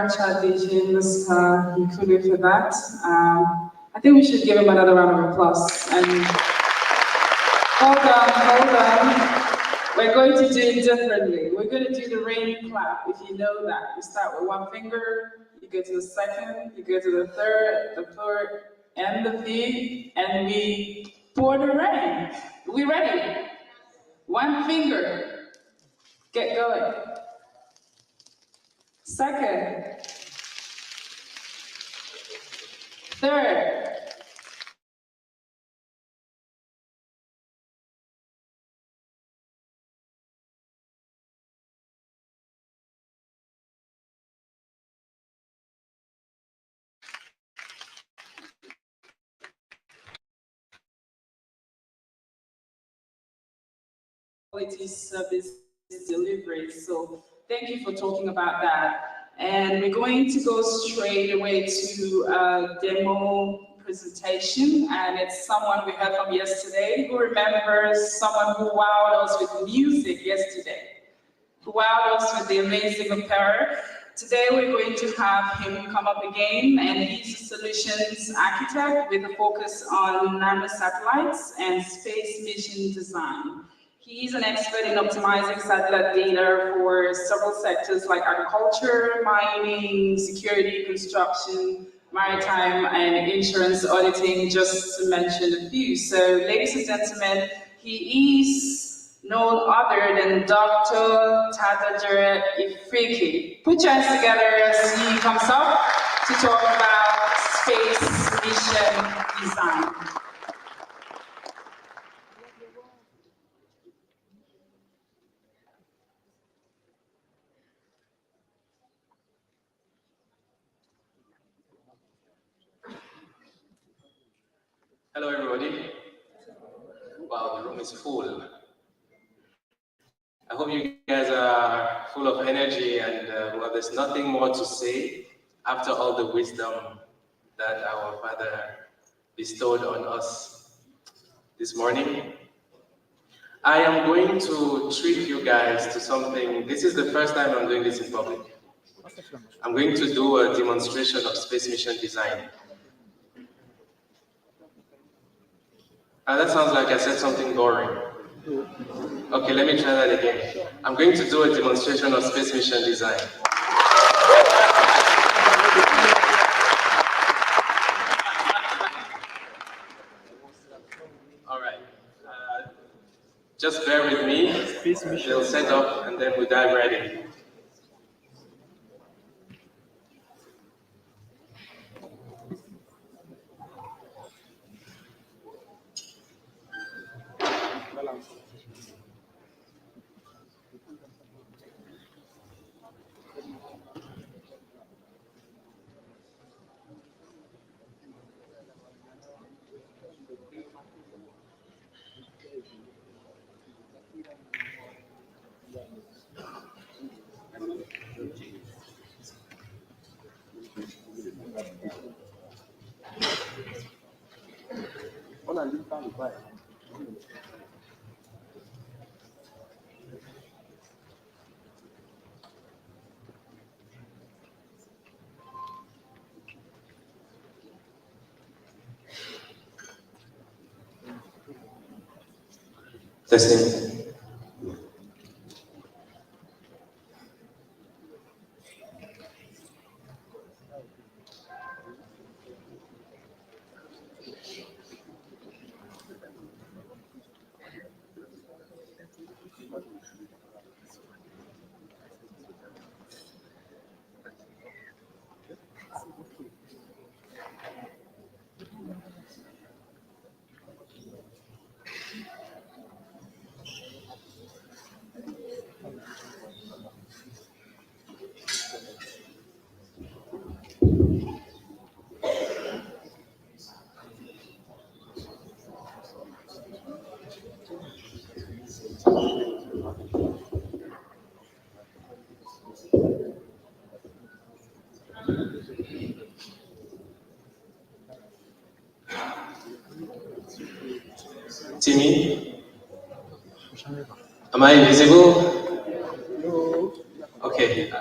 Chad DJ, Mr. Ikulu, for that. I think we should give him another round of applause. And hold on. We're going to do it differently. We're going to do the rain clap, if you know that. You start with one finger, you go to the second, you go to the third, and the fifth, and we pour the rain. We ready? One finger. Get going. Second. Third. Quality service delivery. So thank you for talking about that. And we're going to go straight away to a demo presentation, and it's someone we heard from yesterday. Who remembers someone who wowed us with music yesterday? Who wowed us with the amazing opera? Today we're going to have him come up again, and he's a solutions architect with a focus on nanosatellites and space mission design. He's an expert in optimizing satellite data for several sectors like agriculture, mining, security, construction, maritime, and insurance auditing, just to mention a few. So, ladies and gentlemen, he is no other than Dr. Tadajere Ifriki. Put your hands together as he comes up to talk about space mission design. Hello, everybody. Wow, the room is full. I hope you guys are full of energy, and well, there's nothing more to say after all the wisdom that our Father bestowed on us this morning. I am going to treat you guys to something. This is the first time I'm doing this in public. I'm going to do a demonstration of space mission design. That sounds like I said something boring. Okay, let me try that again. I'm going to do a demonstration of space mission design. All right. Just bear with me. We'll set up and then we'll dive right in. Testing. Timmy? Am I invisible? Okay.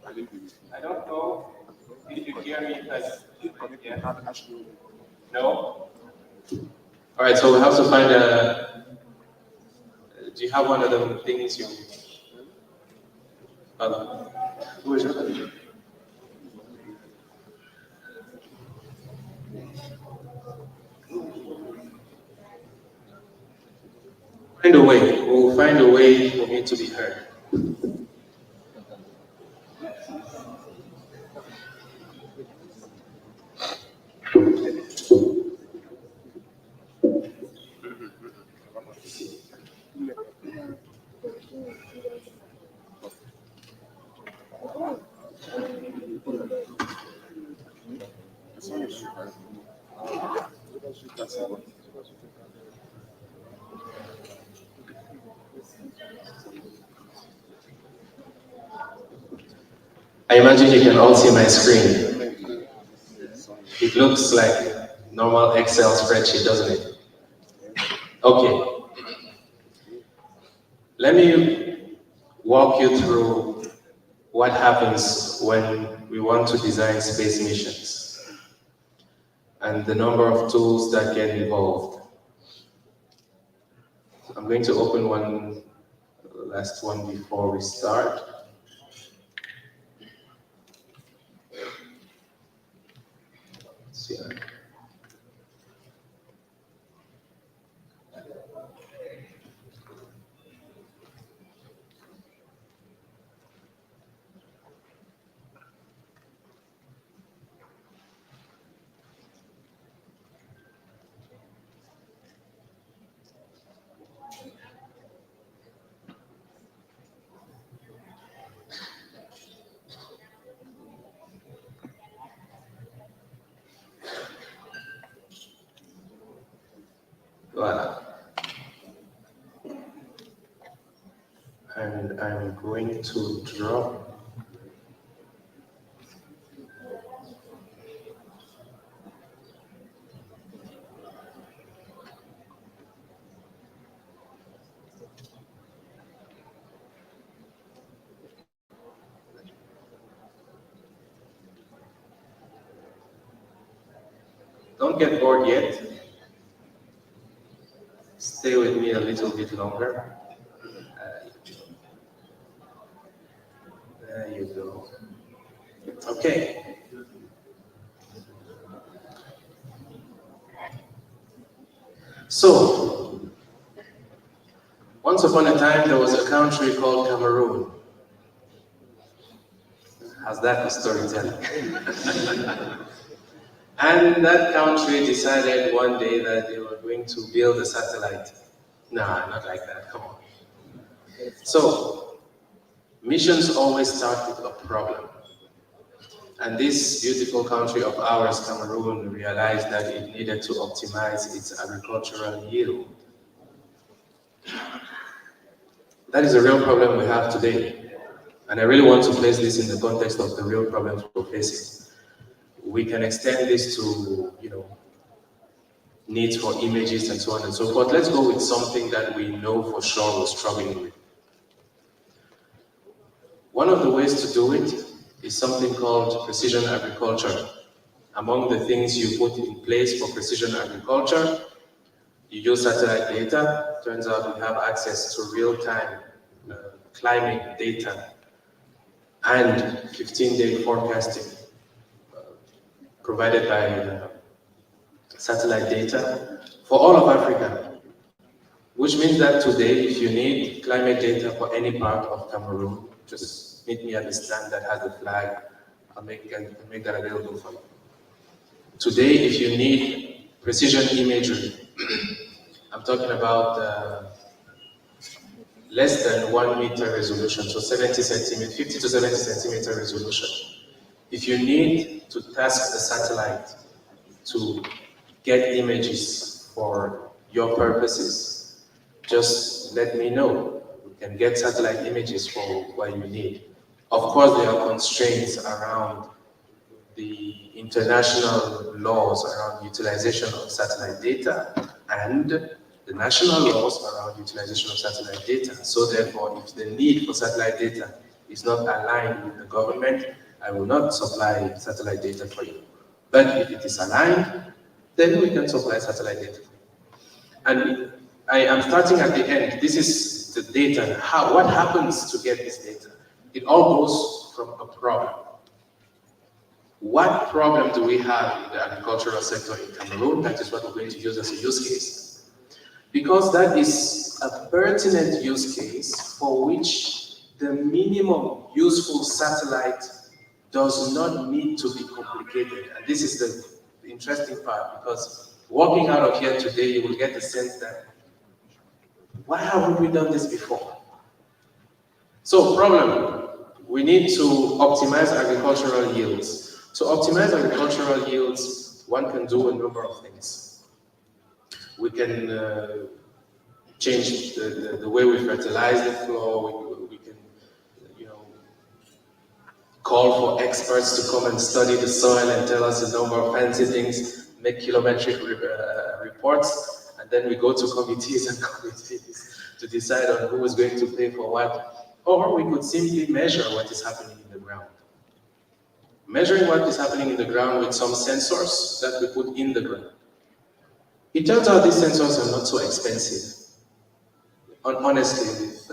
I don't know if you hear me. Yeah. No? All right, so we have to find a. Do you have one of the things you. Who is it? Find a way. We'll find a way for me to be heard. I imagine you can all see my screen. It looks like normal Excel spreadsheet, doesn't it? Okay. Let me walk you through what happens when we want to design space missions and the number of tools that get involved. I'm going to open one, last one before we start. Let's see. Voilà. And I'm going to drop Don't get bored yet. Stay with me a little bit longer. There you go. Okay. So, once upon a time, there was a country called Cameroon. How's that for storytelling? And that country decided one day that they were going to build a satellite. Nah, not like that, come on. So, missions always start with a problem. And this beautiful country of ours, Cameroon, realized that it needed to optimize its agricultural yield. That is a real problem we have today. And I really want to place this in the context of the real problems we're facing. We can extend this to, needs for images and so on and so forth. Let's go with something that we know for sure we're struggling with. One of the ways to do it is something called precision agriculture. Among the things you put in place for precision agriculture, you use satellite data. Turns out we have access to real-time climate data and 15-day forecasting provided by satellite data for all of Africa, which means that today, if you need climate data for any part of Cameroon, just meet me at the stand that has the flag. I'll make that available for you. Today, if you need precision imagery, I'm talking about less than 1 meter resolution, so 50 to 70 centimeter resolution. If you need to task the satellite to get images for your purposes, just let me know. We can get satellite images for what you need. Of course, there are constraints around the international laws around utilization of satellite data and the national laws around utilization of satellite data. So therefore, if the need for satellite data is not aligned with the government, I will not supply satellite data for you. But if it is aligned, then we can supply satellite data. And I am starting at the end. This is the data. What happens to get this data? It all goes from a problem. What problem do we have in the agricultural sector in Cameroon? That is what we're going to use as a use case. Because that is a pertinent use case for which the minimum useful satellite does not need to be complicated. And this is the interesting part, because walking out of here today, you will get the sense that, why haven't we done this before? So, problem, we need to optimize agricultural yields. To optimize agricultural yields, one can do a number of things. We can change the way we fertilize the floor. We can, call for experts to come and study the soil and tell us a number of fancy things, make kilometric reports, and then we go to committees and committees to decide on who is going to pay for what. Or we could simply measure what is happening in the ground. Measuring what is happening in the ground with some sensors that we put in the ground. It turns out these sensors are not so expensive. Honestly, with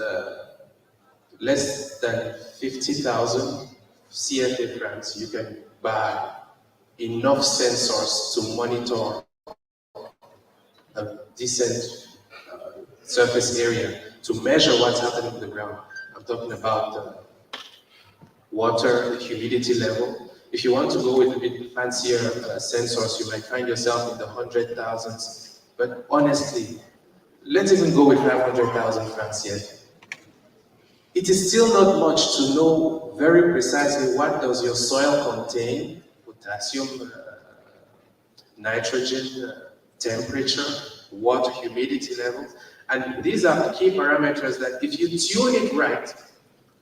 less than 50,000 CFA francs, you can buy enough sensors to monitor a decent surface area to measure what's happening in the ground. I'm talking about water, the humidity level. If you want to go with a bit fancier sensors, you might find yourself in the 100,000s. But honestly, let's even go with 500,000 francs here. It is still not much to know very precisely what does your soil contain, potassium, nitrogen, temperature, water, humidity level. And these are key parameters that if you tune it right,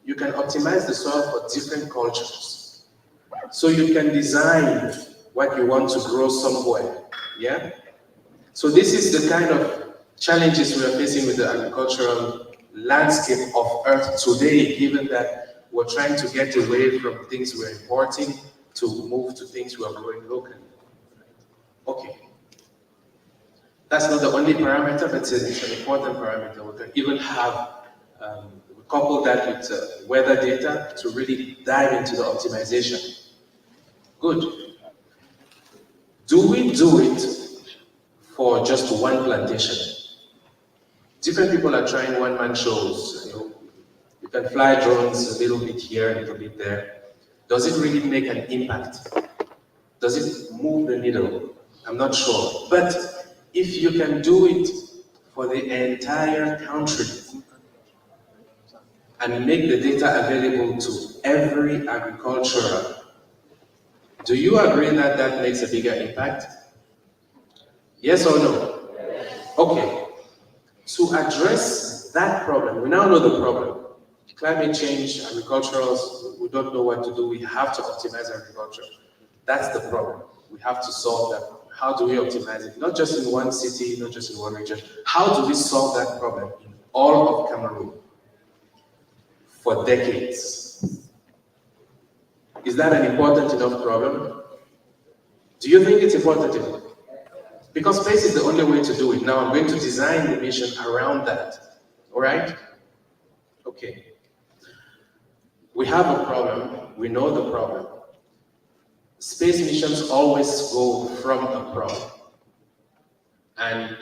you can optimize the soil for different cultures. So you can design what you want to grow somewhere, yeah? So this is the kind of challenges we are facing with the agricultural landscape of Earth today, given that we're trying to get away from things we're importing to move to things we are growing locally. Okay. That's not the only parameter, but it's an important parameter. We can even have, couple that with weather data to really dive into the optimization. Good. Do we do it for just one plantation? Different people are trying one-man shows. You can fly drones a little bit here, a little bit there. Does it really make an impact? Does it move the needle? I'm not sure. But if you can do it for the entire country and make the data available to every agriculturer, do you agree that that makes a bigger impact? Yes or no? Okay. To address that problem, we now know the problem. Climate change, agriculturals, we don't know what to do. We have to optimize agriculture. That's the problem. We have to solve that. How do we optimize it? Not just in one city, not just in one region. How do we solve that problem in all of Cameroon for decades? Is that an important enough problem? Do you think it's important enough? Because space is the only way to do it. Now I'm going to design the mission around that. All right? Okay. We have a problem. We know the problem. Space missions always go from a problem. And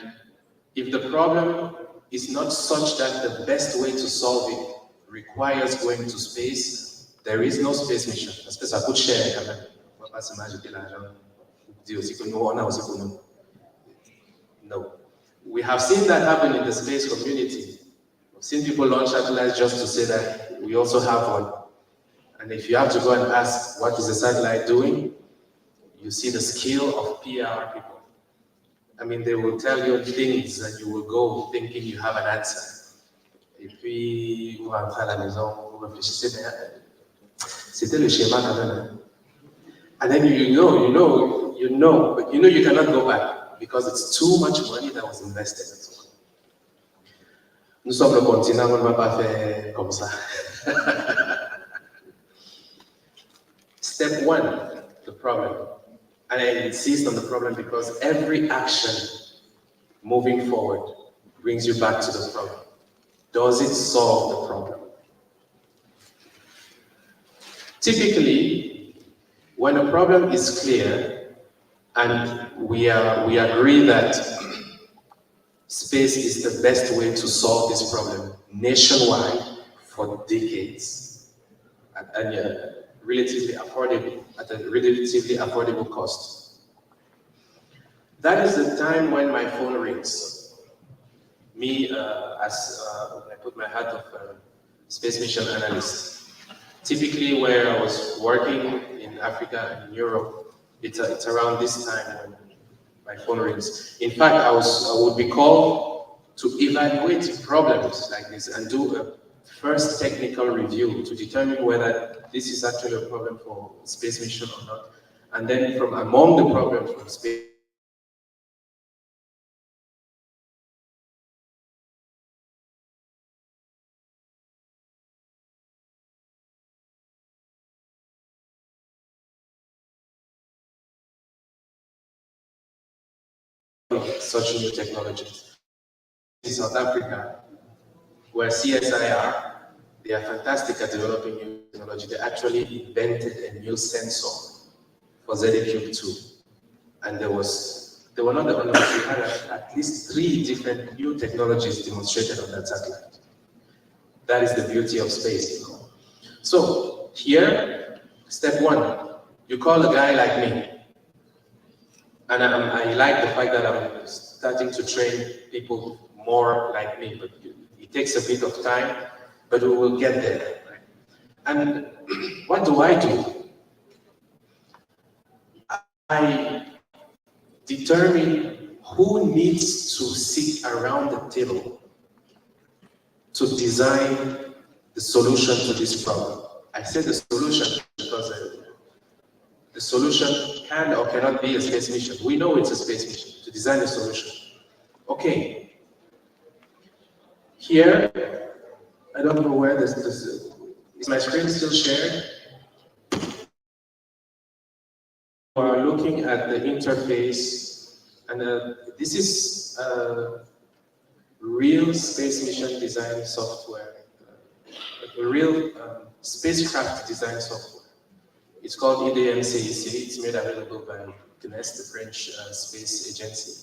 if the problem is not such that the best way to solve it requires going to space, there is no space mission. Especially I could share. No. We have seen that happen in the space community. We've seen people launch satellites just to say that we also have one. And if you have to go and ask what is the satellite doing, you see the skill of PR people. I mean, they will tell you things and you will go thinking you have an answer. Et puis, vous rentrez à la maison, vous réfléchissez, c'était le schéma quand même. And then you know, but you know you cannot go back because it's too much money that was invested. Nous sommes le continent, on ne va pas faire comme ça. Step one, the problem. And I insist on the problem because every action moving forward brings you back to the problem. Does it solve the problem? Typically, when a problem is clear and we agree that space is the best way to solve this problem nationwide for decades and relatively affordable, at a relatively affordable cost. That is the time when my phone rings. Me, as I put my hat of space mission analyst. Typically, where I was working in Africa and in Europe, it's around this time when my phone rings. In fact, I would be called to evaluate problems like this and do a first technical review to determine whether this is actually a problem for space mission or not. And then from among the problems from space, such new technologies. In South Africa, where CSIR, they are fantastic at developing new technology. They actually invented a new sensor for ZQ2. And they were not the only ones. We had at least 3 different new technologies demonstrated on that satellite. That is the beauty of space. So here, step one, you call a guy like me. And I like the fact that I'm starting to train people more like me, but it takes a bit of time, but we will get there. Right? And what do? I determine who needs to sit around the table to design the solution to this problem. I say the solution because the solution can or cannot be a space mission. We know it's a space mission, to design a solution. Okay. Here, I don't know where this is. Is my screen still shared? We are looking at the interface, and this is real space mission design software, a real spacecraft design software. It's called EDMCEC. It's made available by CNES, the French space agency.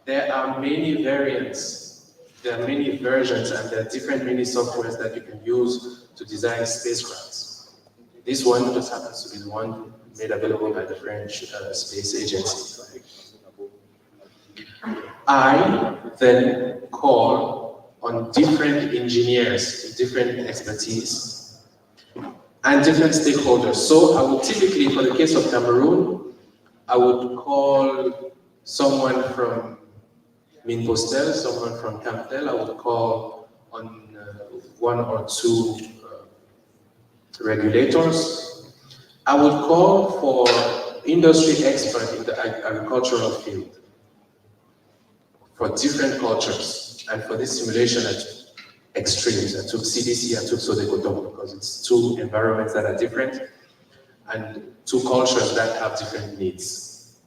There are many variants, there are many versions, and there are different mini softwares that you can use to design spacecrafts. This one just happens to be the one made available by the French space agency. I then call on different engineers, different expertise, and different stakeholders. So I would typically, for the case of Cameroon, I would call someone from Minpostel, someone from Camtel. I would call on 1 or 2 regulators. I would call for industry experts in the agricultural field for different cultures. And for this simulation, I took extremes. I took CDC, I took Sodekoto, because it's 2 environments that are different and 2 cultures that have different needs.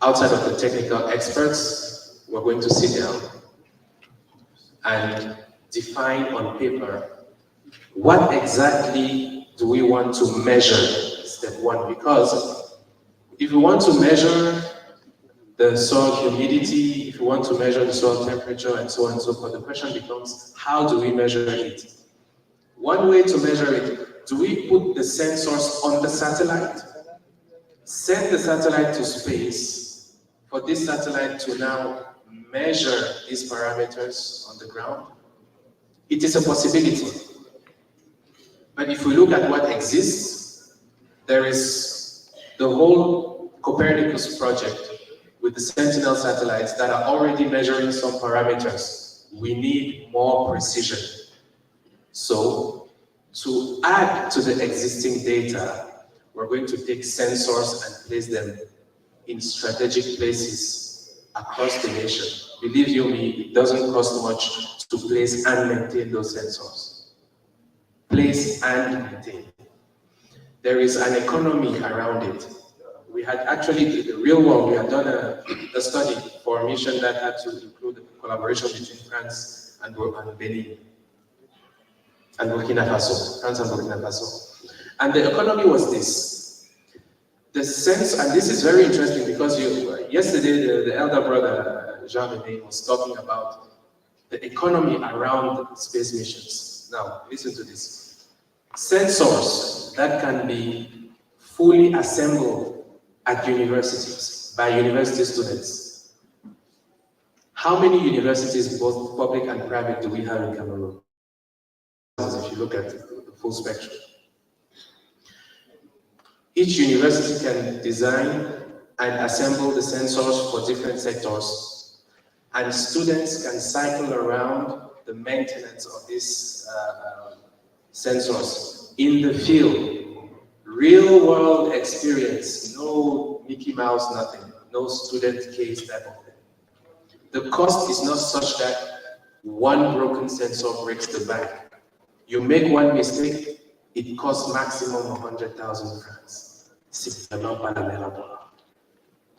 Outside of the technical experts, we're going to sit down and define on paper what exactly do we want to measure, step 1, because if we want to measure the soil humidity, if you want to measure the soil temperature, and so on and so forth, the question becomes, how do we measure it? One way to measure it, do we put the sensors on the satellite? Send the satellite to space for this satellite to now measure these parameters on the ground? It is a possibility. But if we look at what exists, there is the whole Copernicus project with the Sentinel satellites that are already measuring some parameters. We need more precision. So, to add to the existing data, we're going to take sensors and place them in strategic places across the nation. Believe you me, it doesn't cost much to place and maintain those sensors. Place and maintain. there is an economy around it. We had actually, in the real world, we had done a study for a mission that had to include collaboration between France and Benin and Burkina Faso, France and Burkina Faso. And the economy was this. The sense, and this is very interesting because yesterday the elder brother, Jean-René, was talking about the economy around space missions. Now, listen to this. Sensors that can be fully assembled at universities, by university students. How many universities, both public and private, do we have in Cameroon? If you look at the full spectrum. Each university can design and assemble the sensors for different sectors, and students can cycle around the maintenance of these sensors in the field. Real world experience, no Mickey Mouse, nothing, no student case type of thing. The cost is not such that one broken sensor breaks the bank. You make one mistake, it costs maximum 100,000 francs. C'est vraiment pas la mer à boire.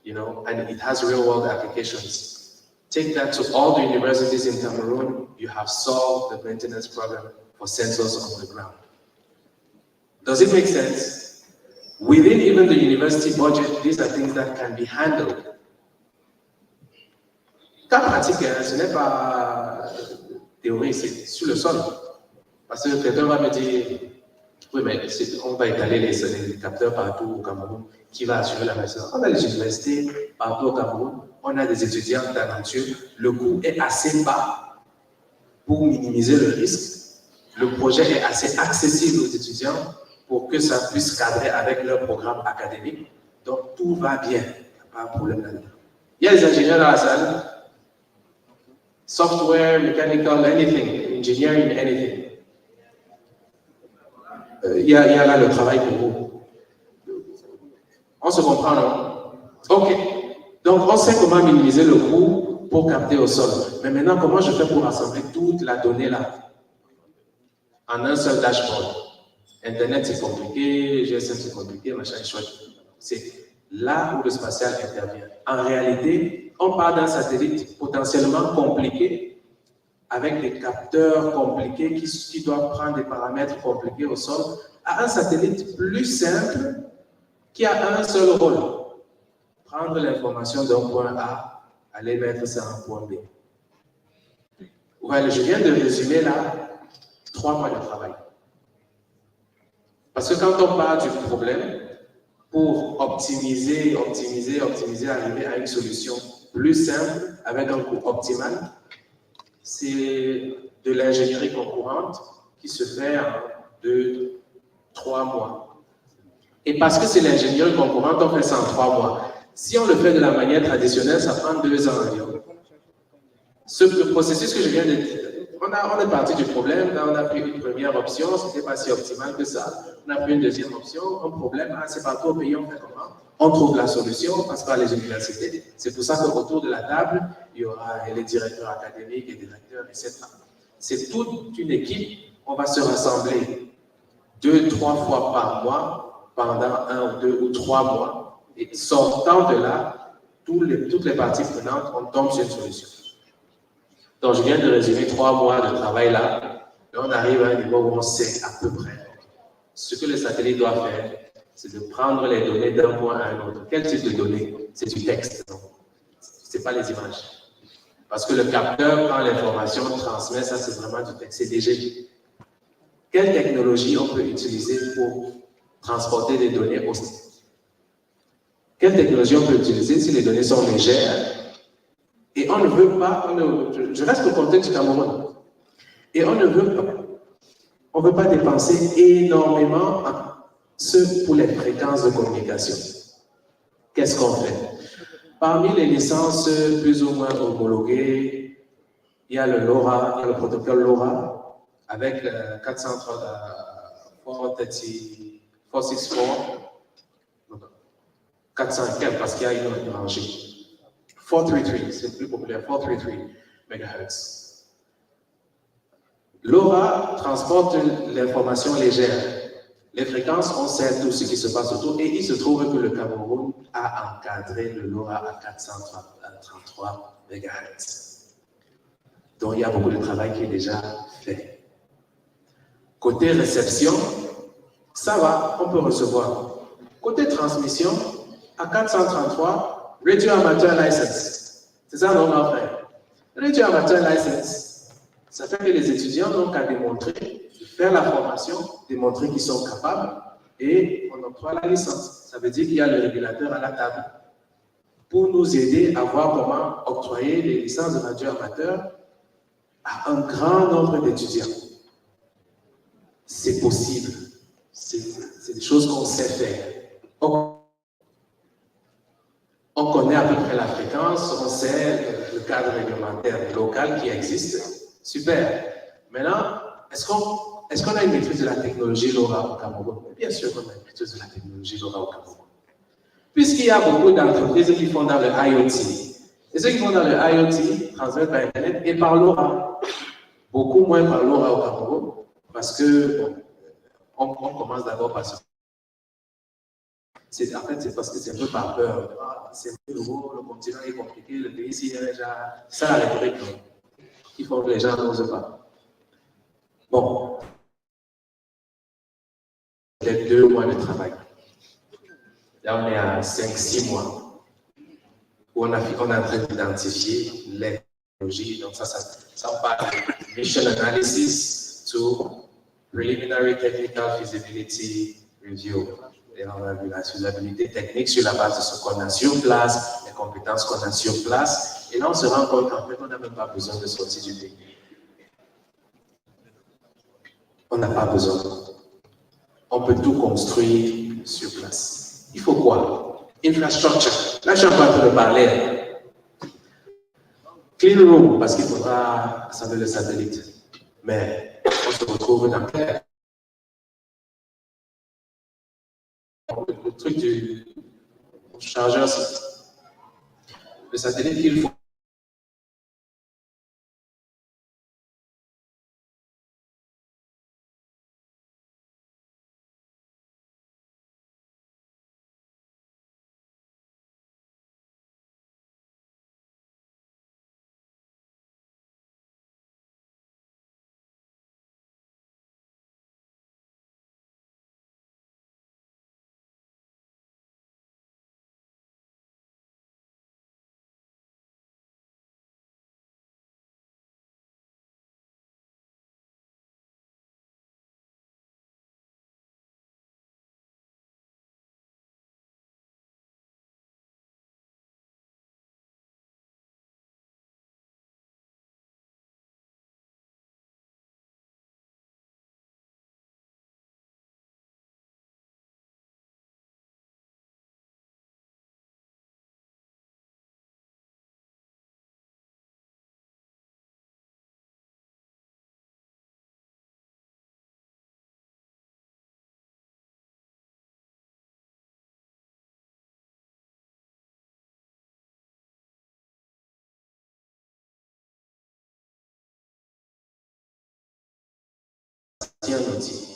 You know, and it has real world applications. Take that to all the universities in Cameroon, you have solved the maintenance problem for sensors on the ground. Does it make sense? Within even the university budget, these are things that can be handled. Cas pratique, ce n'est pas théorie, c'est sur le sol. Parce que quelqu'un va me dire, oui, mais on va étaler les capteurs partout au Cameroun, qui va assurer la maintenance? On a les universités partout au Cameroun, on a des étudiants talentueux, le coût est assez bas pour minimiser le risque. Le projet est assez accessible aux étudiants pour que ça puisse cadrer avec leur programme académique. Donc tout va bien, il n'y a pas de problème là-dedans. Il y a des ingénieurs dans la salle, software, mechanical, anything, engineering, anything. Il y a là le travail pour vous. On se comprend, non? Ok. Donc, on sait comment minimiser le coût pour capter au sol. Mais maintenant, comment je fais pour assembler toute la donnée là en un seul dashboard? Internet, c'est compliqué, GSM, c'est compliqué, machin, chouette. C'est là où le spatial intervient. En réalité, on part d'un satellite potentiellement compliqué, avec des capteurs compliqués qui doivent prendre des paramètres compliqués au sol, à un satellite plus simple qui a un seul rôle. Prendre l'information d'un point A, aller mettre ça en point B. Voilà, je viens de résumer là 3 mois de travail. Parce que quand on part du problème, pour optimiser, arriver à une solution plus simple, avec un coût optimal, c'est de l'ingénierie concurrente qui se fait en 2-3 mois. Et parce que c'est l'ingénierie concurrente, on fait ça en 3 mois. Si on le fait de la manière traditionnelle, ça prend 2 ans environ. Ce processus que je viens de dire, on est parti du problème, là on a pris une première option, ce n'était pas si optimal que ça. On a pris une deuxième option, un problème, c'est partout au pays, on fait comment? On trouve la solution, on passe par les universités. C'est pour ça qu'autour de la table, il y aura les directeurs académiques et directeurs, etc. C'est toute une équipe, on va se rassembler 2-3 fois par mois, pendant 1 ou 2 ou 3 mois, et sortant de là, toutes les parties prenantes, on tombe sur une solution. Donc, je viens de résumer 3 mois de travail là, et on arrive à un niveau où on sait à peu près ce que le satellite doit faire, c'est de prendre les données d'un point à un autre. Quel type de données? C'est du texte, non? Ce n'est pas les images. Parce que le capteur prend l'information, transmet, ça c'est vraiment du texte, c'est léger. Quelle technologie on peut utiliser pour transporter des données au système? Quelle technologie on peut utiliser si les données sont légères? Et on ne veut pas, je reste au contexte du Cameroun, et on ne veut pas dépenser énormément pour les fréquences de communication. Qu'est-ce qu'on fait? Parmi les licences plus ou moins homologuées, il y a le LoRa, il y a le protocole LoRa avec le 464 parce qu'il y a une autre rangée. 433, c'est le plus populaire, 433 MHz. LoRa transporte l'information légère. Les fréquences, on sait tout ce qui se passe autour et il se trouve que le Cameroun a encadré le LoRa à 433 MHz. Donc il y a beaucoup de travail qui est déjà fait. Côté réception, ça va, on peut recevoir. Côté transmission, à 433, Radio Amateur License. C'est ça, non, mon frère? Radio Amateur License, ça fait que les étudiants n'ont qu'à démontrer, faire la formation, démontrer qu'ils sont capables et on octroie la licence. Ça veut dire qu'il y a le régulateur à la table pour nous aider à voir comment octroyer les licences de radio amateur à un grand nombre d'étudiants. C'est possible. C'est des choses qu'on sait faire. On connaît à peu près la fréquence, on sait le cadre réglementaire local qui existe. Super. Maintenant, est-ce qu'on a une maîtrise de la technologie LoRa au Cameroun? Bien sûr qu'on a une maîtrise de la technologie LoRa au Cameroun. Puisqu'il y a beaucoup d'entreprises qui font dans le IoT. Et ceux qui font dans le IoT transmettent par Internet et par LoRa. Beaucoup moins par LoRa au Cameroun. Parce que, bon, on commence d'abord par ce. En fait, c'est parce que c'est un peu par peur. Ah, c'est un peu nouveau, le continent est compliqué, le pays ici est déjà. C'est ça la rhétorique, non? Il faut que les gens n'osent pas. Bon. Les 2 mois de travail. Là, on est à 5-6 mois. Où on est en train d'identifier les technologies. Donc, ça on parle de mission analysis to preliminary technical feasibility review. Et on a vu la faisabilité technique sur la base de ce qu'on a sur place, les compétences qu'on a sur place. Et là, on se rend compte qu'en fait, on n'a même pas besoin de sortir du pays. On n'a pas besoin. On peut tout construire sur place. Il faut quoi? Infrastructure. Là, je suis en train de parler. Clean room, parce qu'il faudra assembler le satellite. Mais on se retrouve dans quel... Le truc du chargeur, le satellite qu'il faut. Un outil.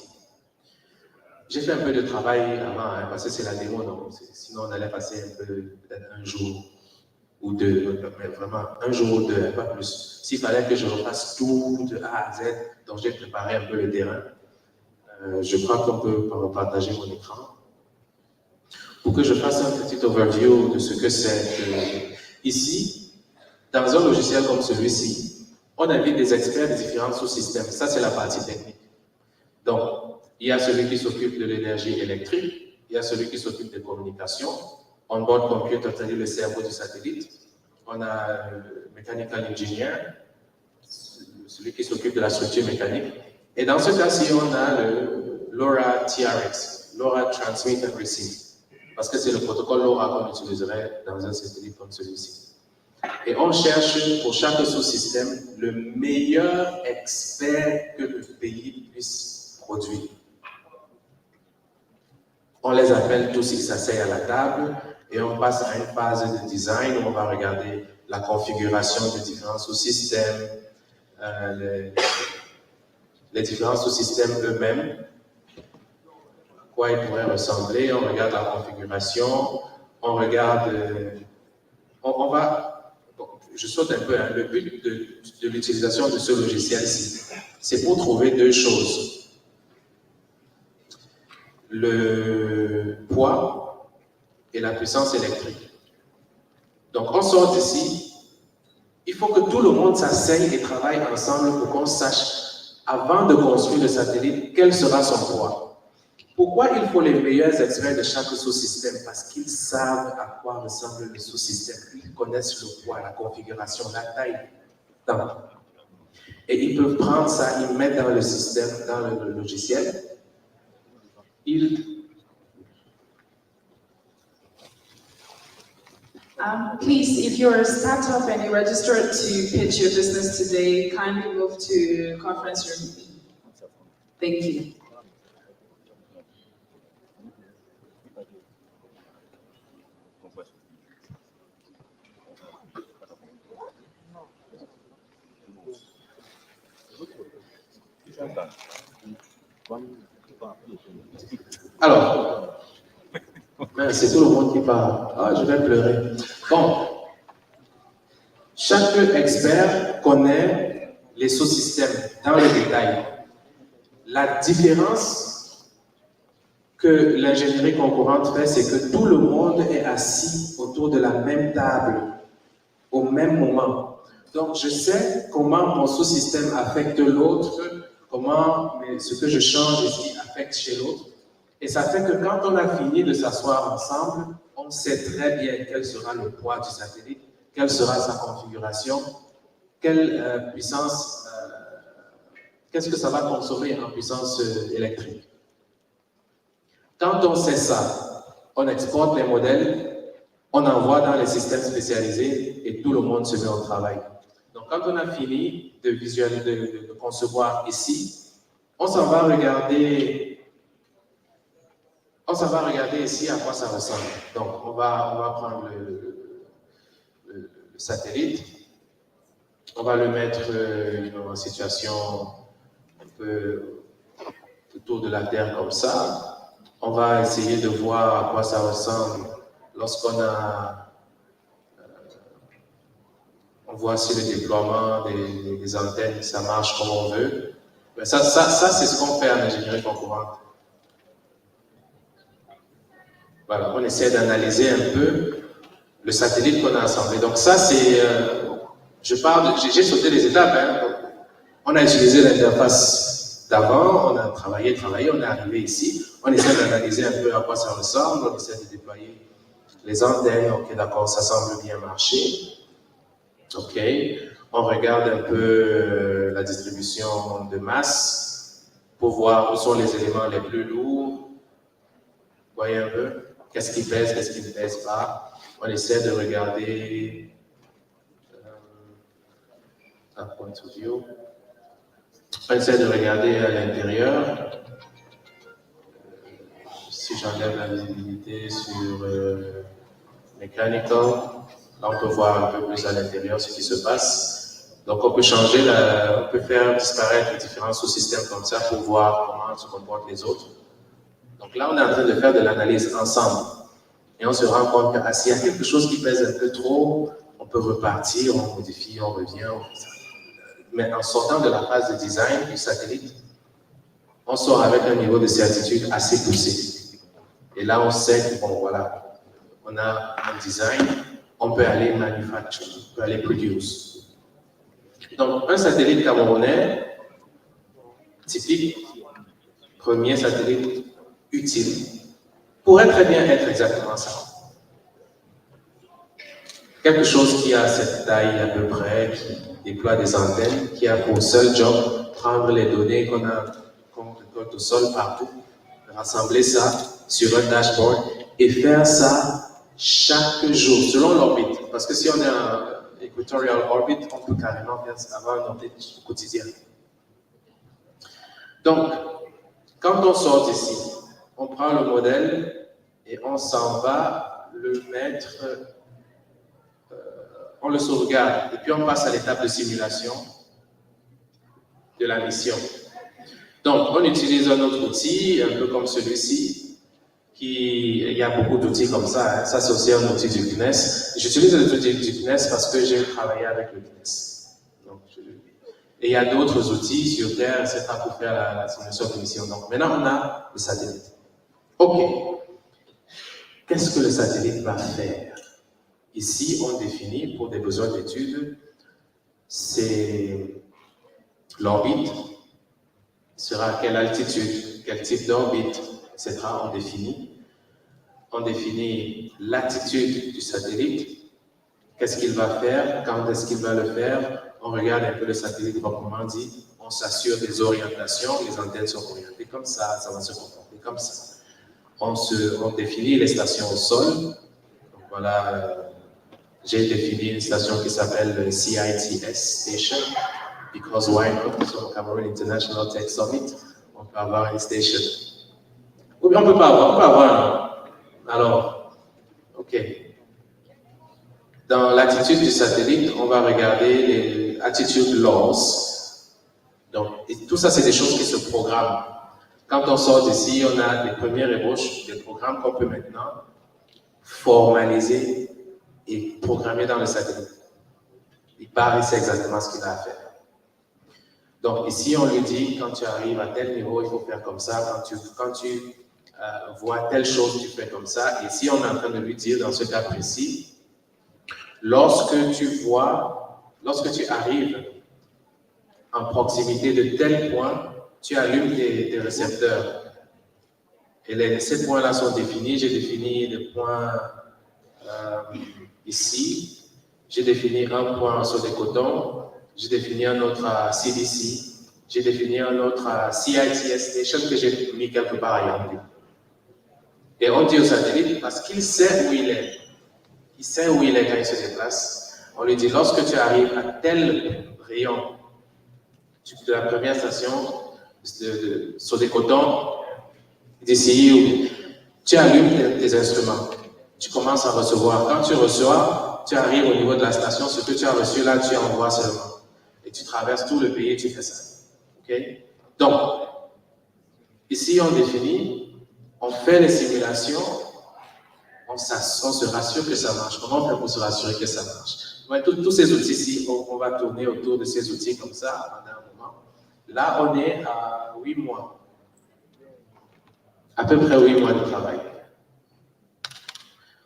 J'ai fait un peu de travail avant, parce que c'est la démo, donc sinon on allait passer un peu, peut-être un jour ou 2, mais vraiment un jour ou 2, pas plus. S'il fallait que je refasse tout de A à Z, donc j'ai préparé un peu le terrain. Je crois qu'on peut partager mon écran pour que je fasse un petit overview de ce que c'est. Ici, dans un logiciel comme celui-ci, on invite des experts des différents sous-systèmes. Ça, c'est la partie technique. Donc, il y a celui qui s'occupe de l'énergie électrique, il y a celui qui s'occupe des communications, on-board computer, c'est-à-dire le cerveau du satellite, on a le mechanical engineer, celui qui s'occupe de la structure mécanique, et dans ce cas-ci, on a le LoRa TRX, LoRa Transmit and Receive, parce que c'est le protocole LoRa qu'on utiliserait dans un satellite comme celui-ci. Et on cherche pour chaque sous-système le meilleur expert que le pays puisse produire. On les appelle tous, ils s'asseyent à la table et on passe à une phase de design où on va regarder la configuration des différents sous-systèmes, les différents sous-systèmes eux-mêmes. quoi il pourrait ressembler, on regarde la configuration, on regarde, on va, bon, je saute un peu, hein, le but de l'utilisation de ce logiciel-ci, c'est pour trouver deux choses. Le poids et la puissance électrique. Donc on sort d'ici, il faut que tout le monde s'asseye et travaille ensemble pour qu'on sache, avant de construire le satellite, quel sera son poids. Pourquoi il faut les meilleurs experts de chaque sous-système? Parce qu'ils savent à quoi ressemble le sous-système. Ils connaissent le poids, la configuration, la taille. Et ils peuvent prendre ça, ils mettent dans le système, dans le logiciel. Please, if you're a startup and you registered to pitch your business today, kindly move to conference room. Thank you. Alors, c'est tout le monde qui parle. Ah, je vais pleurer. Bon, chaque expert connaît les sous-systèmes dans le détail. La différence que l'ingénierie concurrente fait, c'est que tout le monde est assis autour de la même table au même moment. Donc, je sais comment mon sous-système affecte l'autre, comment ce que je change ici affecte chez l'autre. Et ça fait que quand on a fini de s'asseoir ensemble, on sait très bien quel sera le poids du satellite, quelle sera sa configuration, quelle puissance, qu'est-ce que ça va consommer en puissance électrique. Quand on sait ça, on exporte les modèles, on envoie dans les systèmes spécialisés et tout le monde se met au travail. Donc quand on a fini de concevoir ici, on s'en va regarder ici à quoi ça ressemble. Donc, on va prendre le satellite, on va le mettre en situation un peu autour de la Terre comme ça. On va essayer de voir à quoi ça ressemble lorsqu'on a... on voit si le déploiement des antennes, ça marche comme on veut. Mais ça c'est ce qu'on fait en ingénierie concurrente. Voilà, on essaie d'analyser un peu le satellite qu'on a assemblé. Donc ça, c'est... j'ai sauté les étapes. Hein. On a utilisé l'interface d'avant, on a travaillé, on est arrivé ici. On essaie d'analyser un peu à quoi ça ressemble, on essaie de déployer les antennes. Ok, d'accord, ça semble bien marcher. Ok, on regarde un peu la distribution de masse pour voir où sont les éléments les plus lourds. Vous voyez un peu? Qu'est-ce qui pèse, qu'est-ce qui ne pèse pas. On essaie de regarder un point of view. On essaie de regarder à l'intérieur. Si j'enlève la visibilité sur mechanical, là on peut voir un peu plus à l'intérieur ce qui se passe. Donc on peut changer, on peut faire disparaître les différents sous-systèmes comme ça pour voir comment se comportent les autres. Donc là, on est en train de faire de l'analyse ensemble. Et on se rend compte que s'il y a quelque chose qui pèse un peu trop, on peut repartir, on modifie, on revient. Mais en sortant de la phase de design du satellite, on sort avec un niveau de certitude assez poussé. Et là, on sait que, bon, voilà, on a un design, on peut aller manufacture, on peut aller produce. Donc, un satellite camerounais, typique, premier satellite utile, pourrait très bien être exactement ça. Quelque chose qui a cette taille à peu près, qui déploie des antennes, qui a pour seul job prendre les données qu'on récolte au sol partout, rassembler ça sur un dashboard et faire ça chaque jour, selon l'orbite. Parce que si on est en equatorial orbit, on peut carrément avoir une orbite quotidienne. Donc, quand on sort d'ici, on prend le modèle et on s'en va le mettre, on le sauvegarde et puis on passe à l'étape de simulation de la mission. Donc, on utilise un autre outil, un peu comme celui-ci, il y a beaucoup d'outils comme ça. Hein. Ça, c'est aussi un outil du CNES. J'utilise l'outil du CNES parce que j'ai travaillé avec le CNES. Donc, et il y a d'autres outils sur Terre, c'est pas pour faire la simulation d'émission. Donc, maintenant, on a le satellite. OK. Qu'est-ce que le satellite va faire? Ici, on définit, pour des besoins d'études, c'est l'orbite, sera à quelle altitude, quel type d'orbite, etc. On définit l'attitude du satellite, qu'est-ce qu'il va faire, quand est-ce qu'il va le faire, on regarde un peu le satellite proprement dit, on s'assure des orientations, les antennes sont orientées comme ça va se comporter comme ça. On définit les stations au sol. Donc voilà, j'ai défini une station qui s'appelle le CITS Station, because why not? So Cameroon International Tech Summit, on peut avoir une station. Ou bien on peut pas avoir, on peut avoir. Alors, ok. Dans l'attitude du satellite, on va regarder les attitude laws. Donc, et tout ça, c'est des choses qui se programment. Quand on sort d'ici, on a des premières ébauches, des programmes qu'on peut maintenant formaliser et programmer dans le satellite. Il part, il sait exactement ce qu'il a à faire. Donc ici, on lui dit, quand tu arrives à tel niveau, il faut faire comme ça. Quand tu vois telle chose, tu fais comme ça. Et ici, on est en train de lui dire, dans ce cas précis, lorsque tu arrives en proximité de tel point, tu allumes tes récepteurs. Et ces points-là sont définis. J'ai défini des points ici. J'ai défini un point sur des cotons. J'ai défini un autre à CDC. J'ai défini un autre à CITS Station que j'ai mis quelque part ailleurs. Et on dit au satellite, parce qu'il sait où il est. Il sait où il est quand il se déplace. On lui dit, lorsque tu arrives à tel rayon de la première station, sur des cotons, d'ici, tu allumes tes instruments. Tu commences à recevoir. Quand tu reçois, tu arrives au niveau de la station, ce que tu as reçu là, tu envoies seulement. Et tu traverses tout le pays et tu fais ça. Okay? Donc, ici, on définit, on fait les simulations, on se rassure que ça marche. Comment on fait pour se rassurer que ça marche? Ouais, tous ces outils-ci, on va tourner autour de ces outils comme ça pendant un moment. Là, on est à 8 mois. À peu près 8 mois de travail.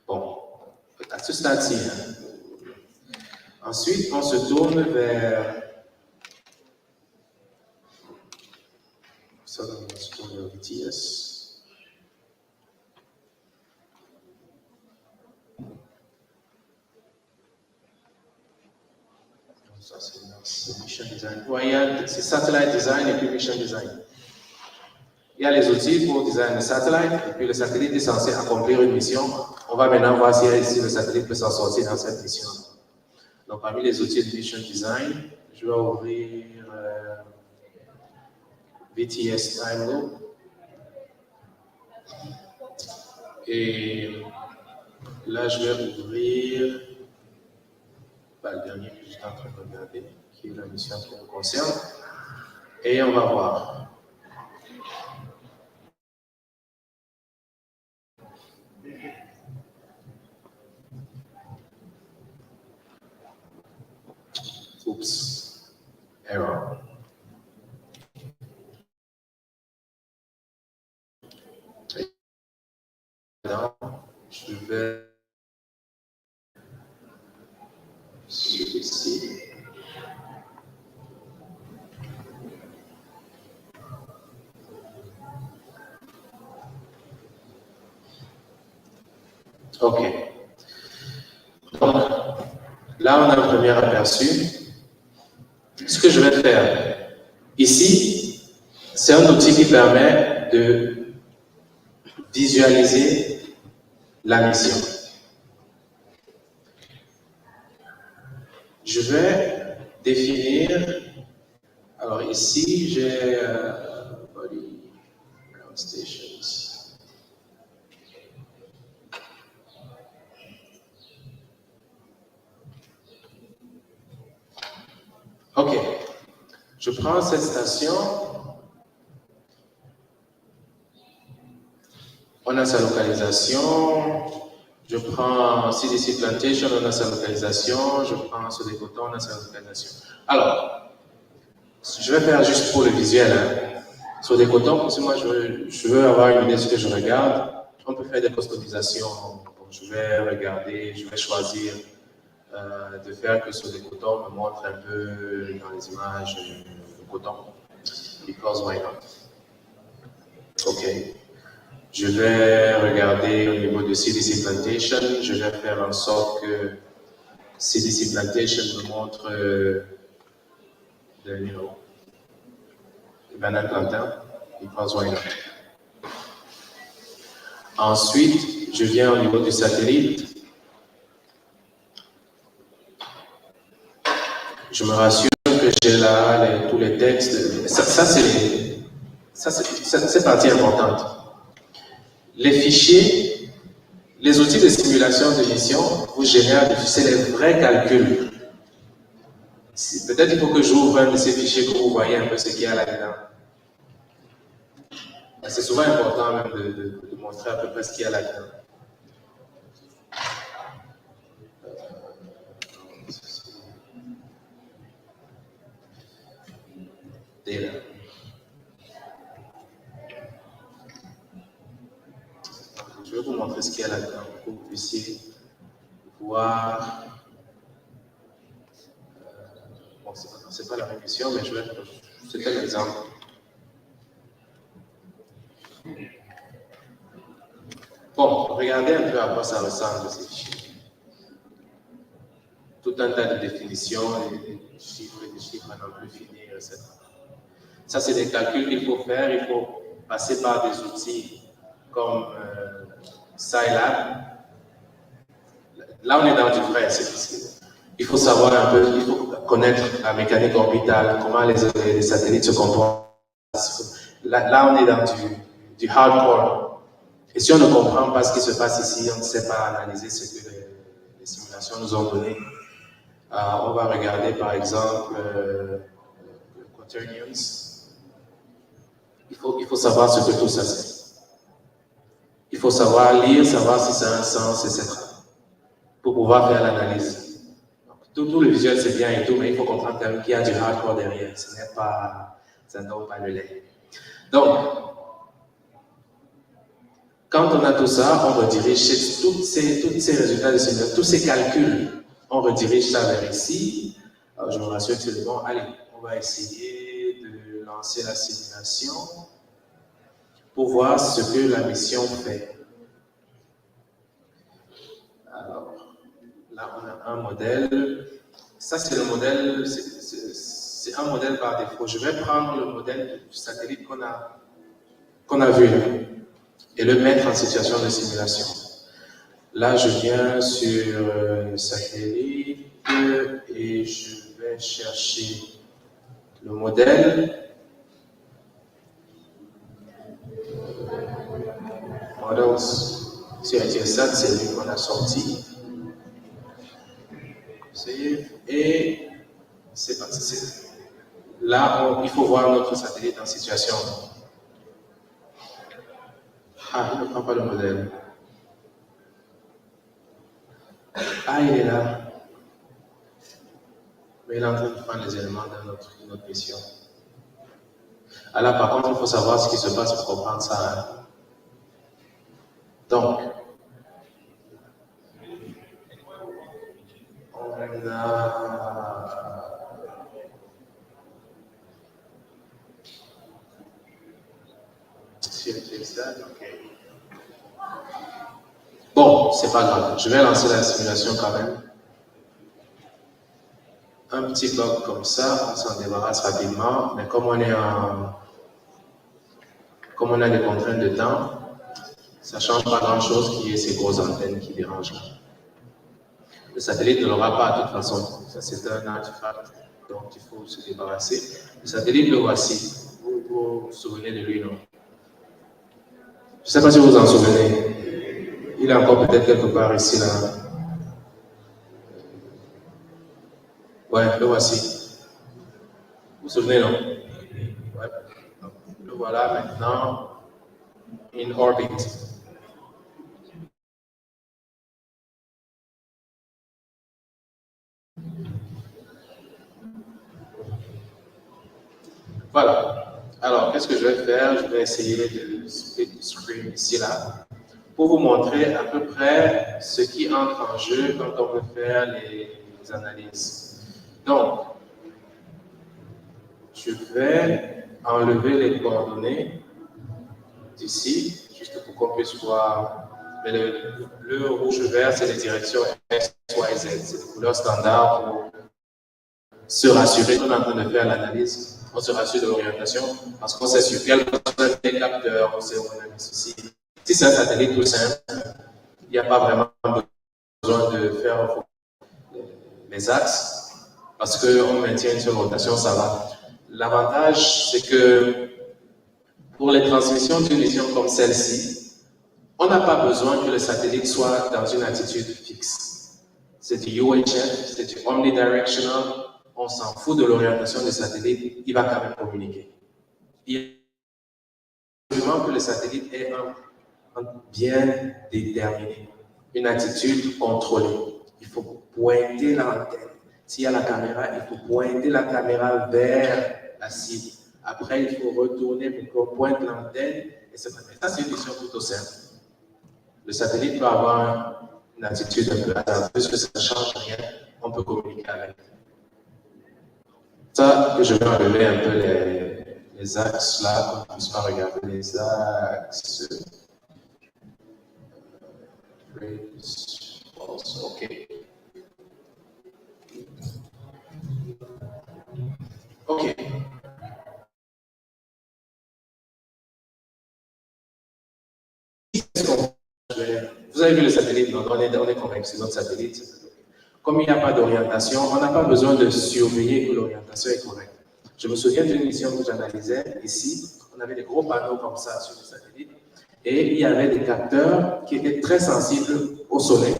Bon, à ce stade-ci. Hein. Ensuite, on se tourne vers... Ça, on se tourne vers VTS. Ça, c'est Mission Design. Ouais, c'est Satellite Design et puis Mission Design. Il y a les outils pour design le satellite, et puis le satellite est censé accomplir une mission. On va maintenant voir si le satellite peut s'en sortir dans cette mission. Donc, parmi les outils de Mission Design, je vais ouvrir VTS Time Loop. Et là, je vais ouvrir le dernier que j'étais en train de regarder, qui est la mission qui nous concerne. Et on va voir. Oops, error. Là, je vais sur ici. OK. Donc, là, on a un premier aperçu. Ce que je vais faire ici, c'est un outil qui permet de visualiser la mission. Je vais définir, alors ici, j'ai Body Ground Stations. OK. Je prends cette station. On a sa localisation. Je prends CDC Plantation, on a sa localisation. Je prends sur des cotons, on a sa localisation. Alors, je vais faire juste pour le visuel. Hein. Sur des cotons, parce que moi, je veux avoir une idée de ce que je regarde. On peut faire des customisations. Donc, je vais regarder, je vais choisir de faire que sur des cotons me montre un peu dans les images le coton. Because why not? OK. Je vais regarder au niveau de CDC Plantation. Je vais faire en sorte que CDC Plantation me montre le banane plantain. Because why not? Ensuite, je viens au niveau du satellite. Je me rassure que j'ai là tous les textes. Ça c'est partie importante. Les fichiers, les outils de simulation de mission vous génèrent des fichiers, les vrais calculs. Peut-être il faut que j'ouvre un de ces fichiers que vous voyez un peu ce qu'il y a là-dedans. C'est souvent important même de montrer à peu près ce qu'il y a là-dedans. Data. Je vais vous montrer ce qu'il y a là-dedans pour que vous puissiez voir. Bon, c'est pas la même mission, mais c'est un exemple. Bon, regardez un peu à quoi ça ressemble ces fichiers. Tout un tas de définitions, des chiffres à n'en plus finir, etc. Ça, c'est des calculs qu'il faut faire. Il faut passer par des outils comme Scilab. Là, on est dans du vrai. Il faut savoir un peu, il faut connaître la mécanique orbitale, comment les satellites se comportent. Là, on est dans du hardcore. Et si on ne comprend pas ce qui se passe ici, on ne sait pas analyser ce que les simulations nous ont donné. On va regarder par exemple quaternions. Il faut savoir ce que tout ça c'est. Il faut savoir lire, savoir si ça a un sens, etc. Pour pouvoir faire l'analyse. Tout le visuel c'est bien et tout, mais il faut comprendre qu'il y a du hardcore derrière. Ça ne donne pas le lait. Donc, quand on a tout ça, on redirige tous ces résultats de simulation, tous ces calculs, on redirige ça vers ici. Alors, je me rassure que c'est bon. Allez, on va essayer de lancer la simulation pour voir ce que la mission fait. Alors, là, on a un modèle. Ça, c'est le modèle, c'est un modèle par défaut. Je vais prendre le modèle du satellite qu'on a vu là et le mettre en situation de simulation. Là, je viens sur le satellite et je vais chercher le modèle. Models sur Etiosat, c'est lui qu'on a sorti. Et c'est parti. Là, il faut voir notre satellite en situation. Ah, il ne prend pas le modèle. Ah, il est là. Mais il est en train de prendre les éléments de notre mission. Ah là, par contre, il faut savoir ce qui se passe pour comprendre ça. Hein. Donc, on a... Bon, c'est pas grave. Je vais lancer la simulation quand même. Un petit bug comme ça, on s'en débarrasse rapidement. Mais comme on a des contraintes de temps, ça ne change pas grand-chose qui est ces grosses antennes qui dérangent là. Le satellite ne l'aura pas de toute façon. Ça, c'est un artefact dont il faut se débarrasser. Le satellite, le voici. Vous vous souvenez de lui, non? Je ne sais pas si vous vous en souvenez. Il est encore peut-être quelque part ici, là. Ouais, le voici. Vous vous souvenez, non? Ouais. Le voilà maintenant in orbit. Voilà. Alors, qu'est-ce que je vais faire? Je vais essayer de split the screen ici, là, pour vous montrer à peu près ce qui entre en jeu quand on veut faire les analyses. Donc, je vais enlever les coordonnées d'ici, juste pour qu'on puisse voir. Mais le rouge-vert, c'est les directions X, Y, Z. C'est les couleurs standards pour se rassurer qu'on est en train de faire l'analyse. On se rassure de l'orientation parce qu'on sait sur quel capteur, on sait où on a mis ceci. Si c'est un satellite tout simple, il n'y a pas vraiment besoin de faire les axes parce qu'on maintient une seule rotation, ça va. L'avantage, c'est que pour les transmissions d'une mission comme celle-ci, on n'a pas besoin que le satellite soit dans une attitude fixe. C'est du UHF, c'est du omnidirectional, on s'en fout de l'orientation du satellite, il va quand même communiquer. Il faut que le satellite ait un bien déterminé, une attitude contrôlée. Il faut pointer l'antenne. S'il y a la caméra, il faut pointer la caméra vers la cible. Après, il faut retourner pour qu'on pointe l'antenne. Et ça, c'est une mission plutôt simple. Le satellite peut avoir une attitude un peu hasardeuse, que ça ne change rien, on peut communiquer avec. Ça, je vais enlever un peu les axes là, qu'on ne puisse pas regarder les axes. OK. OK. Vous avez vu le satellite, donc on est convaincu, c'est notre satellite. Comme il n'y a pas d'orientation, on n'a pas besoin de surveiller que l'orientation est correcte. Je me souviens d'une mission que j'analysais ici, on avait des gros panneaux comme ça sur le satellite, et il y avait des capteurs qui étaient très sensibles au soleil,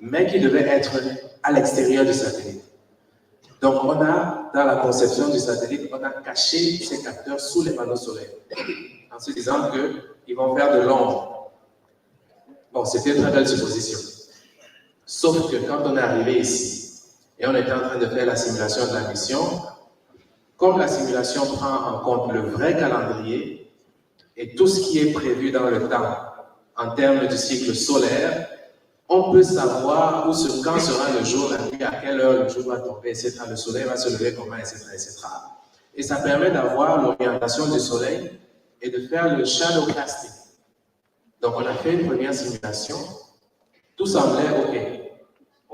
mais qui devaient être à l'extérieur du satellite. Donc on a, dans la conception du satellite, on a caché ces capteurs sous les panneaux solaires, en se disant qu'ils vont faire de l'ombre. Bon, c'était une très belle supposition. Sauf que quand on est arrivé ici, et on était en train de faire la simulation de la mission, comme la simulation prend en compte le vrai calendrier et tout ce qui est prévu dans le temps en termes du cycle solaire, on peut savoir quand sera le jour, la nuit, à quelle heure le jour va tomber, etc. Le soleil va se lever comment, etc., etc. Et ça permet d'avoir l'orientation du soleil et de faire le shadow casting. Donc on a fait une première simulation, tout semblait OK.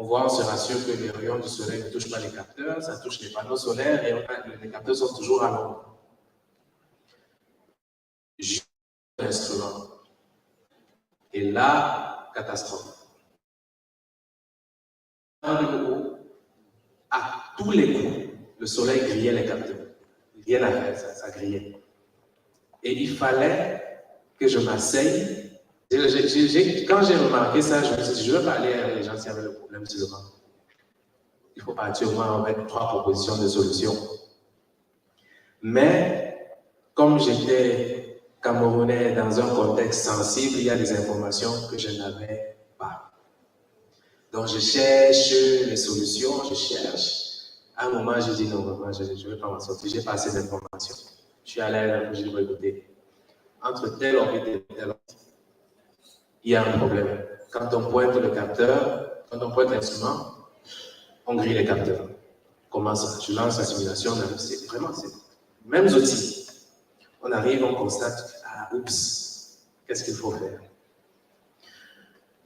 On se rassure que les rayons du soleil ne touchent pas les capteurs, ça touche les panneaux solaires et les capteurs sont toujours à l'ombre. Juste l'instrument. Et là, catastrophe. À tous les coups, le soleil grillait les capteurs. Rien à faire, ça grillait. Et il fallait que je m'asseye. Quand j'ai remarqué ça, je me suis dit, je ne veux pas aller à les gens qui avaient le problème seulement. Il faut partir au moins avec 3 propositions de solutions. Mais, comme j'étais Camerounais dans un contexte sensible, il y a des informations que je n'avais pas. Donc, je cherche les solutions, je cherche. À un moment, je dis non, vraiment, je ne vais pas m'en sortir, j'ai pas assez d'informations. Je suis allé je dis, écoutez, entre tel orbite et tel orbite, il y a un problème. Quand on pointe le capteur, quand on pointe l'instrument, on grille les capteurs. Comment ça? Je lance la simulation, c'est vraiment, c'est mêmes outils. On arrive, on constate, oups, qu'est-ce qu'il faut faire?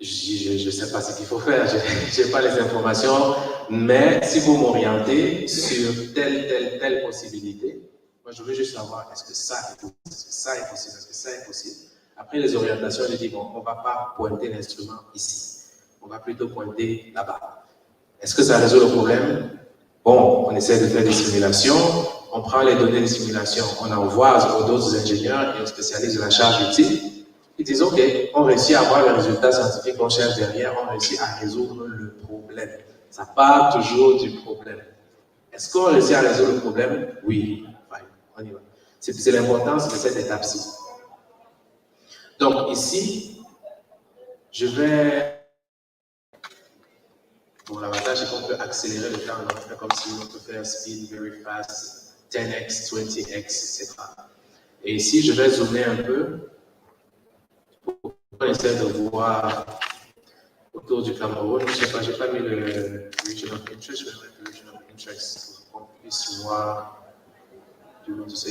Je ne sais pas ce qu'il faut faire, je n'ai pas les informations, mais si vous m'orientez sur telle possibilité, moi je veux juste savoir est-ce que ça est possible, est-ce que ça est possible, est-ce que ça est possible. Après les orientations, je dis bon, on ne va pas pointer l'instrument ici, on va plutôt pointer là-bas. Est-ce que ça résout le problème? Bon, on essaie de faire des simulations, on prend les données de simulation, on envoie aux autres ingénieurs et aux spécialistes de la charge utile. Ils disent, OK, on réussit à avoir le résultat scientifique qu'on cherche derrière, on réussit à résoudre le problème. Ça part toujours du problème. Est-ce qu'on réussit à résoudre le problème? Oui. Fine, on y va. C'est l'importance de cette étape-ci. Donc ici, je vais... Bon, l'avantage, c'est qu'on peut accélérer le temps, on fait comme si on peut faire speed very fast 10x, 20x, etc. Et ici, je vais zoomer un peu pour essayer de voir autour du Cameroun. Je ne sais pas, je n'ai pas mis le region of interest. Je vais mettre le region of interest pour qu'on puisse voir. Do you want to say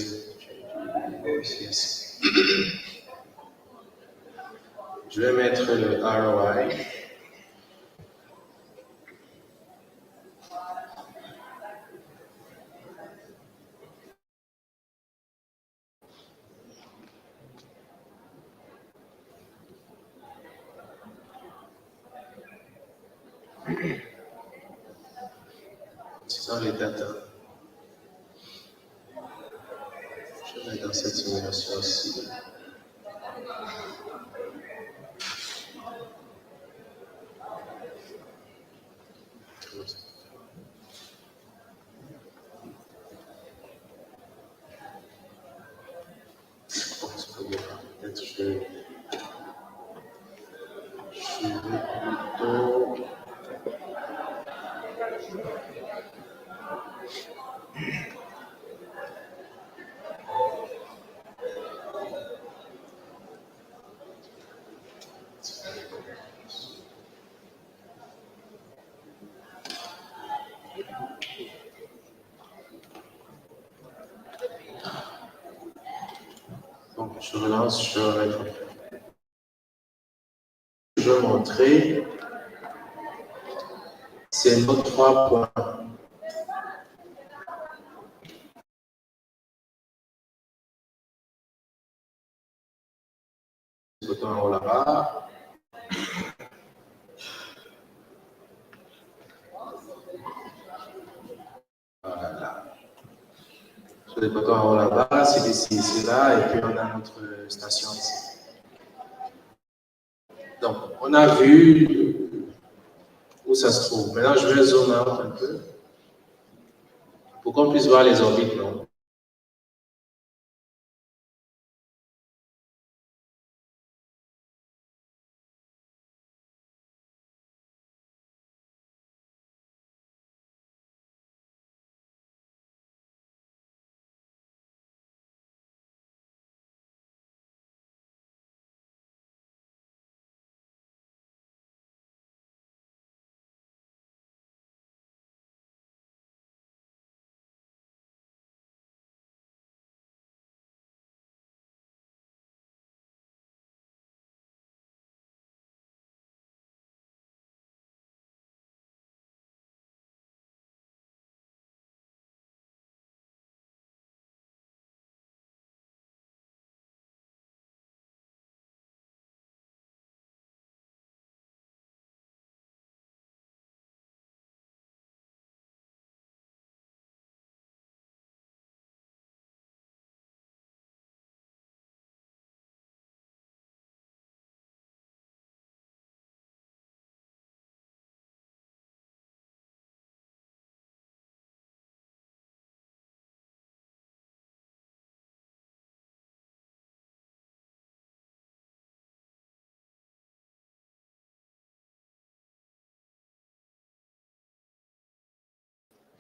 yes. Je vais mettre le ROI. C'est dans les data. Je vais dans cette simulation aussi. Peut-être je vais plutôt. Donc, je relance, je vais mettre. Je vais montrer. C'est nos 3 points. Le bouton en haut là-bas. Voilà. Sur les boutons en haut là-bas, c'est ici, c'est là, et puis on a notre station ici. Donc, on a vu où ça se trouve. Maintenant, je vais zoomer out un peu pour qu'on puisse voir les orbites, non?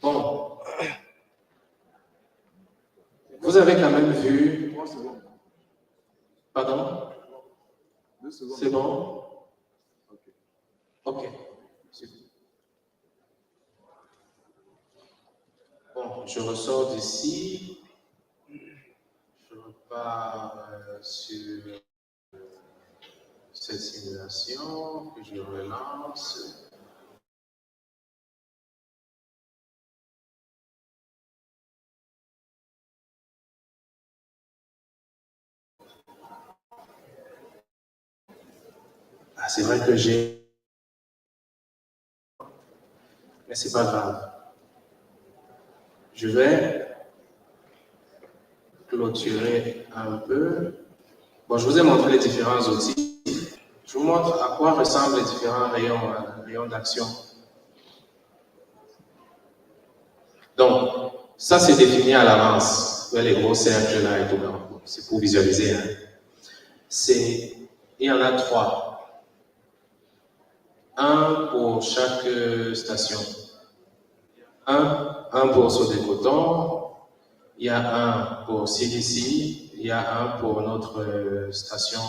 Bon. Vous avez quand même vu. 3 secondes. Pardon? 2 secondes. C'est bon? Ok. Bon, je ressors d'ici. Je repars sur cette simulation que je relance. Ah, c'est vrai que j'ai... Mais c'est pas grave. Je vais clôturer un peu. Bon, je vous ai montré les différents outils. Je vous montre à quoi ressemblent les différents rayons d'action. Donc, ça c'est défini à l'avance. Les gros cercles là et tout. C'est pour visualiser. Hein. Il y en a 3. Un pour chaque station. Un pour Sodécoton, Il y a un pour CDC, il y a un pour notre station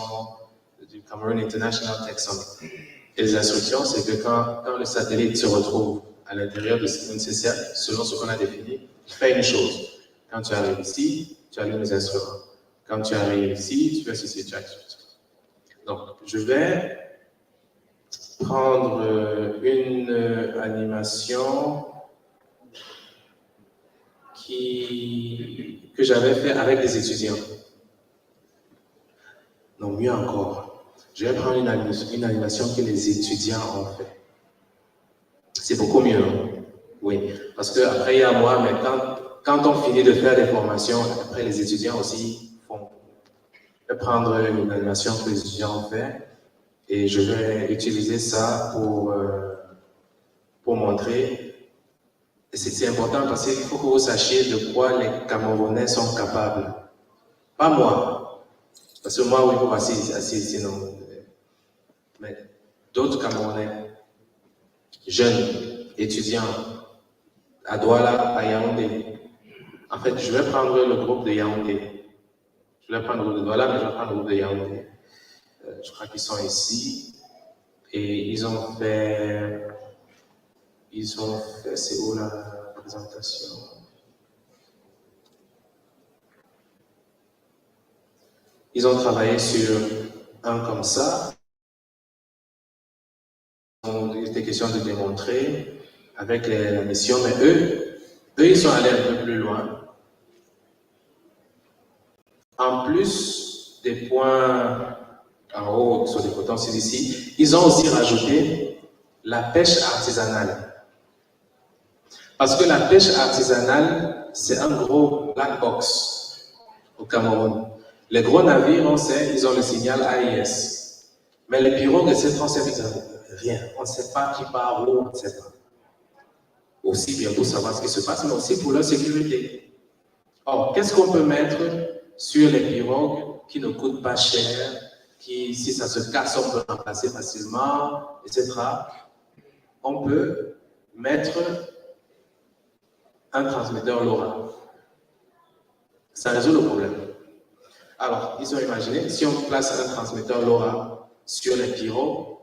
du Cameroon International Tech Summit. Et les instructions, c'est que quand le satellite se retrouve à l'intérieur de ce cercle, selon ce qu'on a défini, fais une chose. Quand tu arrives ici, tu allumes les instruments. Quand tu arrives ici, tu fais ceci, tu as ceci. Donc, je vais prendre une animation que j'avais fait avec des étudiants. Non, mieux encore, je vais prendre une animation que les étudiants ont fait. C'est beaucoup mieux, hein? Oui, parce qu'après il y a moi, mais quand on finit de faire des formations, après les étudiants aussi font. Je vais prendre une animation que les étudiants ont fait et je vais utiliser ça pour montrer. Et c'est important parce qu'il faut que vous sachiez de quoi les Camerounais sont capables. Pas moi. Parce que moi, oui, vous assis ici, non. Mais d'autres Camerounais, jeunes, étudiants, à Douala, à Yaoundé. En fait, je vais prendre le groupe de Yaoundé. Je vais prendre le groupe de Douala, mais je vais prendre le groupe de Yaoundé. Je crois qu'ils sont ici. Et ils ont fait, c'est où la présentation? Ils ont travaillé sur un comme ça. Il était question de démontrer avec la mission, mais eux, ils sont allés un peu plus loin. En plus des points en haut sur les cotons ici, ils ont aussi rajouté la pêche artisanale. Parce que la pêche artisanale, c'est un gros black box au Cameroun. Les gros navires, on sait, ils ont le signal AIS. Mais les pirogues et ces transferts, rien. On ne sait pas qui part où, on ne sait pas. Aussi bien pour savoir ce qui se passe, mais aussi pour leur sécurité. Or, qu'est-ce qu'on peut mettre sur les pirogues qui ne coûtent pas cher, qui, si ça se casse, on peut remplacer facilement, etc. On peut mettre un transmetteur LoRa. Ça résout le problème. Alors, ils ont imaginé, si on place un transmetteur LoRa sur les pirogues,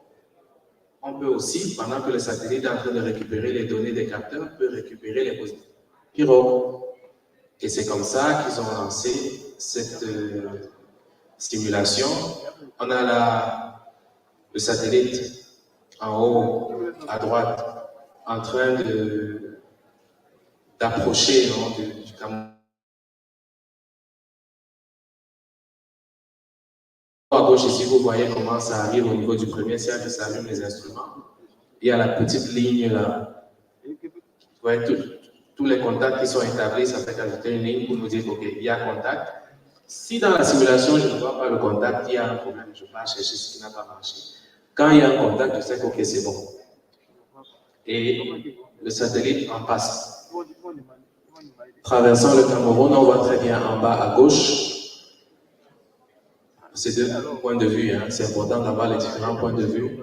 on peut aussi, pendant que le satellite est en train de récupérer les données des capteurs, peut récupérer les pirogues. Et c'est comme ça qu'ils ont lancé cette simulation. On a le satellite en haut, à droite, en train d'approcher du Cameroun. À gauche ici, vous voyez comment ça arrive au niveau du premier cercle, ça allume les instruments. Il y a la petite ligne là. Vous voyez, tous les contacts qui sont établis, ça fait ajouter une ligne pour nous dire qu'il y a contact. Si dans la simulation, je ne vois pas le contact, il y a un problème, je vais chercher ce qui n'a pas marché. Quand il y a un contact, je sais que okay, c'est bon. Et le satellite en passe. Traversant le Cameroun, on voit très bien en bas à gauche. C'est deux points de vue, hein. C'est important d'avoir les différents points de vue.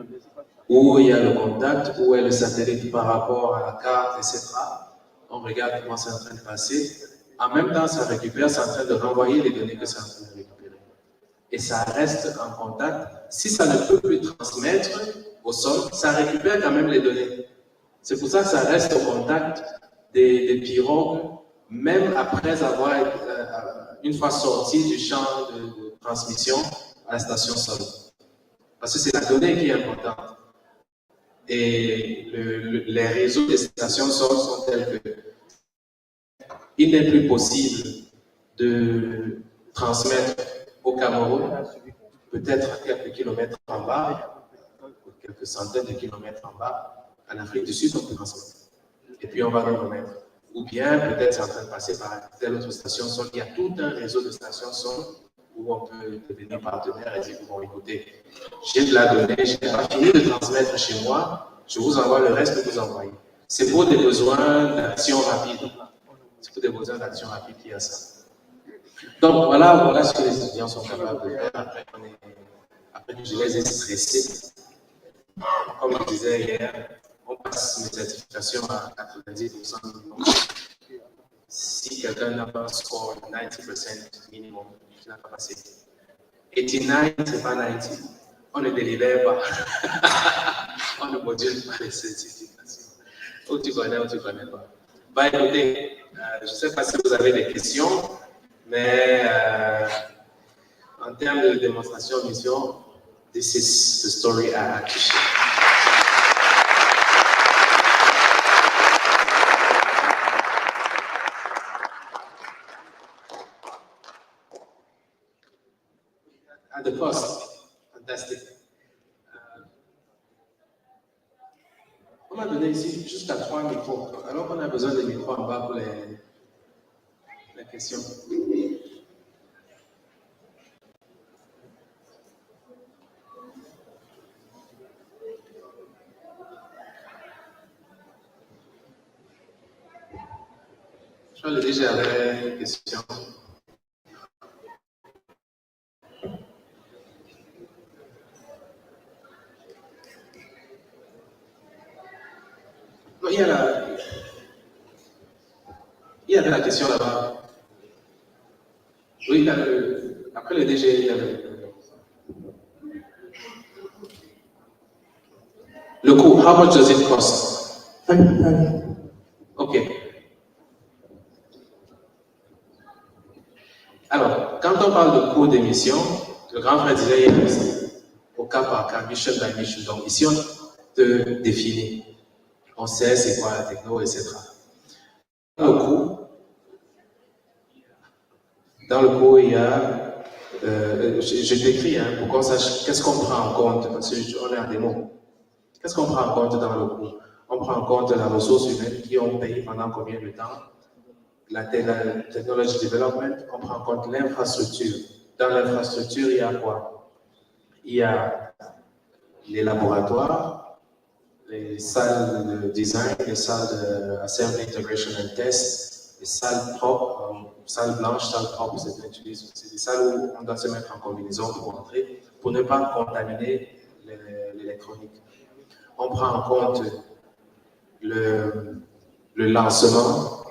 Où il y a le contact, où est le satellite par rapport à la carte, etc. On regarde comment c'est en train de passer. En même temps, ça récupère, c'est en train de renvoyer les données que c'est en train de récupérer. Et ça reste en contact. Si ça ne peut plus transmettre au sol, ça récupère quand même les données. C'est pour ça que ça reste au contact des pirogues, même après avoir, une fois sorti du champ de transmission à la station sol. Parce que c'est la donnée qui est importante. Et les réseaux des stations sol sont tels que il n'est plus possible de transmettre au Cameroun, peut-être à quelques kilomètres en bas, quelques centaines de kilomètres en bas, en Afrique du Sud, on peut transmettre. Et puis on va nous remettre. Ou bien peut-être c'est en train de passer par telle autre station sol. Il y a tout un réseau de stations sol où on peut devenir partenaire et dire, bon, écoutez, j'ai de la donnée, je n'ai pas fini de transmettre chez moi, je vous envoie le reste que vous envoyez. C'est pour des besoins d'action rapide. C'est pour des besoins d'action rapide qu'il y a ça. Donc voilà ce que les étudiants sont capables de faire. Après que je les ai stressés. Comme je disais hier, on passe mes certifications à 90%. Si quelqu'un n'a pas un score de 90% minimum, il n'a pas passé. 89, c'est pas 90. On ne délibère pas. On ne module pas les certifications. Ou tu connais ou tu connais pas. Bah écoutez, je ne sais pas si vous avez des questions, mais en termes de démonstration mission, this is the story I had to share. At the cost, fantastic. On m'a donné ici jusqu'à 3 micros, alors qu'on a besoin de micros en bas pour les questions. Je crois que le DG avait une question. Non, il y avait la question là-bas. Oui, après le DG, il y avait le coût. How much does it cost? Ok. Alors, quand on parle de coût d'émission, le grand frère disait hier aussi, au cas par cas, mission by mission. Donc ici, on te définit. On sait c'est quoi la techno, etc. Dans le coût, il y a, je t'écris pour qu'on sache qu'est-ce qu'on prend en compte, parce qu'on est en démo. Qu'est-ce qu'on prend en compte dans le coût? On prend en compte la ressource humaine qui ont payé pendant combien de temps, la technology development, on prend en compte l'infrastructure. Dans l'infrastructure, il y a quoi? Il y a les laboratoires, les salles de design, les salles d'assembly, integration and test, les salles propres, salles blanches, salles propres, c'est des salles où on doit se mettre en combinaison pour entrer, pour ne pas contaminer l'électronique. On prend en compte le lancement.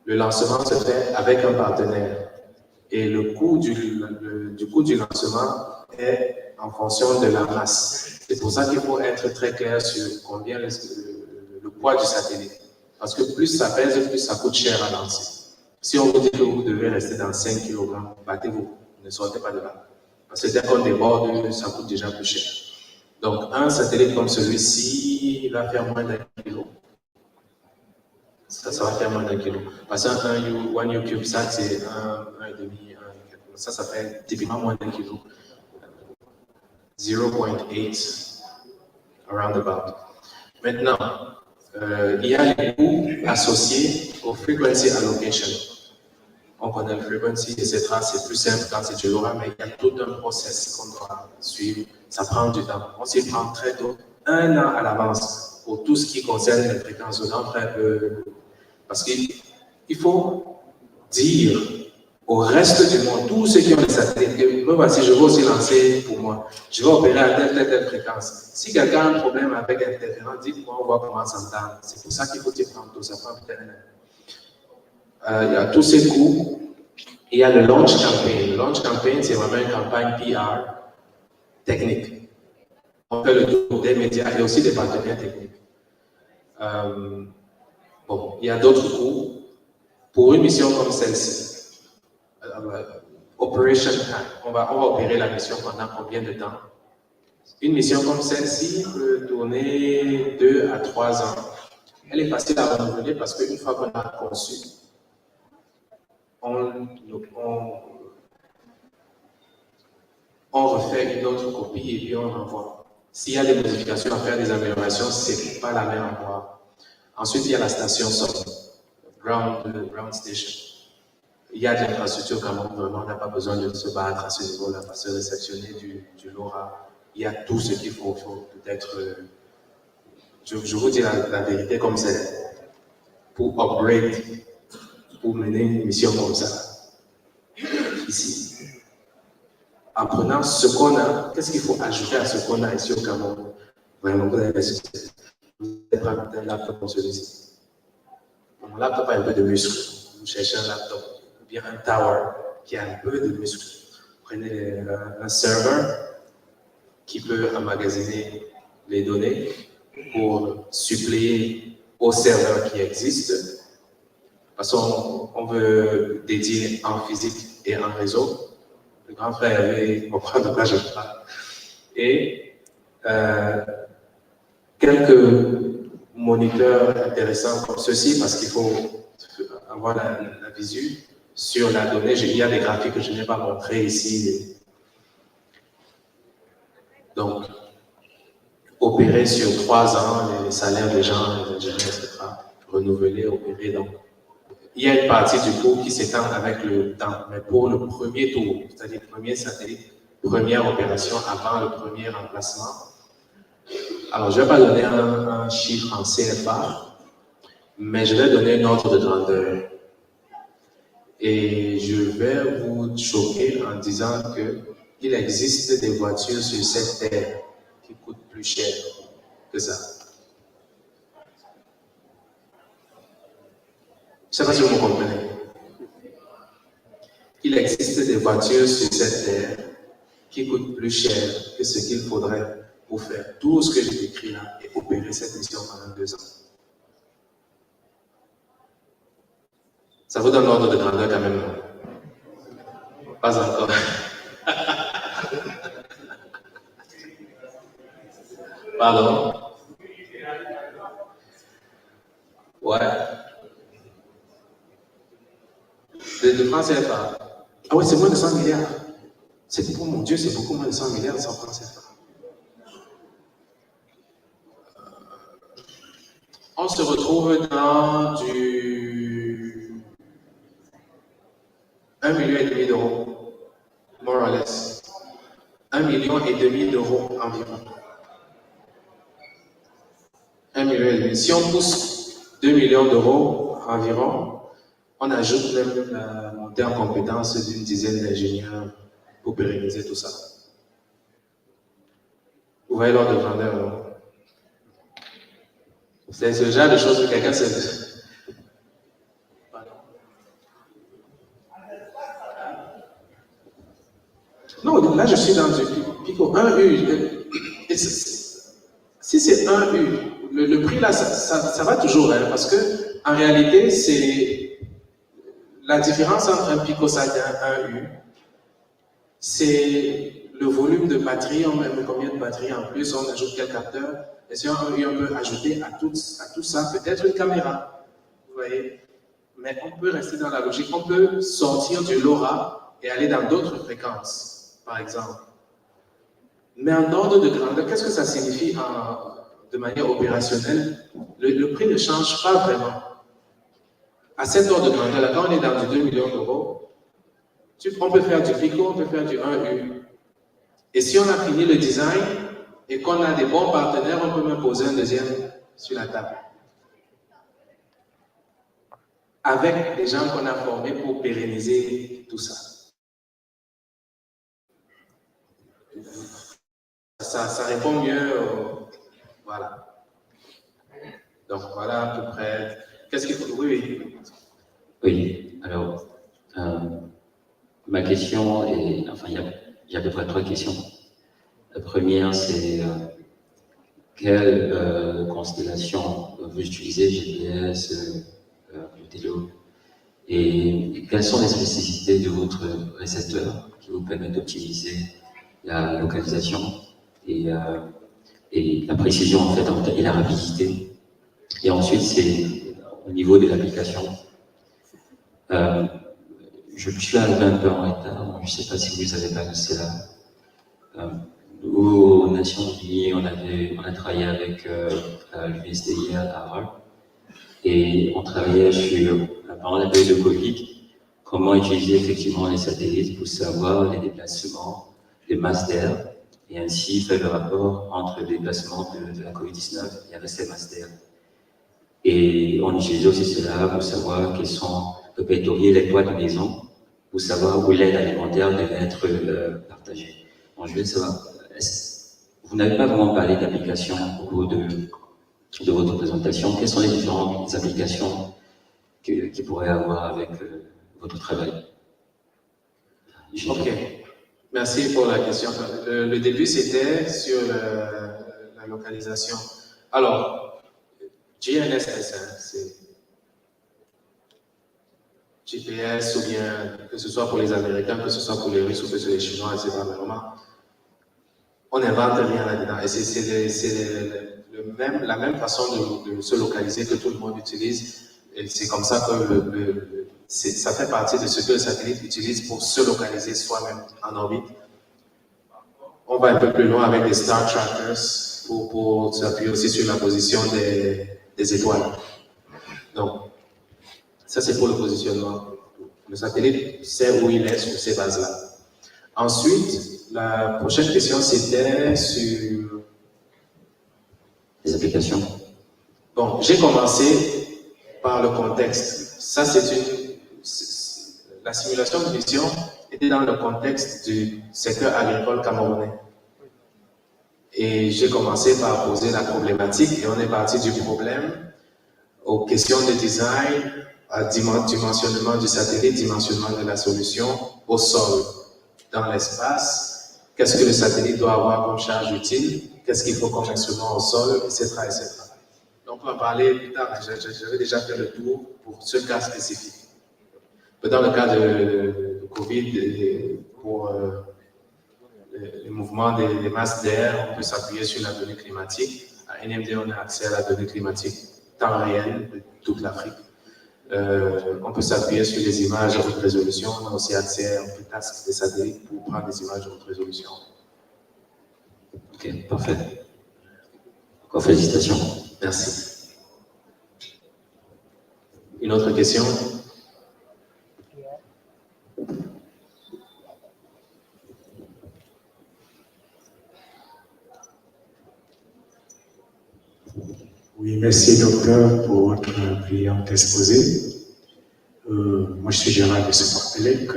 Le lancement se fait avec un partenaire. Et le coût du lancement est en fonction de la masse. C'est pour ça qu'il faut être très clair sur combien le poids du satellite. Parce que plus ça pèse, plus ça coûte cher à lancer. Si on vous dit que vous devez rester dans 5 kg, battez-vous, ne sortez pas de là. Parce que dès qu'on déborde, ça coûte déjà plus cher. Donc, un satellite comme celui-ci, il va faire moins d'1 kilo. Ça va faire moins d'1 kilo. Parce qu'un One U CubeSat, c'est 1,5, 1. Ça fait typiquement moins d'1 kilo. 0,8 around about. Maintenant, il y a les coûts associés au frequency allocation. On connaît le frequency, etc. C'est plus simple quand c'est du LoRa, mais il y a tout un process qu'on doit suivre. Ça prend du temps. On s'y prend très tôt, 1 an à l'avance, pour tout ce qui concerne les fréquences. Parce qu'il faut dire au reste du monde, tous ceux qui ont des satellites, que moi, voici, je vais aussi lancer pour moi. Je vais opérer à telle fréquence. Si quelqu'un a un problème avec l'interférence, dites-moi, on voit comment s'entendre. C'est pour ça qu'il faut s'y prendre tôt. Ça prend peut-être il y a tous ces coûts. Il y a le launch campaign. Le launch campaign, c'est vraiment une campagne PR technique. On fait le tour des médias et aussi des partenaires techniques. Bon, il y a d'autres coûts. Pour une mission comme celle-ci, Operation Time, on va opérer la mission pendant combien de temps? Une mission comme celle-ci peut tourner 2 à 3 ans. Elle est facile à renouveler parce qu'une fois qu'on a conçu, on refait une autre copie et puis on envoie. S'il y a des modifications à faire, des améliorations, ce n'est pas la même envoi. Ensuite, il y a la station sol, ground station. Il y a de l'infrastructure quand même, vraiment, on n'a pas besoin de se battre à ce niveau-là, parce que réceptionner du LoRa, il y a tout ce qu'il faut peut-être. Je vous dis la vérité comme c'est, pour upgrade, pour mener une mission comme ça, ici. En prenant ce qu'on a, qu'est-ce qu'il faut ajouter à ce qu'on a ici au Cameroun? Vraiment, vous allez prendre un laptop comme celui-ci. Mon laptop a un peu de muscle. vous cherchez un laptop ou bien un tower qui a un peu de muscle, prenez un serveur qui peut emmagasiner les données pour suppléer au serveur qui existe. Parce qu'on veut dédier en physique et en réseau. Le grand frère avait comprend de quoi je parle. Et quelques moniteurs intéressants comme ceci, parce qu'il faut avoir la visu sur la donnée. Il y a des graphiques que je n'ai pas montrés ici. Donc, opérer sur 3 ans, les salaires des gens, les ingénieurs, etc., renouveler, opérer. Donc, il y a une partie du cours qui s'étend avec le temps. Mais pour le premier tour, c'est-à-dire le premier satellite, première opération avant le premier remplacement, alors je ne vais pas donner un chiffre en CFA, mais je vais donner un ordre de grandeur. Et je vais vous choquer en disant qu'il existe des voitures sur cette terre qui coûtent plus cher que ça. Je ne sais pas si vous me comprenez. Il existe des voitures sur cette terre qui coûtent plus cher que ce qu'il faudrait pour faire tout ce que j'ai décrit là et opérer cette mission pendant 2 ans. Ça vous donne l'ordre de grandeur quand même, non? Pas encore. Pardon? Ouais. De France CFA. Ah oui, c'est moins de 100 milliards. C'est pour mon Dieu, c'est beaucoup moins de 100 milliards sans France CFA. On se retrouve dans du 1,5 million d'euros, more or less. 1,5 million d'euros environ. 1,5 million. Si on pousse 2 millions d'euros environ, on ajoute même la montée en compétence d'une dizaine d'ingénieurs pour pérenniser tout ça. Vous voyez l'ordre de grandeur, non? C'est ce genre de choses que quelqu'un se... Non, là je suis dans du pico. 1 U. Si c'est 1 U, le prix là, ça va toujours, hein, parce que en réalité, c'est la différence entre un picosat et un U, c'est le volume de batterie. On met combien de batterie en plus, on ajoute quel capteur. Et sur un U, on peut ajouter à tout ça peut-être une caméra. Vous voyez? Mais on peut rester dans la logique. On peut sortir du LoRa et aller dans d'autres fréquences, par exemple. Mais en ordre de grandeur, qu'est-ce que ça signifie de manière opérationnelle? Le prix ne change pas vraiment. À cet ordre de grandeur, là, quand on est dans du 2 millions d'euros, on peut faire du pico, on peut faire du 1U. Et si on a fini le design et qu'on a des bons partenaires, on peut même poser un deuxième sur la table. Avec des gens qu'on a formés pour pérenniser tout ça. Ça répond mieux, voilà. Donc voilà à peu près. Qu'est-ce qu'il faut? Oui. Oui, alors, ma question est, enfin, il y a à peu près 3 questions. La première, c'est quelle constellation vous utilisez, GPS, téléo, et quelles sont les spécificités de votre récepteur qui vous permettent d'optimiser la localisation et la précision en fait et la rapidité. Et ensuite, c'est au niveau de l'application. Je suis arrivé un peu en retard, je ne sais pas si vous avez annoncé là. Aux Nations Unies, on a travaillé avec l'USDI à Harvard et on travaillait sur, pendant la période de Covid, comment utiliser effectivement les satellites pour savoir les déplacements, les masses d'air et ainsi faire le rapport entre les déplacements de la COVID-19 et avec ces masses d'air. Et on utilisait aussi cela pour savoir quels sont répertorier les toits de maison pour savoir où l'aide alimentaire devait être partagée. Donc, je veux savoir, vous n'avez pas vraiment parlé d'applications au cours de votre présentation. Quelles sont les différentes applications qui pourrait avoir avec votre travail. Ok, merci pour la question. Le début, c'était sur la localisation. Alors, GNSS, hein, c'est GPS, ou bien que ce soit pour les Américains, que ce soit pour les Russes, ou que ce soit les Chinois, etc. Vraiment, on n'invente rien là-dedans. Et c'est la même façon de se localiser que tout le monde utilise. Et c'est comme ça que ça fait partie de ce que le satellite utilise pour se localiser soi-même en orbite. On va un peu plus loin avec des Star Trackers pour s'appuyer aussi sur la position des étoiles. Donc, ça c'est pour le positionnement. Le satellite sait où il est sur ces bases-là. Ensuite, la prochaine question c'était sur Les applications. Bon, j'ai commencé par le contexte. Ça, la simulation de mission était dans le contexte du secteur agricole camerounais. Et j'ai commencé par poser la problématique et on est parti du problème aux questions de design, à dimensionnement du satellite, dimensionnement de la solution au sol, dans l'espace. Qu'est-ce que le satellite doit avoir comme charge utile? Qu'est-ce qu'il faut comme instrument au sol, etc., etc. Donc, on va parler plus tard. J'avais déjà fait le tour pour ce cas spécifique. Dans le cas de Covid, pour le mouvement des masses d'air, on peut s'appuyer sur la donnée climatique. À NMD, on a accès à la donnée climatique temps réel de toute l'Afrique. On peut s'appuyer sur les images à haute résolution. On a aussi accès au task des satellites pour prendre des images à haute résolution. Ok, parfait. Encore félicitations. Merci. Une autre question? Oui, merci docteur pour votre brillant exposé. Moi, je suis Gérard de Sopapelec.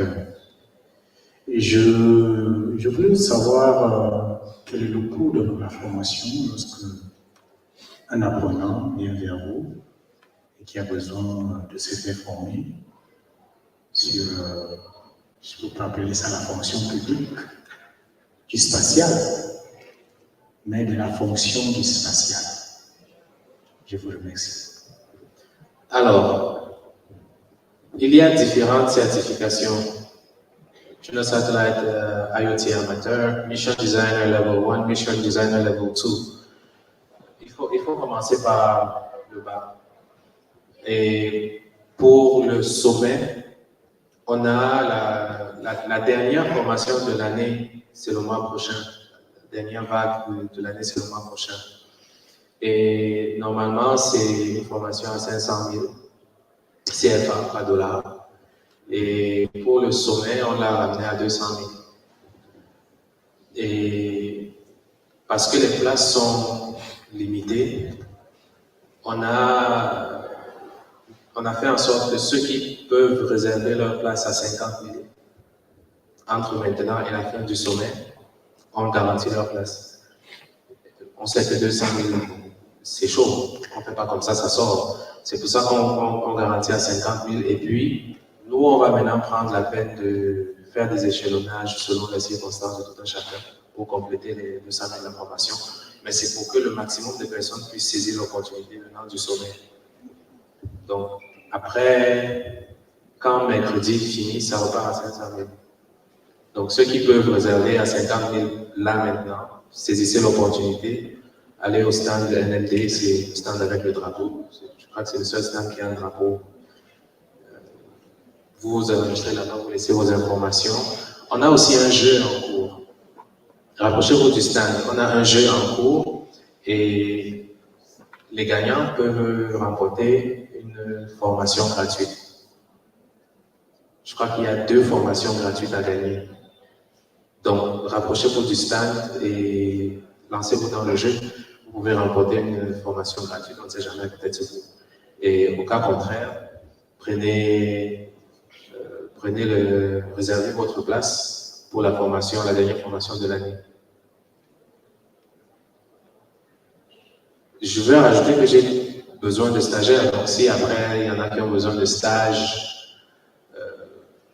Et je voulais savoir quel est le coût de la formation lorsque un apprenant vient vers vous et qui a besoin de se faire former sur, je peux pas appeler ça la fonction publique, du spatial, mais de la fonction du spatial. Je vous remercie. Alors, il y a différentes certifications. Junior Satellite IoT Amateur, Mission Designer Level 1, Mission Designer Level 2. Il faut commencer par le bas. Et pour le sommet, on a la dernière formation de l'année, c'est le mois prochain. La dernière vague de l'année, c'est le mois prochain. Et normalement, c'est une formation à 500 000 CFA, pas dollars. Et pour le sommet, on l'a ramené à 200 000. Et parce que les places sont limitées, on a fait en sorte que ceux qui peuvent réserver leur place à 50 000 entre maintenant et la fin du sommet ont garanti leur place. On sait que 200 000, c'est chaud. On ne fait pas comme ça, ça sort. C'est pour ça qu'on garantit à 50 000. Et puis, nous, on va maintenant prendre la peine de faire des échelonnages selon les circonstances de tout un chacun pour compléter les 200 000 informations. Mais c'est pour que le maximum de personnes puissent saisir l'opportunité venant du sommet. Donc, après, quand mercredi finit, ça repart à 500 000. Donc, ceux qui peuvent réserver à 50 000 là maintenant, saisissez l'opportunité. Allez au stand de NLD, c'est le stand avec le drapeau. Je crois que c'est le seul stand qui a un drapeau. Vous vous enregistrez là-bas, vous laissez vos informations. On a aussi un jeu en cours. Rapprochez-vous du stand. On a un jeu en cours et les gagnants peuvent remporter une formation gratuite. Je crois qu'il y a 2 formations gratuites à gagner. Donc, rapprochez-vous du stand et lancez-vous dans le jeu. Vous pouvez remporter une formation gratuite, on ne sait jamais, peut-être c'est vous. Et au cas contraire, réservez votre place pour la formation, la dernière formation de l'année. Je veux rajouter que j'ai besoin de stagiaires. Donc si après, il y en a qui ont besoin de stage,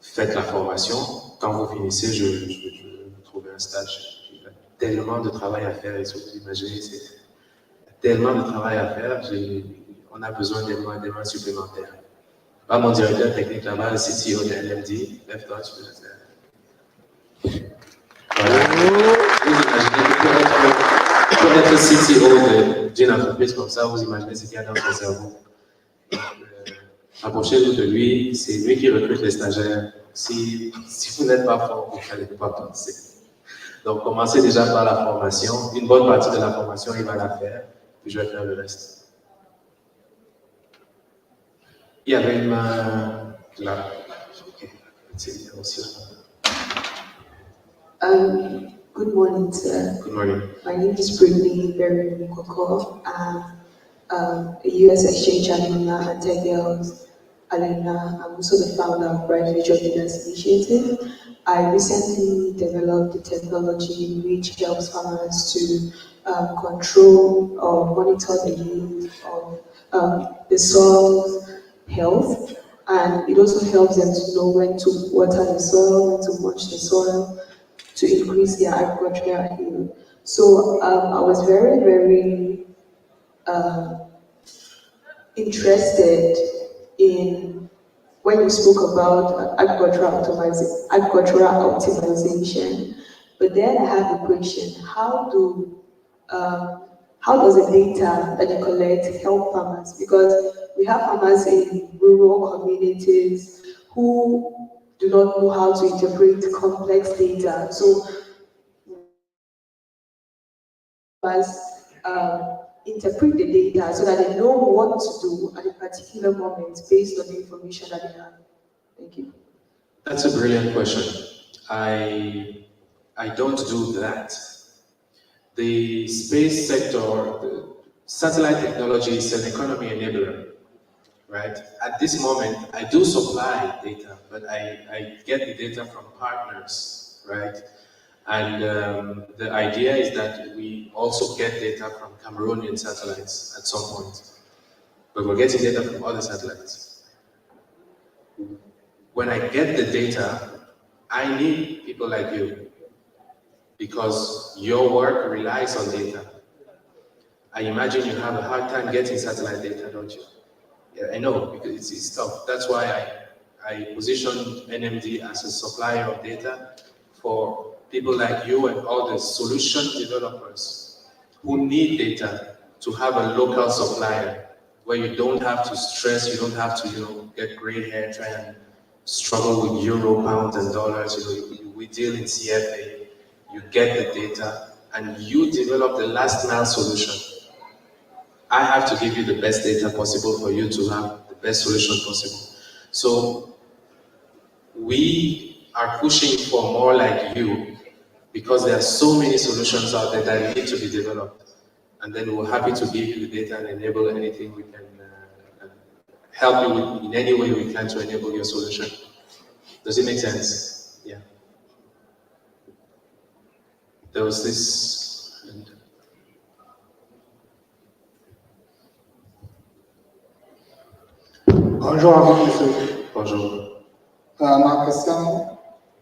faites la formation. Quand vous finissez, je vais vous trouver un stage. Il y a tellement de travail à faire, et si vous imaginez, c'est tellement de travail à faire, on a besoin des mains supplémentaires. Pas mon directeur technique là-bas, le CTO de LMD, lève-toi, tu peux le faire. Voilà. Vous imaginez, pour être CTO d'une entreprise comme ça, vous imaginez ce qu'il y a dans son cerveau. Approchez-vous de lui, c'est lui qui recrute les stagiaires. Si vous n'êtes pas fort, vous n'allez pas penser. Donc, commencez déjà par la formation. Une bonne partie de la formation, il va la faire, puis je vais faire le reste. Il y avait une main là. Ok, c'est bien aussi. Good morning, sir. Good morning. My name is Brittany Berry Mukoko. I'm a U.S. exchange alumna and Tech Girls alumna. I'm also the founder of Bright Future Leaders Initiative. I recently developed a technology which helps farmers to control or monitor the use of the soil's health, and it also helps them to know when to water the soil, when to mulch the soil, to increase their agricultural yield. So I was very, very interested in when you spoke about agricultural optimization. But then I have a question: how does the data that you collect help farmers? Because we have farmers in rural communities who do not know how to interpret complex data. So interpret the data so that they know what to do at a particular moment based on the information that they have. Thank you. That's a brilliant question. I don't do that. The space sector, the satellite technology is an economy enabler, right? At this moment, I do supply data, but I get the data from partners, right? And the idea is that we also get data from Cameroonian satellites at some point. But we're getting data from other satellites. When I get the data, I need people like you, because your work relies on data. I imagine you have a hard time getting satellite data, don't you? Yeah, I know, because it's tough. That's why I position NMD as a supplier of data for people like you and all the solution developers who need data to have a local supplier where you don't have to stress, you don't have to, get gray hair, try and struggle with euro, pounds, and dollars. We deal in CFA. You get the data and you develop the last mile solution. I have to give you the best data possible for you to have the best solution possible. So we are pushing for more like you, because there are so many solutions out there that need to be developed. And then we're happy to give you the data and enable anything we can help you with in any way we can to enable your solution. Does it make sense? Yeah. There was this. Bonjour à vous, monsieur. Bonjour. Ma question,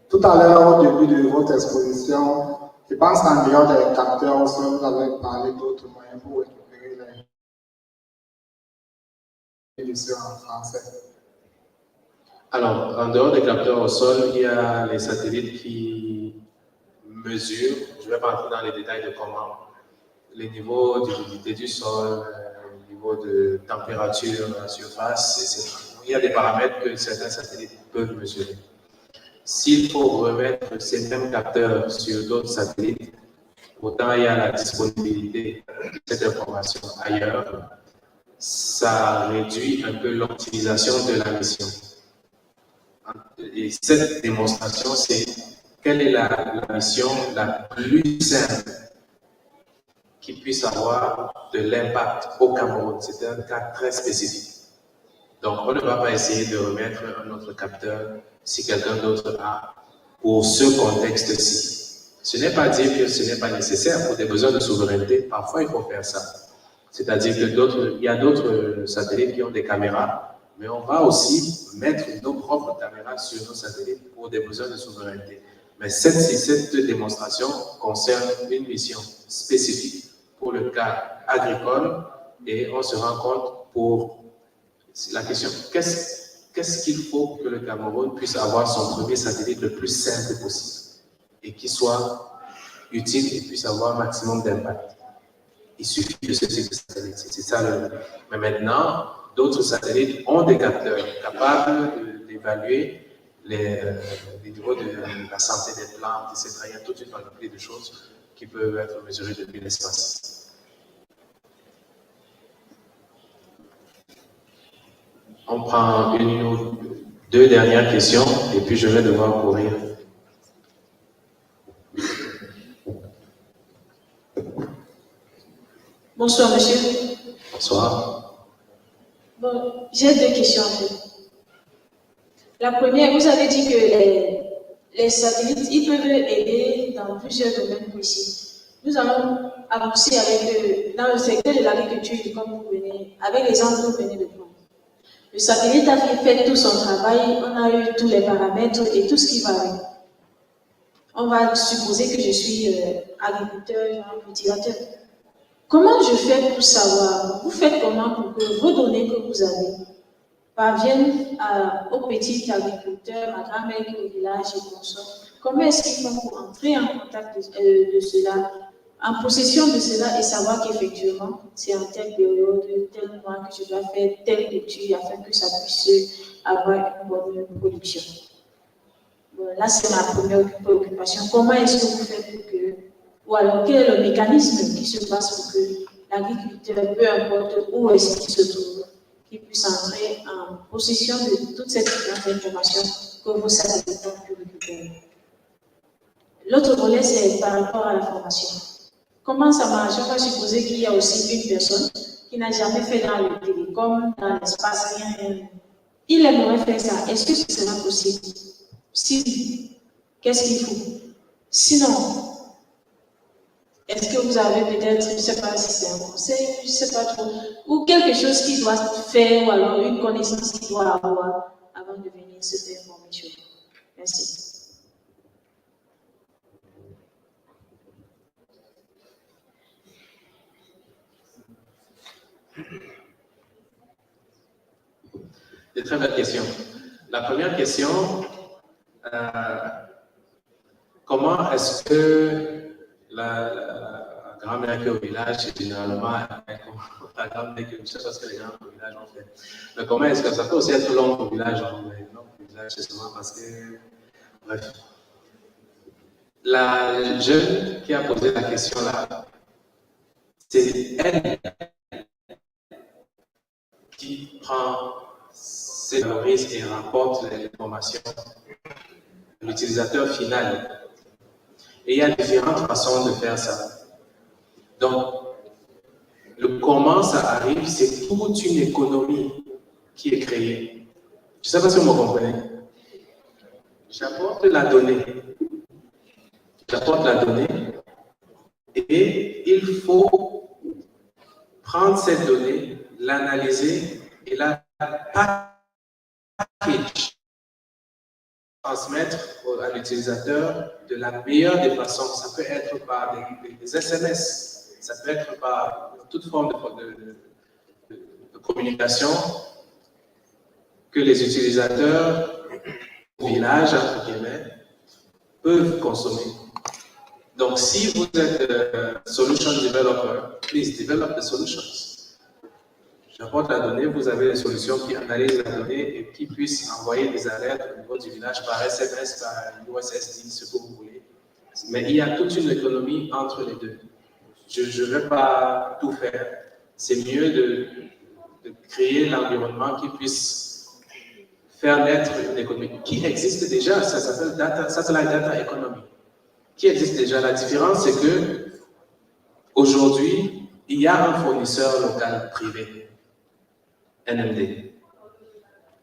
tout à l'heure, au début de votre exposition, je pense qu'en dehors des capteurs au sol, vous avez parlé d'autres moyens pour récupérer les émissions en français. Alors, en dehors des capteurs au sol, il y a les satellites qui mesurent, je ne vais pas entrer dans les détails de comment, les niveaux d'humidité du sol, le niveau de température à la surface, etc. Il y a des paramètres que certains satellites peuvent mesurer. S'il faut remettre ces mêmes capteurs sur d'autres satellites, autant il y a la disponibilité de cette information ailleurs, ça réduit un peu l'optimisation de la mission. Et cette démonstration, c'est quelle est la mission la plus simple qui puisse avoir de l'impact au Cameroun. C'est un cas très spécifique. Donc, on ne va pas essayer de remettre un autre capteur si quelqu'un d'autre a pour ce contexte-ci. Ce n'est pas dire que ce n'est pas nécessaire pour des besoins de souveraineté. Parfois, il faut faire ça. C'est-à-dire qu'il y a d'autres satellites qui ont des caméras, mais on va aussi mettre nos propres caméras sur nos satellites pour des besoins de souveraineté. Mais cette démonstration concerne une mission spécifique pour le cas agricole et on se rend compte pour la question, qu'est-ce qu'il faut que le Cameroun puisse avoir son premier satellite le plus simple possible et qui soit utile et puisse avoir un maximum d'impact. Il suffit de ce type de satellite. C'est ça le. Mais maintenant, d'autres satellites ont des capteurs capables d'évaluer les niveaux de la santé des plantes, etc. Il y a toute une panoplie de choses qui peuvent être mesurées depuis l'espace. On prend une ou deux dernières questions et puis je vais devoir courir. Bonsoir, monsieur. Bonsoir. Bon, j'ai deux questions en fait. La première, vous avez dit que les satellites, ils peuvent aider dans plusieurs domaines précis. Nous allons avancer avec, dans le secteur de l'agriculture, comme vous venez, avec l'exemple que vous venez de prendre. Le satellite a fait tout son travail, on a eu tous les paramètres et tout ce qui va avec. On va supposer que je suis agriculteur, cultivateur. Comment je fais pour savoir, vous faites comment pour que vos données que vous avez parviennent aux petits agriculteurs, à grand-mère qui est au village et consorts? Comment est-ce qu'ils font pour entrer en contact de cela, en possession de cela et savoir qu'effectivement, c'est en telle période, tel mois que je dois faire telle culture afin que ça puisse avoir une bonne production? Bon, là, c'est ma première préoccupation. Comment est-ce que vous faites pour que, ou alors quel est le mécanisme qui se passe pour que l'agriculteur, peu importe où est-ce qu'il se trouve, qu'il puisse entrer en possession de toute cette information que vos satellites ont pu récupérer? L'autre volet, c'est par rapport à la formation. Comment ça marche? On va supposer qu'il y a aussi une personne qui n'a jamais fait dans le télécom, dans l'espace, rien. Il aimerait faire ça. Est-ce que ce sera possible? Si, qu'est-ce qu'il faut? Sinon, est-ce que vous avez peut-être, je ne sais pas si c'est un conseil, je ne sais pas trop, ou quelque chose qu'il doit faire, ou alors une connaissance qu'il doit avoir avant de venir se faire former chez vous? Merci. C'est très belle question. La première question, comment est-ce que la grand-mère qui est au village, c'est généralement la grand-mère qui, je ne sais pas ce que les gens au village ont fait, mais comment est-ce que ça peut aussi être l'oncle au village? L'oncle au village, c'est souvent parce que, bref. La jeune qui a posé la question là, c'est elle qui prend, valorise et rapporte l'information à l'utilisateur final. Et il y a différentes façons de faire ça. Donc, le comment ça arrive, c'est toute une économie qui est créée. Je ne sais pas si vous me comprenez. J'apporte la donnée. Et il faut prendre cette donnée, l'analyser et la package, transmettre à l'utilisateur de la meilleure des façons. Ça peut être par des SMS, ça peut être par toute forme de communication que les utilisateurs au village, entre guillemets, peuvent consommer. Donc, si vous êtes solution developer, please develop the solutions. J'apporte la donnée, vous avez les solutions qui analysent la donnée et qui puissent envoyer des alertes au niveau du village par SMS, par USSD, ce que vous voulez. Mais il y a toute une économie entre les deux. Je ne vais pas tout faire. C'est mieux de créer l'environnement qui puisse faire naître une économie qui existe déjà. Ça s'appelle Satellite Data Economy. Qui existe déjà. La différence, c'est que aujourd'hui, il y a un fournisseur local privé, NMD.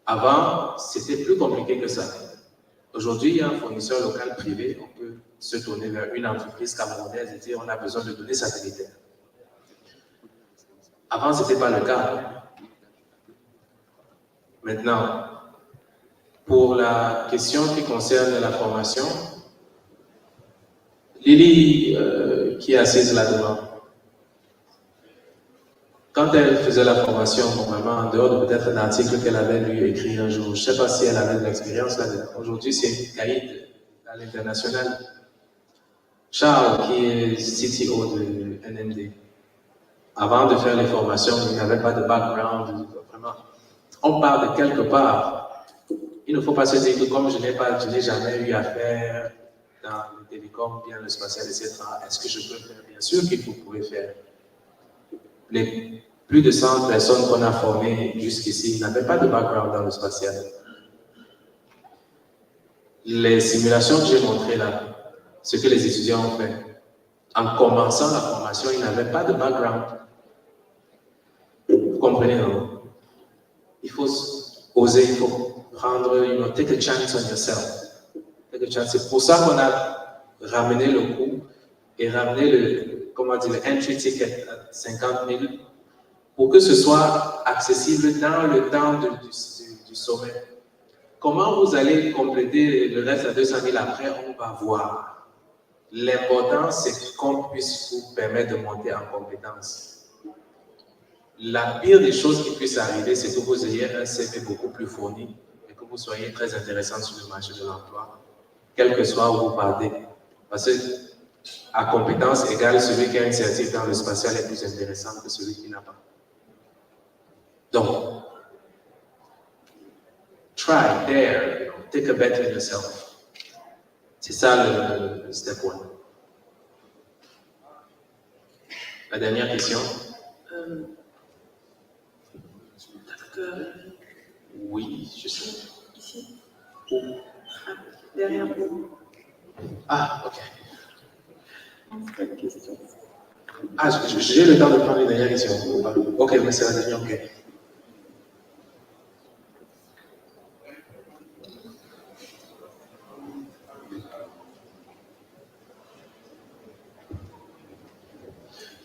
Avant, c'était plus compliqué que ça. Aujourd'hui, il y a un fournisseur local privé, on peut se tourner vers une entreprise camerounaise et dire on a besoin de données satellitaires. Avant, ce n'était pas le cas. Maintenant, pour la question qui concerne la formation, Lily, qui est assise là-devant, quand elle faisait la formation, normalement, en dehors de peut-être un article qu'elle avait lu écrit un jour, je ne sais pas si elle avait de l'expérience là-dedans. Aujourd'hui, c'est une caïd à l'international. Charles, qui est CTO de NMD, avant de faire les formations, il n'avait pas de background, vraiment. On part de quelque part. Il ne faut pas se dire que comme je n'ai jamais eu à faire dans le télécom, bien le spatial, etc., est-ce que je peux faire? Bien sûr que vous pouvez faire. Les plus de 100 personnes qu'on a formées jusqu'ici n'avaient pas de background dans le spatial. Les simulations que j'ai montrées là, ce que les étudiants ont fait, en commençant la formation, ils n'avaient pas de background. Vous comprenez, non? Il faut oser, il faut prendre, take a chance on yourself. Take a chance. C'est pour ça qu'on a ramené le coût et ramené le entry ticket à 50 000 pour que ce soit accessible dans le temps du sommet. Comment vous allez compléter le reste à 200 000 après, on va voir. L'important, c'est qu'on puisse vous permettre de monter en compétence. La pire des choses qui puissent arriver, c'est que vous ayez un CV beaucoup plus fourni et que vous soyez très intéressant sur le marché de l'emploi, quel que soit où vous partez. Parce que à compétence égale, celui qui a une certif dans le spatial est plus intéressant que celui qui n'a pas. Donc, try, dare, take a bet on yourself. C'est ça le step one. La dernière question. Oui, je sais. Ici. Où? Derrière vous. Ah, ok. Ah, j'ai le temps de prendre les dernières questions. Ok, mais c'est la dernière, ok.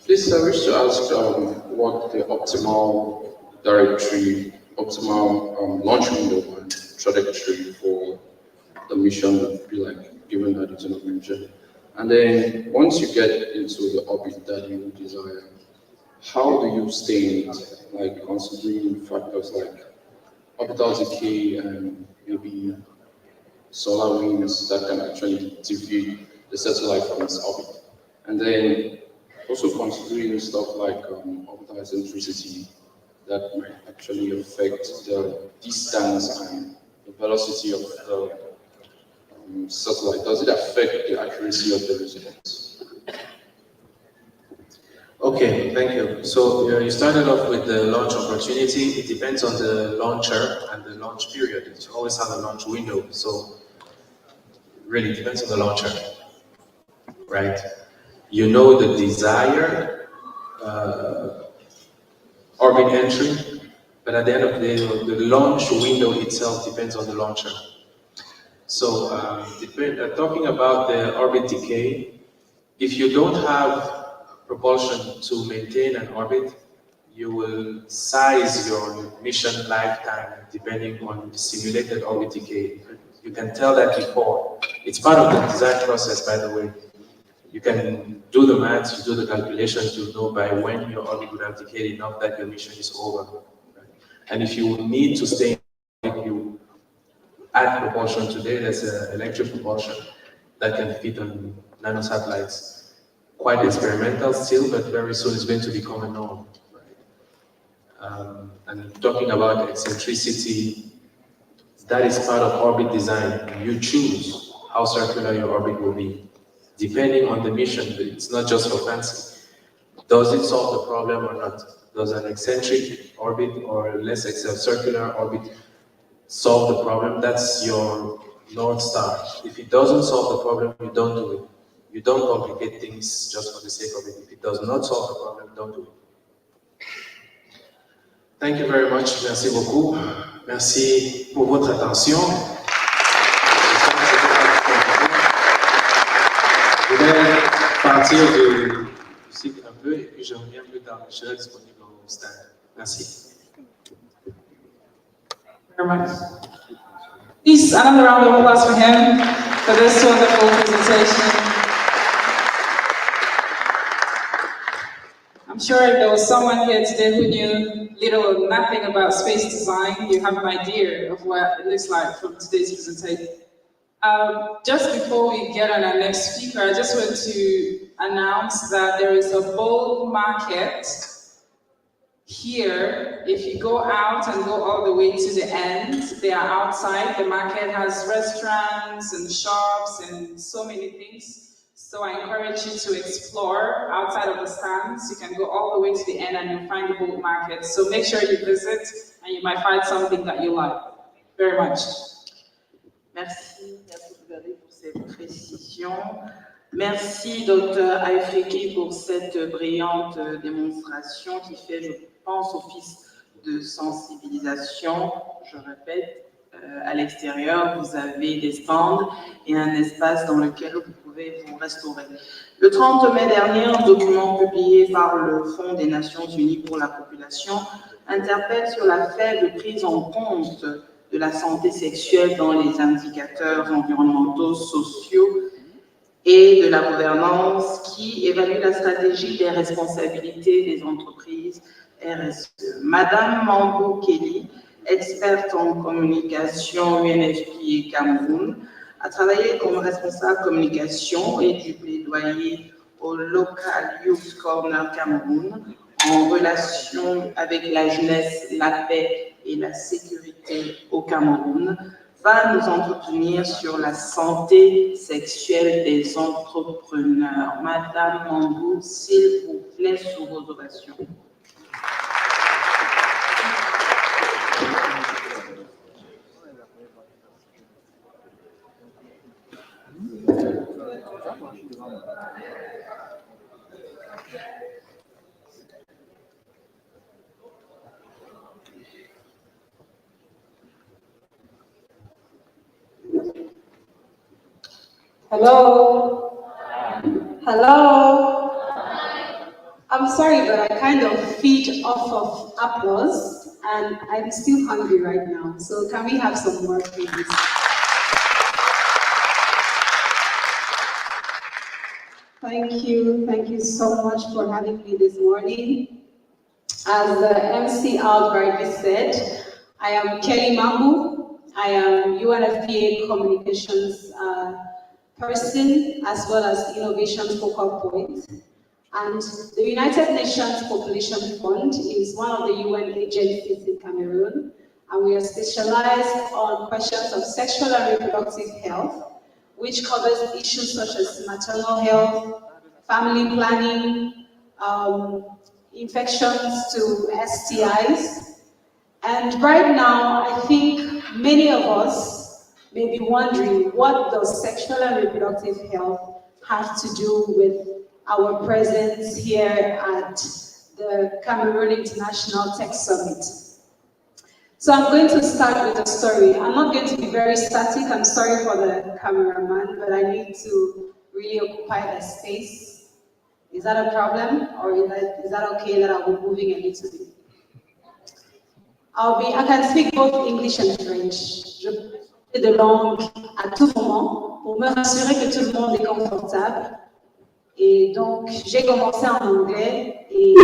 Please, I wish to ask what the optimal launch window and trajectory for the mission would be like, given that it's an open mission. And then once you get into the orbit that you desire, how do you stay in it? Like considering factors like orbital decay and maybe solar winds that can actually defeat the satellite from its orbit. And then also considering stuff like orbital eccentricity that might actually affect the distance and the velocity of the satellite. Does it affect the accuracy of the results? Okay, thank you. So you started off with the launch opportunity. It depends on the launcher and the launch period. It always has a launch window. So really depends on the launcher, right? You know the desired orbit entry, but at the end of the day, the launch window itself depends on the launcher. So talking about the orbit decay, if you don't have propulsion to maintain an orbit, you will size your mission lifetime depending on the simulated orbit decay. You can tell that before. It's part of the design process, by the way. You can do the maths, you do the calculations, you know by when your orbit would have decayed enough that your mission is over. Right? And if you need to stay in orbit, you add propulsion. Today, there's electric propulsion that can fit on nanosatellites. Quite experimental still, but very soon it's going to become a norm. Right? And talking about eccentricity, that is part of orbit design. You choose how circular your orbit will be, depending on the mission. It's not just for fancy. Does it solve the problem or not? Does an eccentric orbit or less circular orbit solve the problem? That's your North Star. If it doesn't solve the problem, you don't do it. You don't complicate things just for the sake of it. If it does not solve the problem, don't do it. Thank you very much. Merci beaucoup. Merci pour votre attention. Je vais partir du site un peu et puis je reviens plus tard. Je serai disponible. stand. Merci. Very much. Please, another round of applause for him, for this wonderful presentation. I'm sure if there was someone here today who knew little or nothing about space design, you have an idea of what it looks like from today's presentation. Just before we get on our next speaker, I just want to announce that there is a bold market here. If you go out and go all the way to the end, they are outside. The market has restaurants and shops and so many things. So I encourage you to explore outside of the stands. You can go all the way to the end and you'll find the bold market. So make sure you visit and you might find something that you like. Very much. Merci, merci pour ces précisions. Merci, Dr. Aifeki, pour cette brillante démonstration qui fait, je pense, office de sensibilisation. Je répète, à l'extérieur, vous avez des stands et un espace dans lequel vous pouvez vous restaurer. Le 30 mai dernier, un document publié par le Fonds des Nations Unies pour la population interpelle sur la faible prise en compte de la santé sexuelle dans les indicateurs environnementaux, sociaux et de la gouvernance qui évalue la stratégie des responsabilités des entreprises RSE. Madame Mambou Kelly, experte en communication UNFPA Cameroun, a travaillé comme responsable communication et du plaidoyer au Local Youth Corner Cameroun en relation avec la jeunesse, la paix et la sécurité au Cameroun, va nous entretenir sur la santé sexuelle des entrepreneurs. Madame Mambou, s'il vous plaît, sous vos ovations. Hello? Hello? I'm sorry, but I kind of feed off of applause, and I'm still hungry right now. So can we have some more, please? Thank you so much for having me this morning. As the MC rightly said, I am Kelly Mambu. I am UNFPA Communications person as well as Innovation Focal Point. And the United Nations Population Fund is one of the UN agencies in Cameroon, and we are specialized on questions of sexual and reproductive health, which covers issues such as maternal health, family planning, infections to STIs. And right now, I think many of us may be wondering, what does sexual and reproductive health have to do with our presence here at the Cameroon International Tech Summit? So I'm going to start with a story. I'm not going to be very static. I'm sorry for the cameraman, but I need to really occupy the space. Is that a problem? Or is that okay that I'll be moving a little bit? I can speak both English and French. Je peux de langue à tout moment pour me rassurer que tout le monde est confortable. Et donc, j'ai commencé en anglais et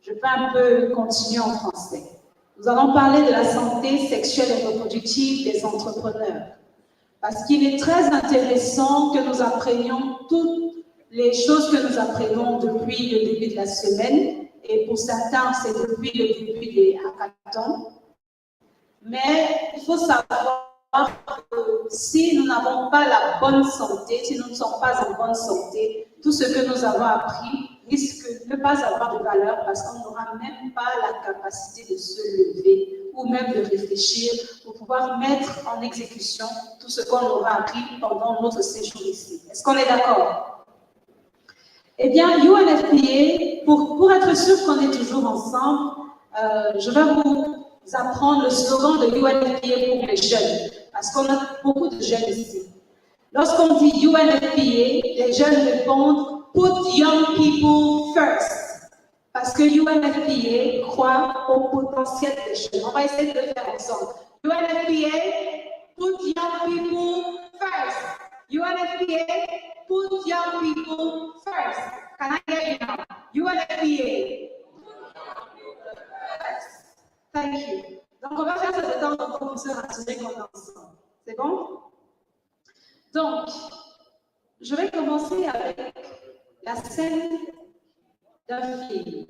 je peux un peu continuer en français. Nous allons parler de la santé sexuelle et reproductive des entrepreneurs. Parce qu'il est très intéressant que nous apprenions toutes les choses que nous apprenons depuis le début de la semaine. Et pour certains, c'est depuis le début des hackathons. Mais il faut savoir que si nous n'avons pas la bonne santé, si nous ne sommes pas en bonne santé, tout ce que nous avons appris risque de ne pas avoir de valeur parce qu'on n'aura même pas la capacité de se lever ou même de réfléchir pour pouvoir mettre en exécution tout ce qu'on aura appris pendant notre séjour ici. Est-ce qu'on est d'accord? Eh bien, UNFPA, pour être sûr qu'on est toujours ensemble, je vais vous apprendre le slogan de UNFPA pour les jeunes, parce qu'on a beaucoup de jeunes ici. Lorsqu'on dit UNFPA, les jeunes répondent « Put young people first ». Parce que UNFPA croit au potentiel des jeunes. On va essayer de le faire ensemble. UNFPA, put young people first. UNFPA, put young people first. Can I hear you now? UNFPA. Thank you. Donc, on va faire ça de temps en temps pour se rassurer qu'on est ensemble. C'est bon? Donc, je vais commencer avec la scène d'un film.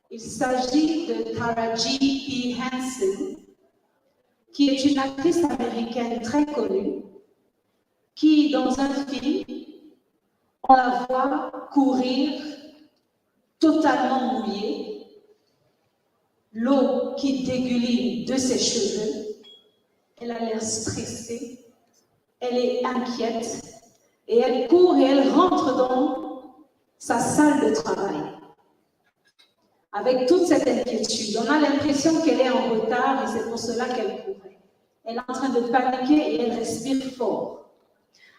Il s'agit de Taraji P. Henson, qui est une actrice américaine très connue, qui, dans un film, on la voit courir totalement mouillée, l'eau qui dégouline de ses cheveux, elle a l'air stressée, elle est inquiète, et elle court et elle rentre dans sa salle de travail. Avec toute cette inquiétude, on a l'impression qu'elle est en retard et c'est pour cela qu'elle courait. Elle est en train de paniquer et elle respire fort.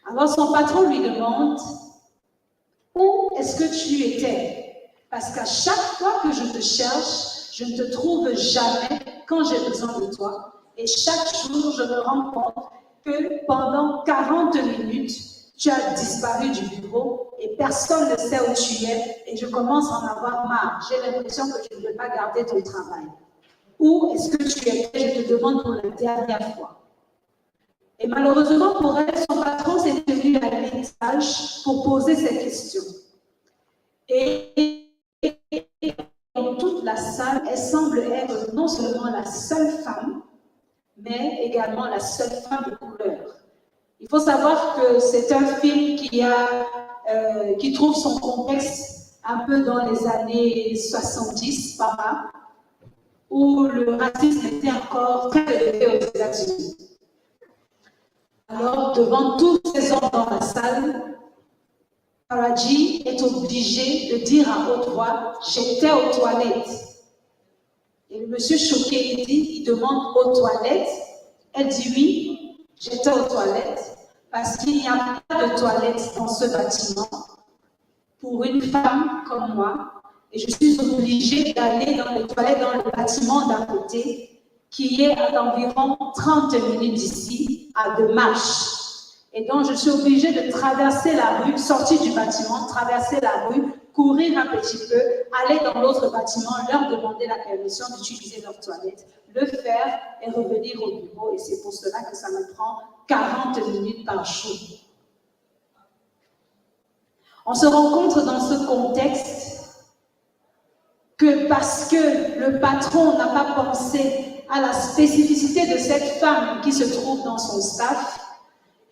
Alors son patron lui demande « Où est-ce que tu étais? Parce qu'à chaque fois que je te cherche, je ne te trouve jamais quand j'ai besoin de toi. Et chaque jour, je me rends compte que pendant 40 minutes, tu as disparu du bureau et personne ne sait où tu es et je commence à en avoir marre. J'ai l'impression que tu ne veux pas garder ton travail. Où est-ce que tu étais? Je te demande pour la dernière fois. » Et malheureusement pour elle, son patron s'est tenu à l'étage pour poser ces questions. Et dans toute la salle, elle semble être non seulement la seule femme, mais également la seule femme de couleur. Il faut savoir que c'est un film qui trouve son contexte un peu dans les années 70 par là, où le racisme était encore très élevé aux États-Unis. Alors, devant tous ces hommes dans la salle, Taraji est obligée de dire à haute voix « J'étais aux toilettes ». Et le monsieur choqué, il demande « Aux toilettes ?» Elle dit « Oui, j'étais aux toilettes parce qu'il n'y a pas de toilettes dans ce bâtiment pour une femme comme moi et je suis obligée d'aller dans les toilettes dans le bâtiment d'à côté qui est à environ 30 minutes d'ici, à de marche. Et donc, je suis obligée de traverser la rue, sortir du bâtiment, traverser la rue, courir un petit peu, aller dans l'autre bâtiment, leur demander la permission d'utiliser leurs toilettes, le faire et revenir au bureau. Et c'est pour cela que ça me prend 40 minutes par jour. On se rencontre dans ce contexte que parce que le patron n'a pas pensé à la spécificité de cette femme qui se trouve dans son staff,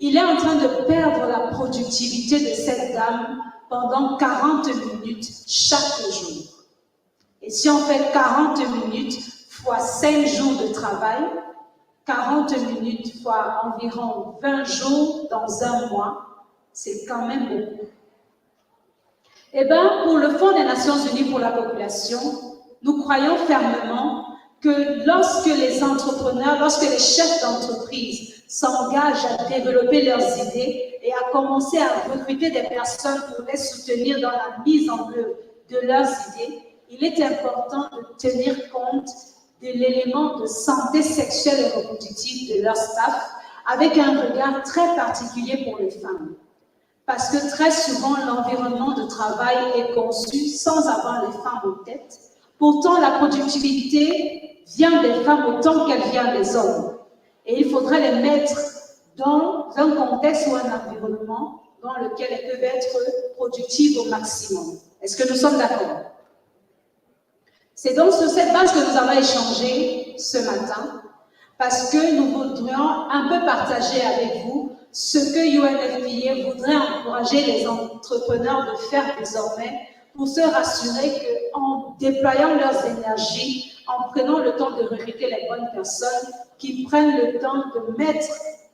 il est en train de perdre la productivité de cette dame pendant 40 minutes chaque jour. Et si on fait 40 minutes fois 5 jours de travail, 40 minutes fois environ 20 jours dans un mois, c'est quand même beaucoup. Eh bien, pour le Fonds des Nations Unies pour la population, nous croyons fermement que lorsque les entrepreneurs, lorsque les chefs d'entreprise s'engagent à développer leurs idées et à commencer à recruter des personnes pour les soutenir dans la mise en œuvre de leurs idées, il est important de tenir compte de l'élément de santé sexuelle et reproductive de leur staff avec un regard très particulier pour les femmes. Parce que très souvent, l'environnement de travail est conçu sans avoir les femmes en tête. Pourtant, la productivité vient des femmes autant qu'elle vient des hommes. Et il faudrait les mettre dans un contexte ou un environnement dans lequel elles peuvent être productives au maximum. Est-ce que nous sommes d'accord? C'est donc sur cette base que nous avons échangé ce matin, parce que nous voudrions un peu partager avec vous ce que UNFPA voudrait encourager les entrepreneurs de faire désormais pour se rassurer qu'en déployant leurs énergies, en prenant le temps de recruter les bonnes personnes, qu'ils prennent le temps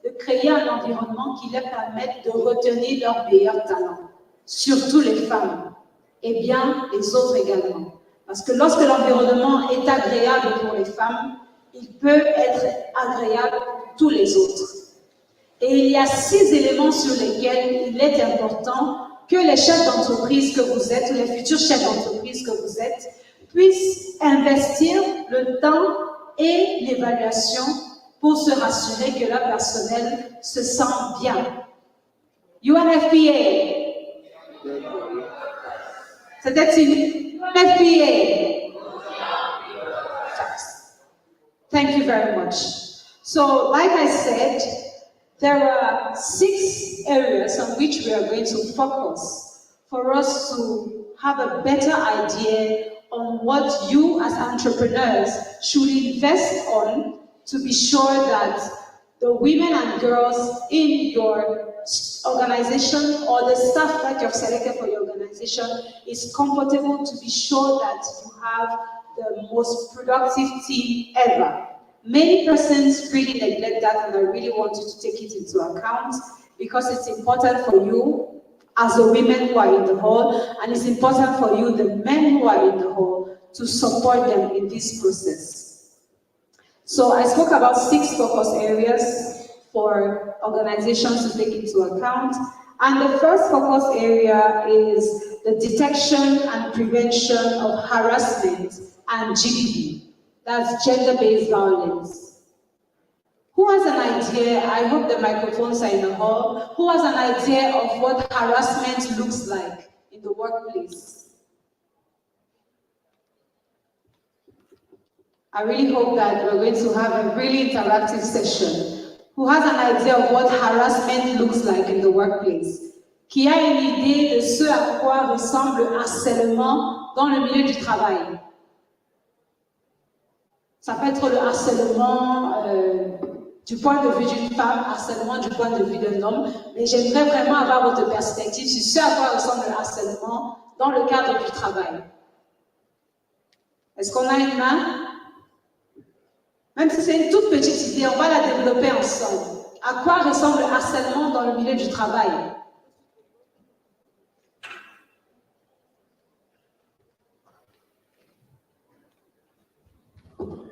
de créer un environnement qui leur permette de retenir leurs meilleurs talents, surtout les femmes, et bien les autres également. Parce que lorsque l'environnement est agréable pour les femmes, il peut être agréable pour tous les autres. Et il y a 6 éléments sur lesquels il est important que les chefs d'entreprise que vous êtes, ou les futurs chefs d'entreprise que vous êtes, puissent investir le temps et l'évaluation pour se rassurer que leur personnel se sent bien. UNFPA. C'était une UNFPA. Thank you very much. So, like I said, there are 6 areas on which we are going to focus for us to have a better idea on what you as entrepreneurs should invest on to be sure that the women and girls in your organization or the staff that you've selected for your organization is comfortable, to be sure that you have the most productive team ever. Many persons really neglect that, and I really want you to take it into account because it's important for you as the women who are in the hall, and it's important for you, the men who are in the hall, to support them in this process. So I spoke about 6 focus areas for organizations to take into account. And the first focus area is the detection and prevention of harassment and GBV. That's gender-based violence. Who has an idea? I hope the microphones are in the hall. Who has an idea of what harassment looks like in the workplace? I really hope that we're going to have a really interactive session. Who has an idea of what harassment looks like in the workplace? Qui a une idée de ce à quoi ressemble le harcèlement dans le milieu du travail? Ça peut être le harcèlement du point de vue d'une femme, harcèlement du point de vue d'un homme, mais j'aimerais vraiment avoir votre perspective sur ce à quoi ressemble le harcèlement dans le cadre du travail. Est-ce qu'on a une main? Même si c'est une toute petite idée, on va la développer ensemble. À quoi ressemble le harcèlement dans le milieu du travail?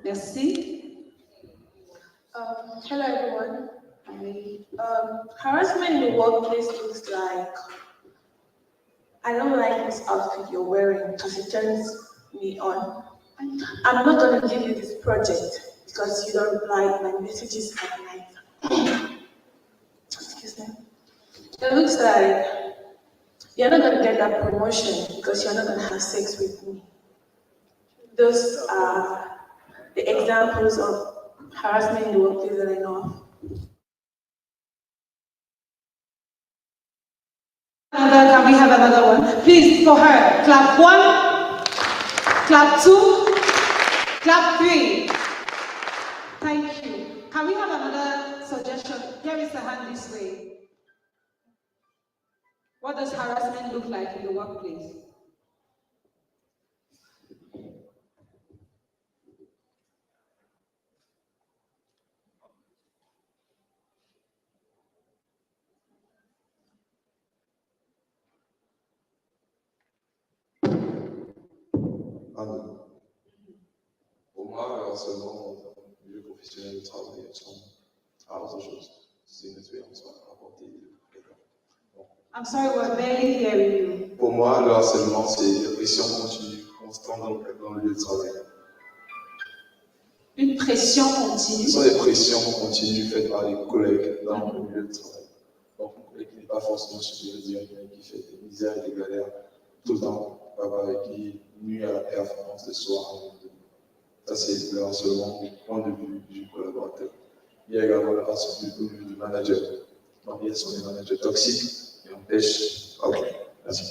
Merci. Hello everyone. Harassment in the workplace looks like, I don't like this outfit you're wearing because it turns me on. I'm not going to give you this project because you don't like my messages at night. Excuse me. It looks like you're not going to get that promotion because you're not going to have sex with me. Those are the examples of harassment in the workplace that I know of. Can we have another one? Please, for her. Clap 1, clap 2, clap 3. Thank you. Can we have another suggestion? Here is the hand this way. What does harassment look like in the workplace? Pour moi, le harcèlement dans le milieu professionnel de travail ressemble à autre chose. C'est une expérience à apporter quelqu'un. I'm sorry, we're barely hearing you. Pour moi, le harcèlement, c'est une pression continue, constante dans le lieu de travail. Une pression continue. Ce sont des pressions continues faites par les collègues dans le milieu de travail. Donc, un collègue qui n'est pas forcément supérieur, mais qui fait des misères et des galères tout le temps, qui nuit à la performance de soi. Ça, c'est le harcèlement du point de vue du collaborateur. Il y a également le harcèlement du point de vue du manager. Donc, il y a des managers toxiques qui empêchent. Ok, merci.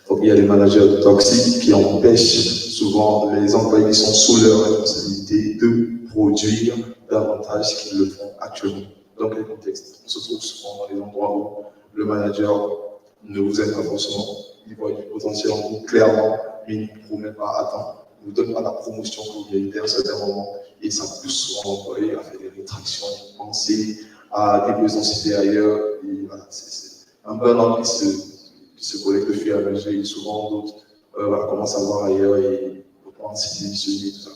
Donc, il y a des managers toxiques qui empêchent souvent les employés qui sont sous leur responsabilité de produire davantage qu'ils le font actuellement. Dans quel contexte? On se trouve souvent dans les endroits où le manager ne vous aime pas forcément. Il voit du potentiel en vous clairement, mais il ne vous promet pas à temps. Il ne vous donne pas la promotion que vous méritez à un certain moment. Et ça pousse souvent l'employé à faire des rétractions, à penser à des besoins supérieurs. Et voilà, c'est un burn-out qui se collecte au fur et à mesure. Et souvent, d'autres commencent à voir ailleurs et pensent démissionner, tout ça.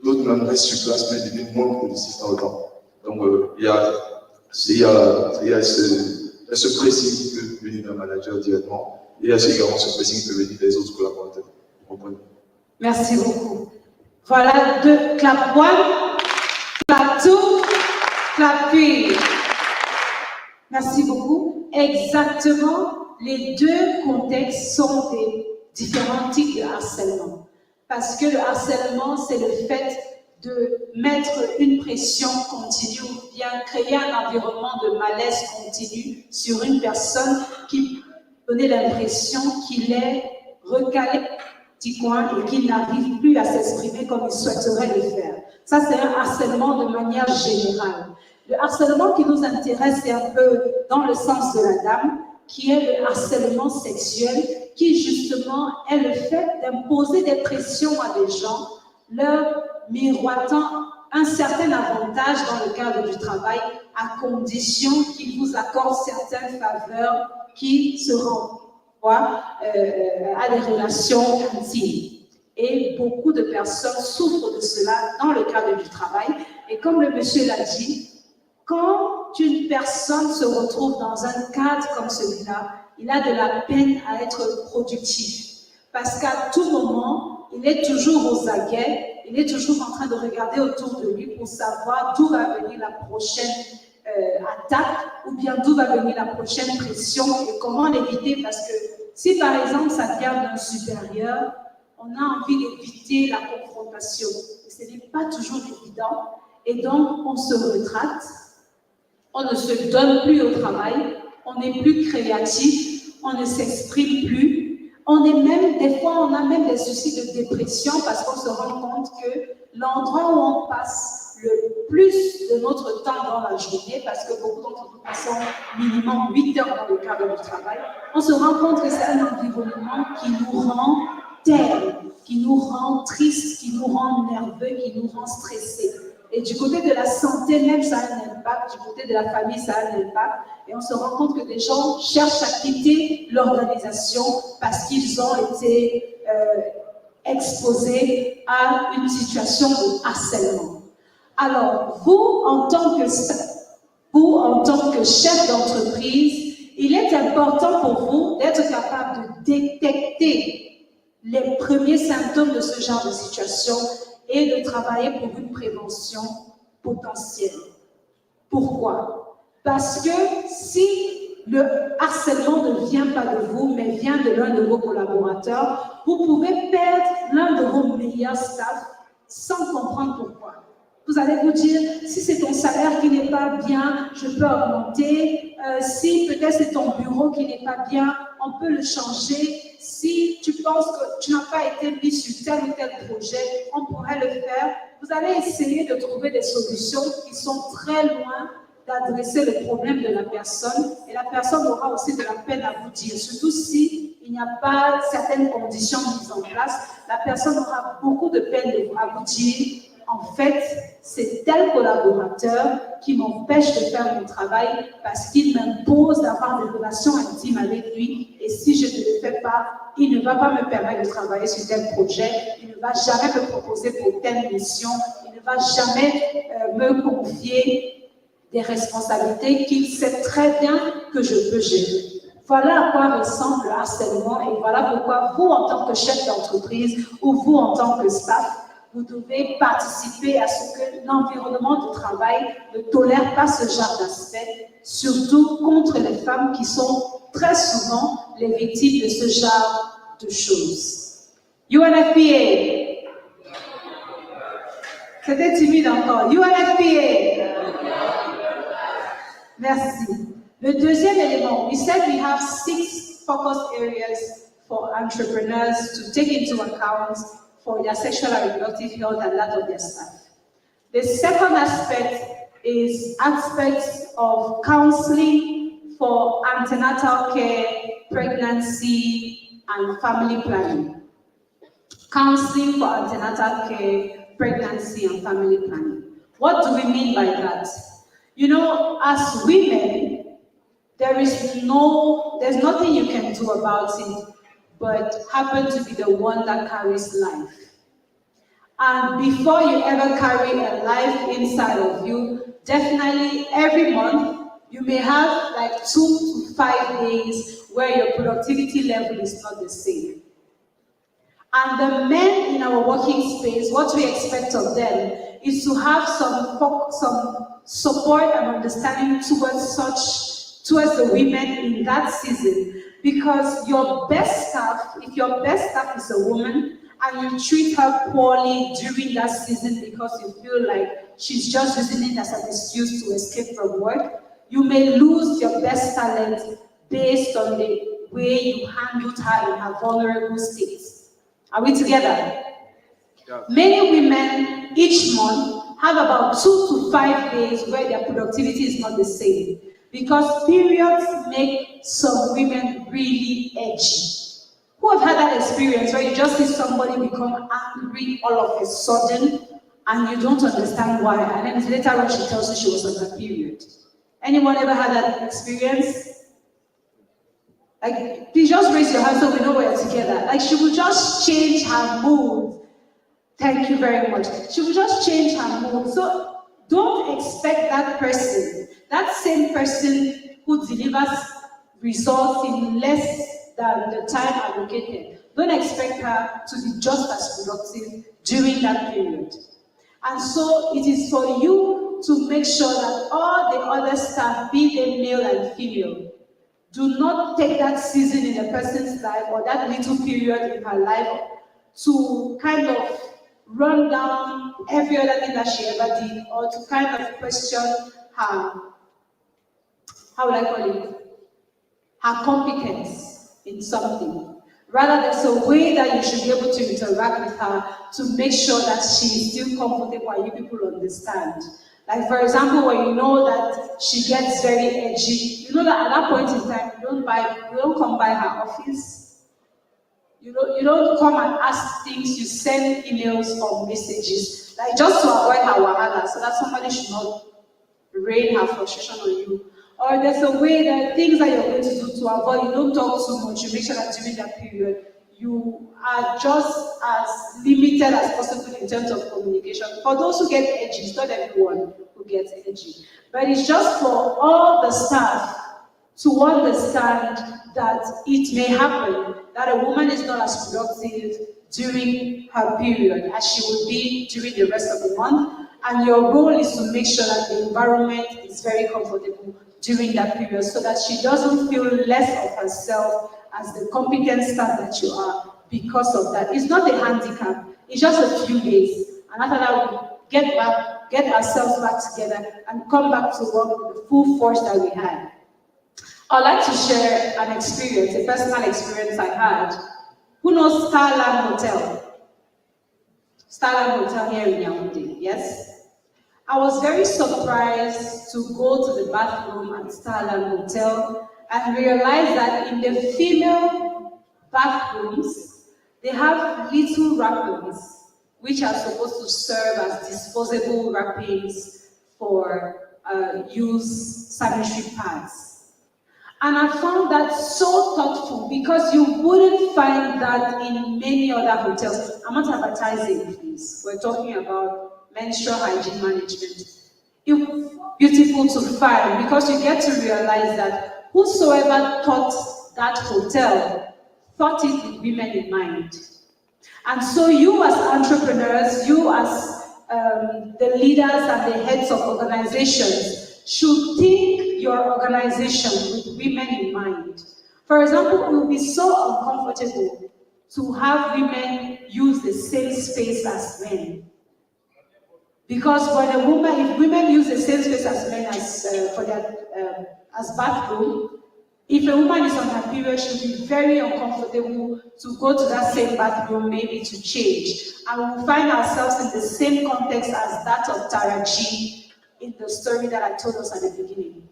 D'autres même restent sur place, mais deviennent moins productifs dans le temps. Donc, il y a ce pressing que devenir un manager directement. Et il y a également ce pressing que veut dire les autres collaborateurs. Vous comprenez? Merci beaucoup. Voilà, deux, clap one, clap two, clap three. Merci beaucoup. Exactement, les deux contextes sont des différents types de harcèlement. Parce que le harcèlement, c'est le fait de mettre une pression continue ou bien créer un environnement de malaise continu sur une personne qui peut donner l'impression qu'il est recalé petit coin et qu'il n'arrive plus à s'exprimer comme il souhaiterait le faire. Ça, c'est un harcèlement de manière générale. Le harcèlement qui nous intéresse, c'est un peu dans le sens de la dame, qui est le harcèlement sexuel, qui justement est le fait d'imposer des pressions à des gens, leur miroitant un certain avantage dans le cadre du travail, à condition qu'ils vous accordent certaines faveurs qui se renvoient à des relations intimes. Et beaucoup de personnes souffrent de cela dans le cadre du travail. Et comme le monsieur l'a dit, quand une personne se retrouve dans un cadre comme celui-là, il a de la peine à être productif. Parce qu'à tout moment, il est toujours aux aguets, il est toujours en train de regarder autour de lui pour savoir d'où va venir la prochaine attaque ou bien d'où va venir la prochaine pression et comment l'éviter. Parce que si par exemple ça vient d'un supérieur, on a envie d'éviter la confrontation. Et ce n'est pas toujours évident. Et donc, on se retracte, on ne se donne plus au travail, on n'est plus créatif, on ne s'exprime plus. On est même, des fois, on a même des soucis de dépression parce qu'on se rend compte que l'endroit où on passe le plus de notre temps dans la journée, parce que beaucoup d'entre nous passons minimum 8 heures dans le cadre du travail, on se rend compte que c'est un environnement qui nous rend terne, qui nous rend triste, qui nous rend nerveux, qui nous rend stressés. Et du côté de la santé même, ça a un impact. Du côté de la famille, ça a un impact. Et on se rend compte que des gens cherchent à quitter l'organisation parce qu'ils ont été exposés à une situation de harcèlement. Alors, vous, en tant que chef d'entreprise, il est important pour vous d'être capable de détecter les premiers symptômes de ce genre de situation et de travailler pour une prévention potentielle. Pourquoi? Parce que si le harcèlement ne vient pas de vous, mais vient de l'un de vos collaborateurs, vous pouvez perdre l'un de vos meilleurs staffs sans comprendre pourquoi. Vous allez vous dire, si c'est ton salaire qui n'est pas bien, je peux augmenter. Si peut-être c'est ton bureau qui n'est pas bien, on peut le changer. Si tu penses que tu n'as pas été mis sur tel ou tel projet, on pourrait le faire. Vous allez essayer de trouver des solutions qui sont très loin d'adresser le problème de la personne. Et la personne aura aussi de la peine à vous dire. Surtout si il n'y a pas certaines conditions mises en place, la personne aura beaucoup de peine à vous dire. En fait, c'est tel collaborateur qui m'empêche de faire mon travail parce qu'il m'impose d'avoir des relations intimes avec lui. Et si je ne le fais pas, il ne va pas me permettre de travailler sur tel projet. Il ne va jamais me proposer pour telle mission. Il ne va jamais me confier des responsabilités qu'il sait très bien que je peux gérer. Voilà à quoi ressemble le harcèlement et voilà pourquoi vous, en tant que chef d'entreprise ou vous, en tant que staff, vous devez participer à ce que l'environnement de travail ne tolère pas ce genre d'aspect, surtout contre les femmes qui sont très souvent les victimes de ce genre de choses. UNFPA. C'était timide encore. UNFPA. Merci. Le deuxième élément, we said we have 6 focus areas for entrepreneurs to take into account for their sexual and reproductive health and that of their staff. The second aspect is aspects of counseling for antenatal care, pregnancy, and family planning. Counseling for antenatal care, pregnancy, and family planning. What do we mean by that? You know, as women, there's nothing you can do about it but happen to be the one that carries life. And before you ever carry a life inside of you, definitely every month, you may have like 2 to 5 days where your productivity level is not the same. And the men in our working space, what we expect of them is to have some support and understanding towards the women in that season. Because your best staff, if your best staff is a woman, and you treat her poorly during that season because you feel like she's just using it as an excuse to escape from work, you may lose your best talent based on the way you handled her in her vulnerable state. Are we together? Yeah. Many women each month have about 2 to 5 days where their productivity is not the same, because periods make some women really edgy. Who have had that experience where you just see somebody become angry all of a sudden and you don't understand why, and then later on she tells you she was on her period? Anyone ever had that experience? Like, please just raise your hand so we know we're together. Like, she will just change her mood. Thank you very much. She will just change her mood. So don't expect that person, that same person who delivers results in less than the time allocated, don't expect her to be just as productive during that period. And so it is for you to make sure that all the other staff, be they male and female, do not take that season in a person's life or that little period in her life to kind of run down every other thing that she ever did, or to kind of question her, how would I call it, her competence in something. Rather, there's a way that you should be able to interact with her to make sure that she is still comfortable and you people understand. Like, for example, when you know that she gets very edgy, you know that at that point in time, you don't come by her office. You don't come and ask things, you send emails or messages, like just to avoid her wahala, so that somebody should not rain her frustration on you. Or there's a way that things that you're going to do to avoid, you don't talk too much, you make sure that during that period, you are just as limited as possible in terms of communication. For those who get edgy, it's not everyone who gets edgy, but it's just for all the staff to understand that it may happen that a woman is not as productive during her period as she would be during the rest of the month, and your role is to make sure that the environment is very comfortable during that period so that she doesn't feel less of herself as the competent staff that you are because of that. It's not a handicap, it's just a few days, and after that we get ourselves back together and come back to work with the full force that we had. I'd like to share an experience, a personal experience I had. Who knows Starland Hotel? Starland Hotel here in Yaoundé, yes? I was very surprised to go to the bathroom at Starland Hotel and realize that in the female bathrooms, they have little wrappings, which are supposed to serve as disposable wrappings for use sanitary pads. And I found that so thoughtful because you wouldn't find that in many other hotels. I'm not advertising, please. We're talking about menstrual hygiene management. It's beautiful to find because you get to realize that whosoever thought that hotel thought it with women in mind. And so you as entrepreneurs, you as the leaders and the heads of organizations should think your organization with women in mind. For example, it will be so uncomfortable to have women use the same space as men. Because if women use the same space as men as bathroom, if a woman is on her period, she'll be very uncomfortable to go to that same bathroom, maybe to change. And we'll find ourselves in the same context as that of Tara G in the story that I told us at the beginning.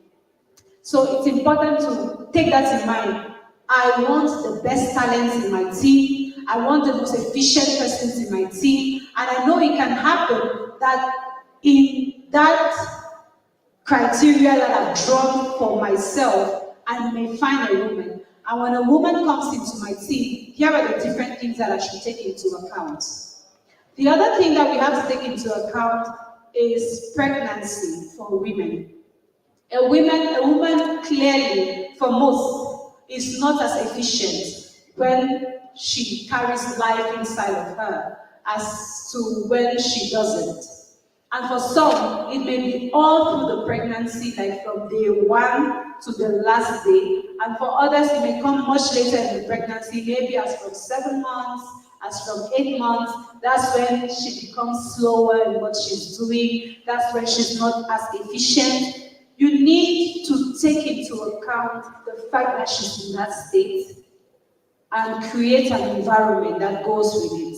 So it's important to take that in mind. I want the best talents in my team. I want the most efficient persons in my team. And I know it can happen that in that criteria that I've drawn for myself, I may find a woman. And when a woman comes into my team, here are the different things that I should take into account. The other thing that we have to take into account is pregnancy for women. A woman clearly, for most, is not as efficient when she carries life inside of her as to when she doesn't. And for some, it may be all through the pregnancy, like from day 1 to the last day. And for others, it may come much later in the pregnancy, maybe as from 7 months, as from 8 months. That's when she becomes slower in what she's doing. That's when she's not as efficient. You need to take into account the fact that she's in that state and create an environment that goes with it.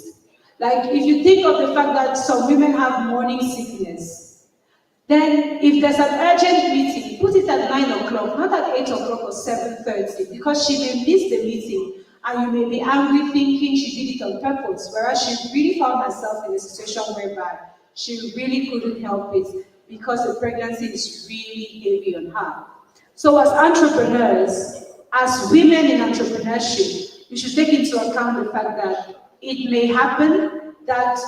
Like, if you think of the fact that some women have morning sickness, then if there's an urgent meeting, put it at 9 o'clock, not at 8 o'clock or 7:30, because she may miss the meeting and you may be angry thinking she did it on purpose, whereas she really found herself in a situation whereby she really couldn't help it because the pregnancy is really heavy on her. So as entrepreneurs, as women in entrepreneurship, we should take into account the fact that it may happen that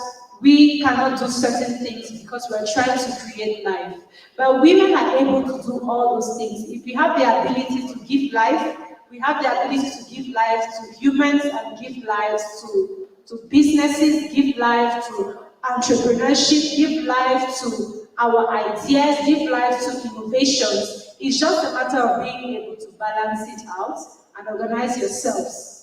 we cannot do certain things because we're trying to create life. But women are able to do all those things. If we have the ability to give life, we have the ability to give life to humans and give life to businesses, give life to entrepreneurship, give life to our ideas, give life to innovations. It's just a matter of being able to balance it out and organize yourselves.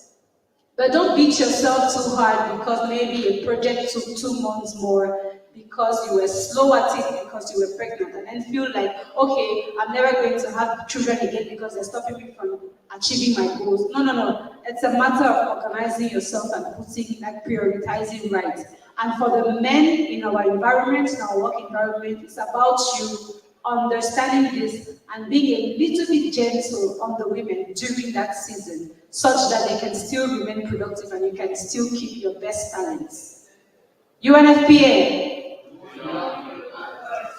But don't beat yourself too hard because maybe a project took 2 months more because you were slow at it because you were pregnant, and then feel like, okay, I'm never going to have children again because they're stopping me from achieving my goals. No. It's a matter of organizing yourself and putting, like, prioritizing right. And for the men in our environment, in our work environment, it's about you understanding this and being a little bit gentle on the women during that season, such that they can still remain productive and you can still keep your best talents. UNFPA?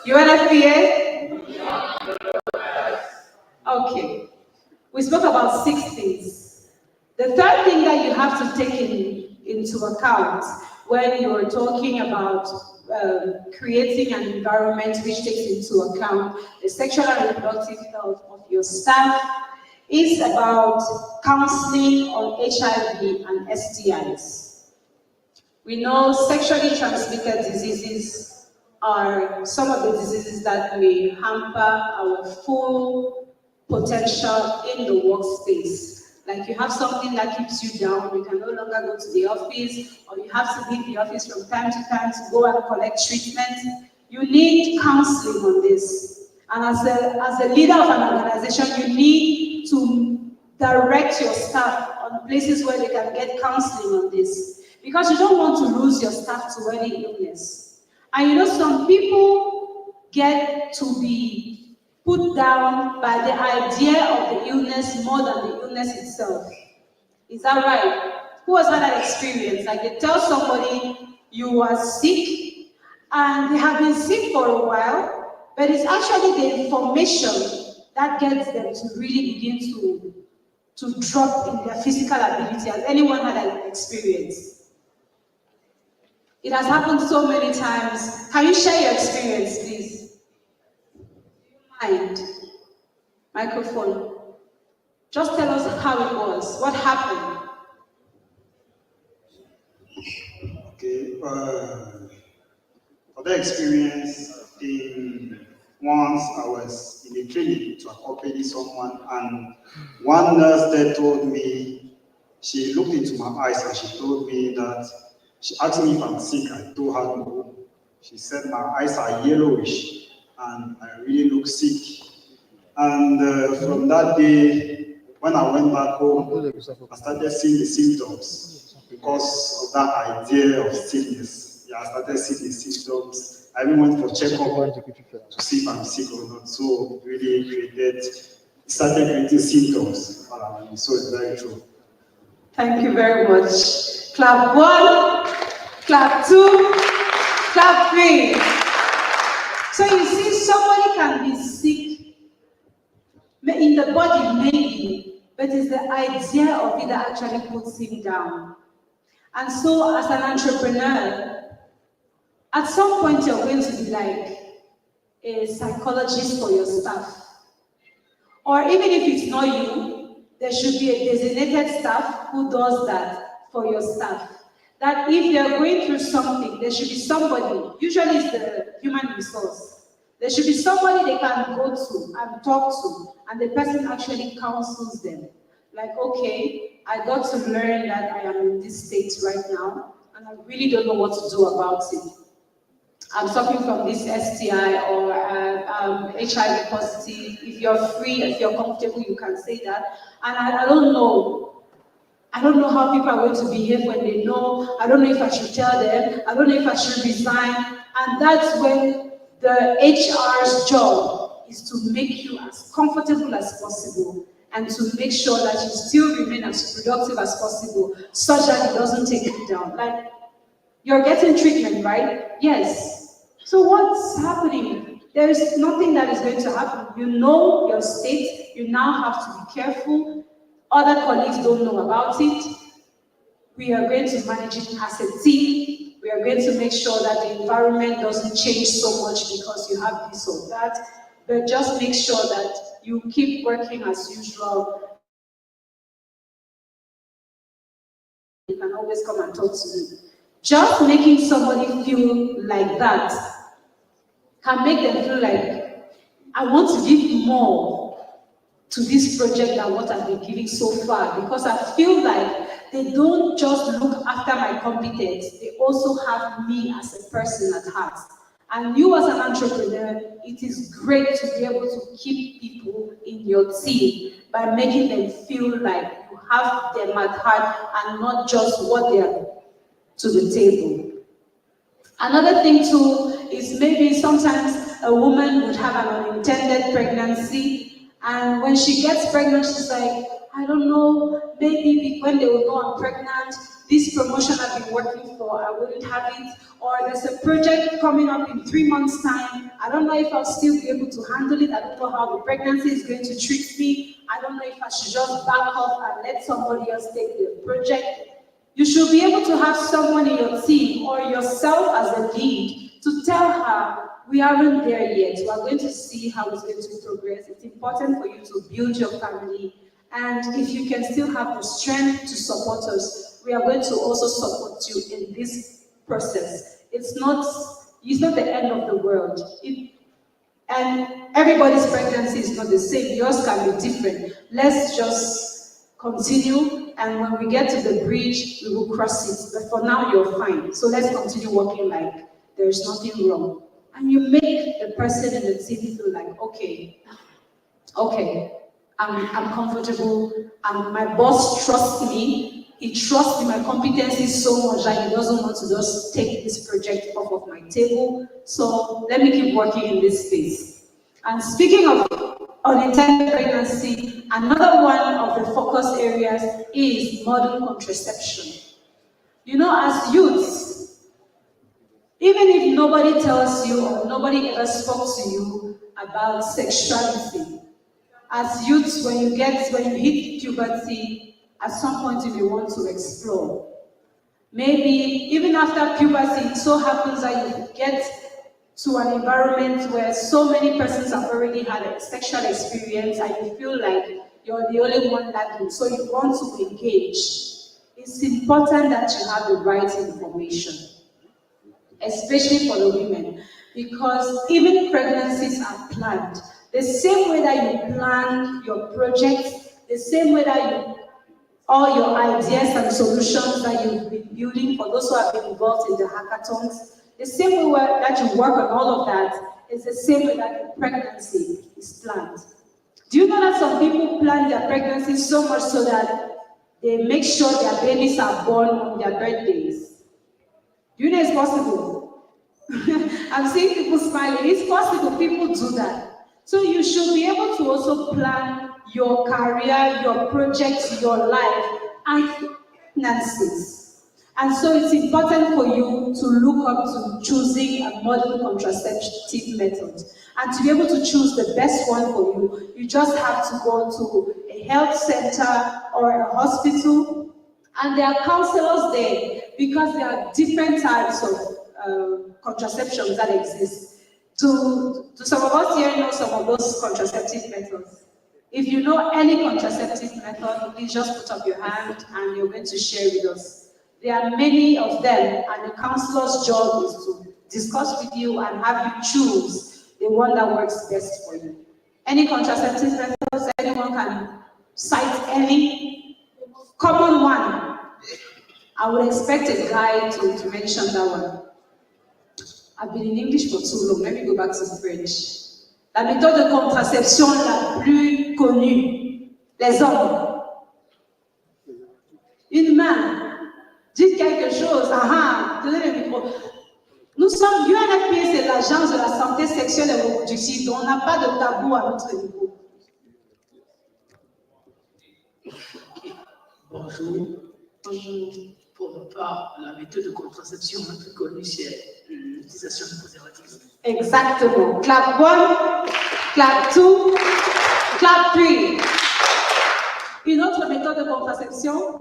UNFPA? Okay. We spoke about 6 things. The third thing that you have to take into account when you're talking about creating an environment which takes into account the sexual and reproductive health of your staff is about counseling on HIV and STIs. We know sexually transmitted diseases are some of the diseases that may hamper our full potential in the workspace. Like, you have something that keeps you down, you can no longer go to the office, or you have to leave the office from time to time to go and collect treatment. You need counseling on this. And as a leader of an organization, you need to direct your staff on places where they can get counseling on this. Because you don't want to lose your staff to any illness. And you know, some people get to be put down by the idea of the illness more than the illness itself. Is that right? Who has had that experience? Like, they tell somebody you are sick, and they have been sick for a while, but it's actually the information that gets them to really begin to drop in their physical ability. Has anyone had that experience? It has happened so many times. Can you share your experience, please? Microphone. Just tell us how it was. What happened? Okay. For the experience, once I was in a clinic to accompany someone, and one nurse there told me, she looked into my eyes and she told me that, she asked me if I'm sick. I told her no. She said my eyes are yellowish and I really look sick. And from that day, when I went back home, I started seeing the symptoms because of that idea of sickness. Yeah, I started seeing the symptoms. I even went for checkup to see if I'm sick or not. So it really started creating symptoms. So it's very true. Thank you very much. Clap 1, clap 2, clap 3. So you see, somebody can be sick in the body, maybe, but it's the idea of it that actually puts him down. And so, as an entrepreneur, at some point you're going to be like a psychologist for your staff. Or even if it's not you, there should be a designated staff who does that for your staff. That if they're going through something, there should be somebody, usually it's the human resource, there should be somebody they can go to and talk to, and the person actually counsels them. Like, okay, I got to learn that I am in this state right now, and I really don't know what to do about it. I'm suffering from this STI or HIV positive. If you're free, if you're comfortable, you can say that. And I don't know. I don't know how people are going to behave when they know. I don't know if I should tell them. I don't know if I should resign. And that's when the HR's job is to make you as comfortable as possible and to make sure that you still remain as productive as possible such that it doesn't take you down. Like, you're getting treatment, right? Yes. So what's happening? There is nothing that is going to happen. You know your state. You now have to be careful. Other colleagues don't know about it. We are going to manage it as a team. We are going to make sure that the environment doesn't change so much because you have this or that. But just make sure that you keep working as usual. You can always come and talk to me. Just making somebody feel like that can make them feel like, I want to give more to this project than what I've been giving so far, because I feel like they don't just look after my competence, they also have me as a person at heart. And you as an entrepreneur, it is great to be able to keep people in your team by making them feel like you have them at heart and not just what they are to the table. Another thing too is maybe sometimes a woman would have an unintended pregnancy, and when she gets pregnant, she's like, I don't know, maybe when they will know I'm pregnant, this promotion I've been working for, I wouldn't have it, or there's a project coming up in 3 months' time, I don't know if I'll still be able to handle it, I don't know how the pregnancy is going to treat me, I don't know if I should just back off and let somebody else take the project. You should be able to have someone in your team or yourself as a lead to tell her, we aren't there yet. We are going to see how it's going to progress. It's important for you to build your family. And if you can still have the strength to support us, we are going to also support you in this process. It's not the end of the world. And everybody's pregnancy is not the same. Yours can be different. Let's just continue, and when we get to the bridge, we will cross it. But for now, you're fine. So let's continue working like there's nothing wrong. And you make the person in the team feel like, okay, I'm comfortable, and my boss trusts me. He trusts in my competencies so much that he doesn't want to just take this project off of my table. So let me keep working in this space. And speaking of unintended pregnancy, another one of the focus areas is modern contraception. You know, as youths, even if nobody tells you or nobody ever spoke to you about sexuality, as youths, when you hit puberty, at some point you may want to explore. Maybe even after puberty, it so happens that you get to an environment where so many persons have already had a sexual experience and you feel like you're the only one lagging, so you want to engage. It's important that you have the right information, especially for the women, because even pregnancies are planned. The same way that you plan your projects, the same way that all your ideas and solutions that you've been building, for those who have been involved in the hackathons, the same way that you work on all of that is the same way that your pregnancy is planned. Do you know that some people plan their pregnancy so much so that they make sure their babies are born on their birthdays? Do you know it's possible? I'm seeing people smiling. It's possible, people do that. So you should be able to also plan your career, your projects, your life, and finances. And so it's important for you to look up to choosing a modern contraceptive method. And to be able to choose the best one for you, you just have to go to a health center or a hospital, and there are counselors there because there are different types of contraceptions that exist. Do some of us here know some of those contraceptive methods? If you know any contraceptive method, please just put up your hand and you're going to share with us. There are many of them, and the counselor's job is to discuss with you and have you choose the one that works best for you. Any contraceptive methods, anyone can cite any common one. I would expect a guy to mention that one. I've been in English for too long. Let me go back to French. La méthode de contraception la plus connue, les hommes. Une main. Dites quelque chose. Tenez le micro. Nous sommes UNFPA, c'est l'agence de la santé sexuelle et reproductive, donc on n'a pas de tabou à notre niveau. Bonjour. Bonjour. Pour ma part, la méthode de contraception la plus connue, c'est l'utilisation de préservatifs. Exactement. Clap one, clap two, clap three. Une autre méthode de contraception.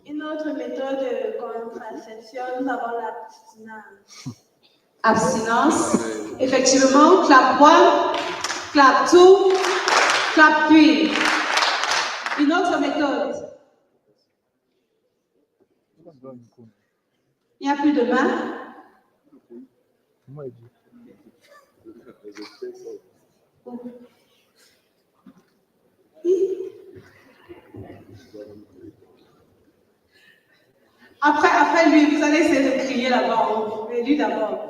Une autre méthode de contraception, nous avons l'abstinence. Abstinence. Effectivement, clap one, clap two, clap three. Une autre méthode. Il n'y a plus de main. Après lui, vous allez essayer de crier là-bas. Mais lui d'abord.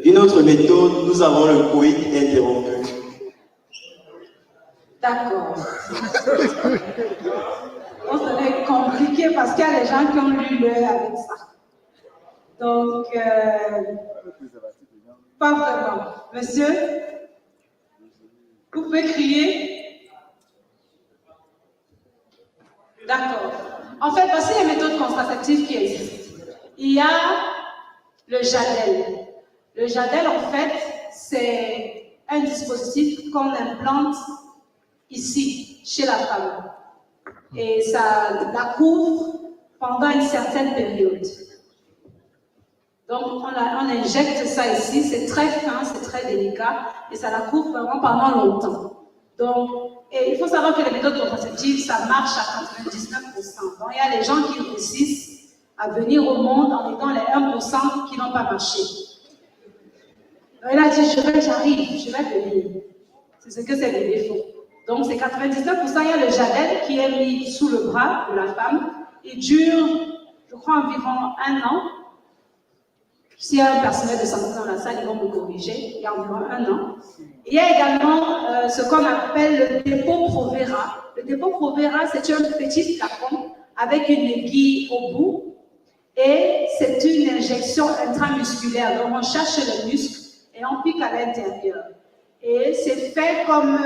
Une autre méthode, nous avons le coït interrompu. D'accord. Donc, ça va être compliqué parce qu'il y a des gens qui ont lu l'heure avec ça. Donc, pas vraiment. Monsieur, vous pouvez crier? D'accord. En fait, voici les méthodes contraceptives qui existent. Il y a le Jadel. Le Jadel, en fait, c'est un dispositif qu'on implante ici, chez la femme. Et ça la couvre pendant une certaine période. Donc, on injecte ça ici, c'est très fin, c'est très délicat, et ça la couvre vraiment pendant longtemps. Donc, et il faut savoir que les méthodes contraceptives, ça marche à 99%. Donc, il y a les gens qui réussissent à venir au monde en étant les 1% qui n'ont pas marché. Donc, il a dit, j'arrive, je vais venir. C'est ce que c'est le défaut. Donc, c'est 99%. Il y a le Jadel qui est mis sous le bras de la femme. Il dure, je crois, environ 1 an. S'il y a un personnel de santé dans la salle, ils vont me corriger. Il y a environ 1 an. Il y a également ce qu'on appelle le dépôt Provera. Le dépôt Provera, c'est un petit flacon avec une aiguille au bout. Et c'est une injection intramusculaire. Donc, on cherche les muscles et on pique à l'intérieur. Et c'est fait comme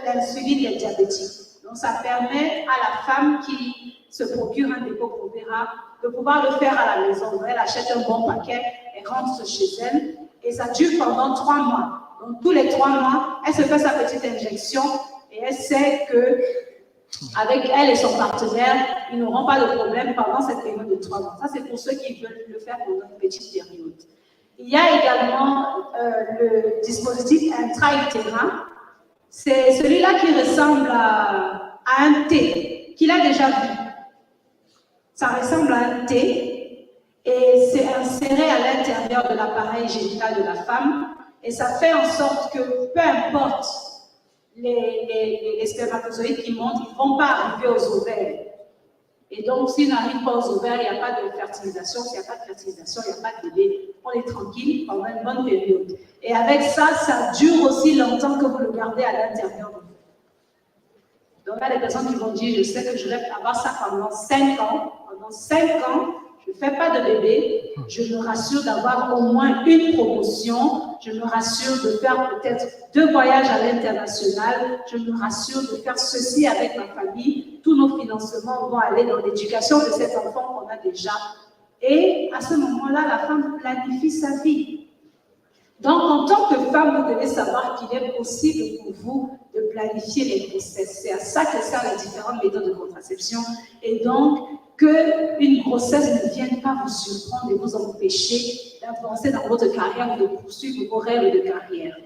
l'insuline des diabétiques. Donc, ça permet à la femme qui se procure un dépôt Provera de pouvoir le faire à la maison. Elle achète un bon paquet, elle rentre chez elle et ça dure pendant 3 mois. Donc, tous les 3 mois, elle se fait sa petite injection et elle sait que avec elle et son partenaire, ils n'auront pas de problème pendant cette période de 3 mois. Ça, c'est pour ceux qui veulent le faire pendant une petite période. Il y a également le dispositif intra-utérin. C'est celui-là qui ressemble à un thé, qu'il a déjà vu. Ça ressemble à un thé et c'est inséré à l'intérieur de l'appareil génital de la femme et ça fait en sorte que peu importe les spermatozoïdes qui montent, ils ne vont pas arriver aux ovaires. Et donc, s'ils n'arrivent pas aux ovaires, il n'y a pas de fertilisation. S'il n'y a pas de fertilisation, il n'y a pas de bébé. On est tranquille pendant une bonne période. Et avec ça, ça dure aussi longtemps que vous le gardez à l'intérieur de vous. Donc, il y a des personnes qui vont dire, je sais que je vais avoir ça pendant 5 ans. Pendant 5 ans, je ne fais pas de bébé. Je me rassure d'avoir au moins une promotion. Je me rassure de faire peut-être 2 voyages à l'international. Je me rassure de faire ceci avec ma famille. Tous nos financements vont aller dans l'éducation de cet enfant qu'on a déjà. Et à ce moment-là, la femme planifie sa vie. Donc, en tant que femme, vous devez savoir qu'il est possible pour vous de planifier les grossesses. C'est à ça que servent les différentes méthodes de contraception. Et donc, qu'une grossesse ne vienne pas vous surprendre et vous empêcher d'avancer dans votre carrière ou de poursuivre vos rêves de carrière.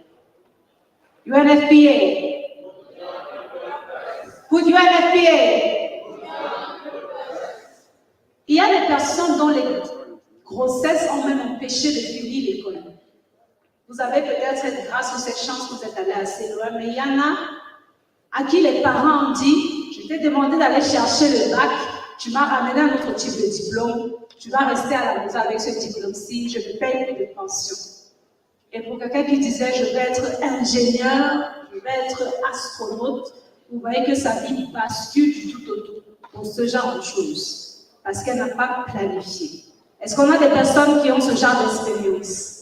UNFPA. Good UNFPA. Il y a des personnes dont les grossesses ont même empêché de finir l'école. Vous avez peut-être cette grâce ou cette chance que vous êtes allé assez loin, mais il y en a à qui les parents ont dit, je t'ai demandé d'aller chercher le bac, tu m'as ramené un autre type de diplôme, tu vas rester à la maison avec ce diplôme-ci, je ne paye plus de pension. Et pour quelqu'un qui disait, je vais être ingénieur, je vais être astronaute, vous voyez que sa vie bascule du tout au tout pour ce genre de choses, parce qu'elle n'a pas planifié. Est-ce qu'on a des personnes qui ont ce genre d'expérience?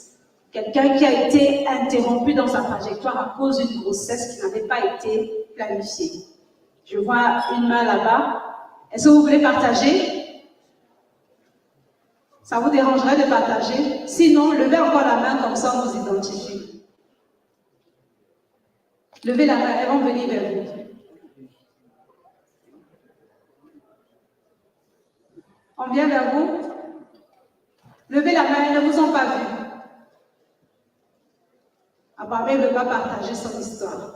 Quelqu'un qui a été interrompu dans sa trajectoire à cause d'une grossesse qui n'avait pas été planifiée. Je vois une main là-bas. Est-ce que vous voulez partager? Ça vous dérangerait de partager? Sinon, levez encore la main, comme ça on vous identifie. Levez la main, elles vont venir vers vous. On vient vers vous? Levez la main, elles ne vous ont pas vu. Apparemment, elle ne veut pas partager son histoire.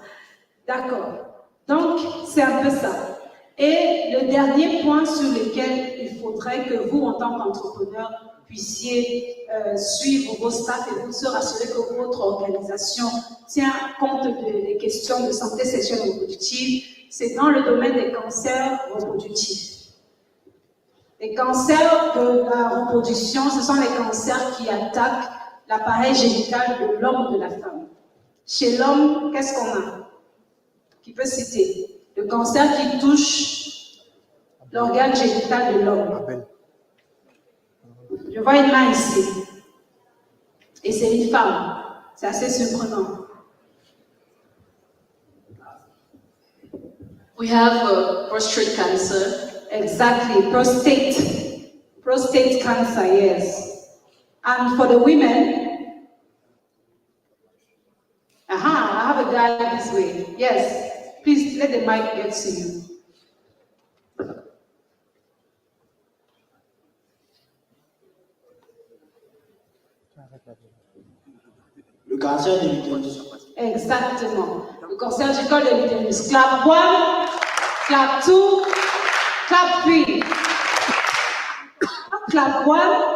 D'accord. Donc, c'est un peu ça. Et le dernier point sur lequel il faudrait que vous, en tant qu'entrepreneur, puissiez suivre vos staffs et vous se rassurer que votre organisation tient compte des questions de santé sexuelle et reproductive, c'est dans le domaine des cancers reproductifs. Les cancers de la reproduction, ce sont les cancers qui attaquent l'appareil génital de l'homme ou de la femme. Chez l'homme, qu'est-ce qu'on a? Qui peut citer? Le cancer qui touche l'organe génital de l'homme. Je vois une main ici. Et c'est une femme. C'est assez surprenant. We have prostate cancer. Exactly, prostate cancer, yes. And for the women, I have a guy this way. Yes, please let the mic get to you. Le cancer de l'utérus. Exactement. Le cancer du col de l'utérus. Clap one, clap two, clap three. Clap one,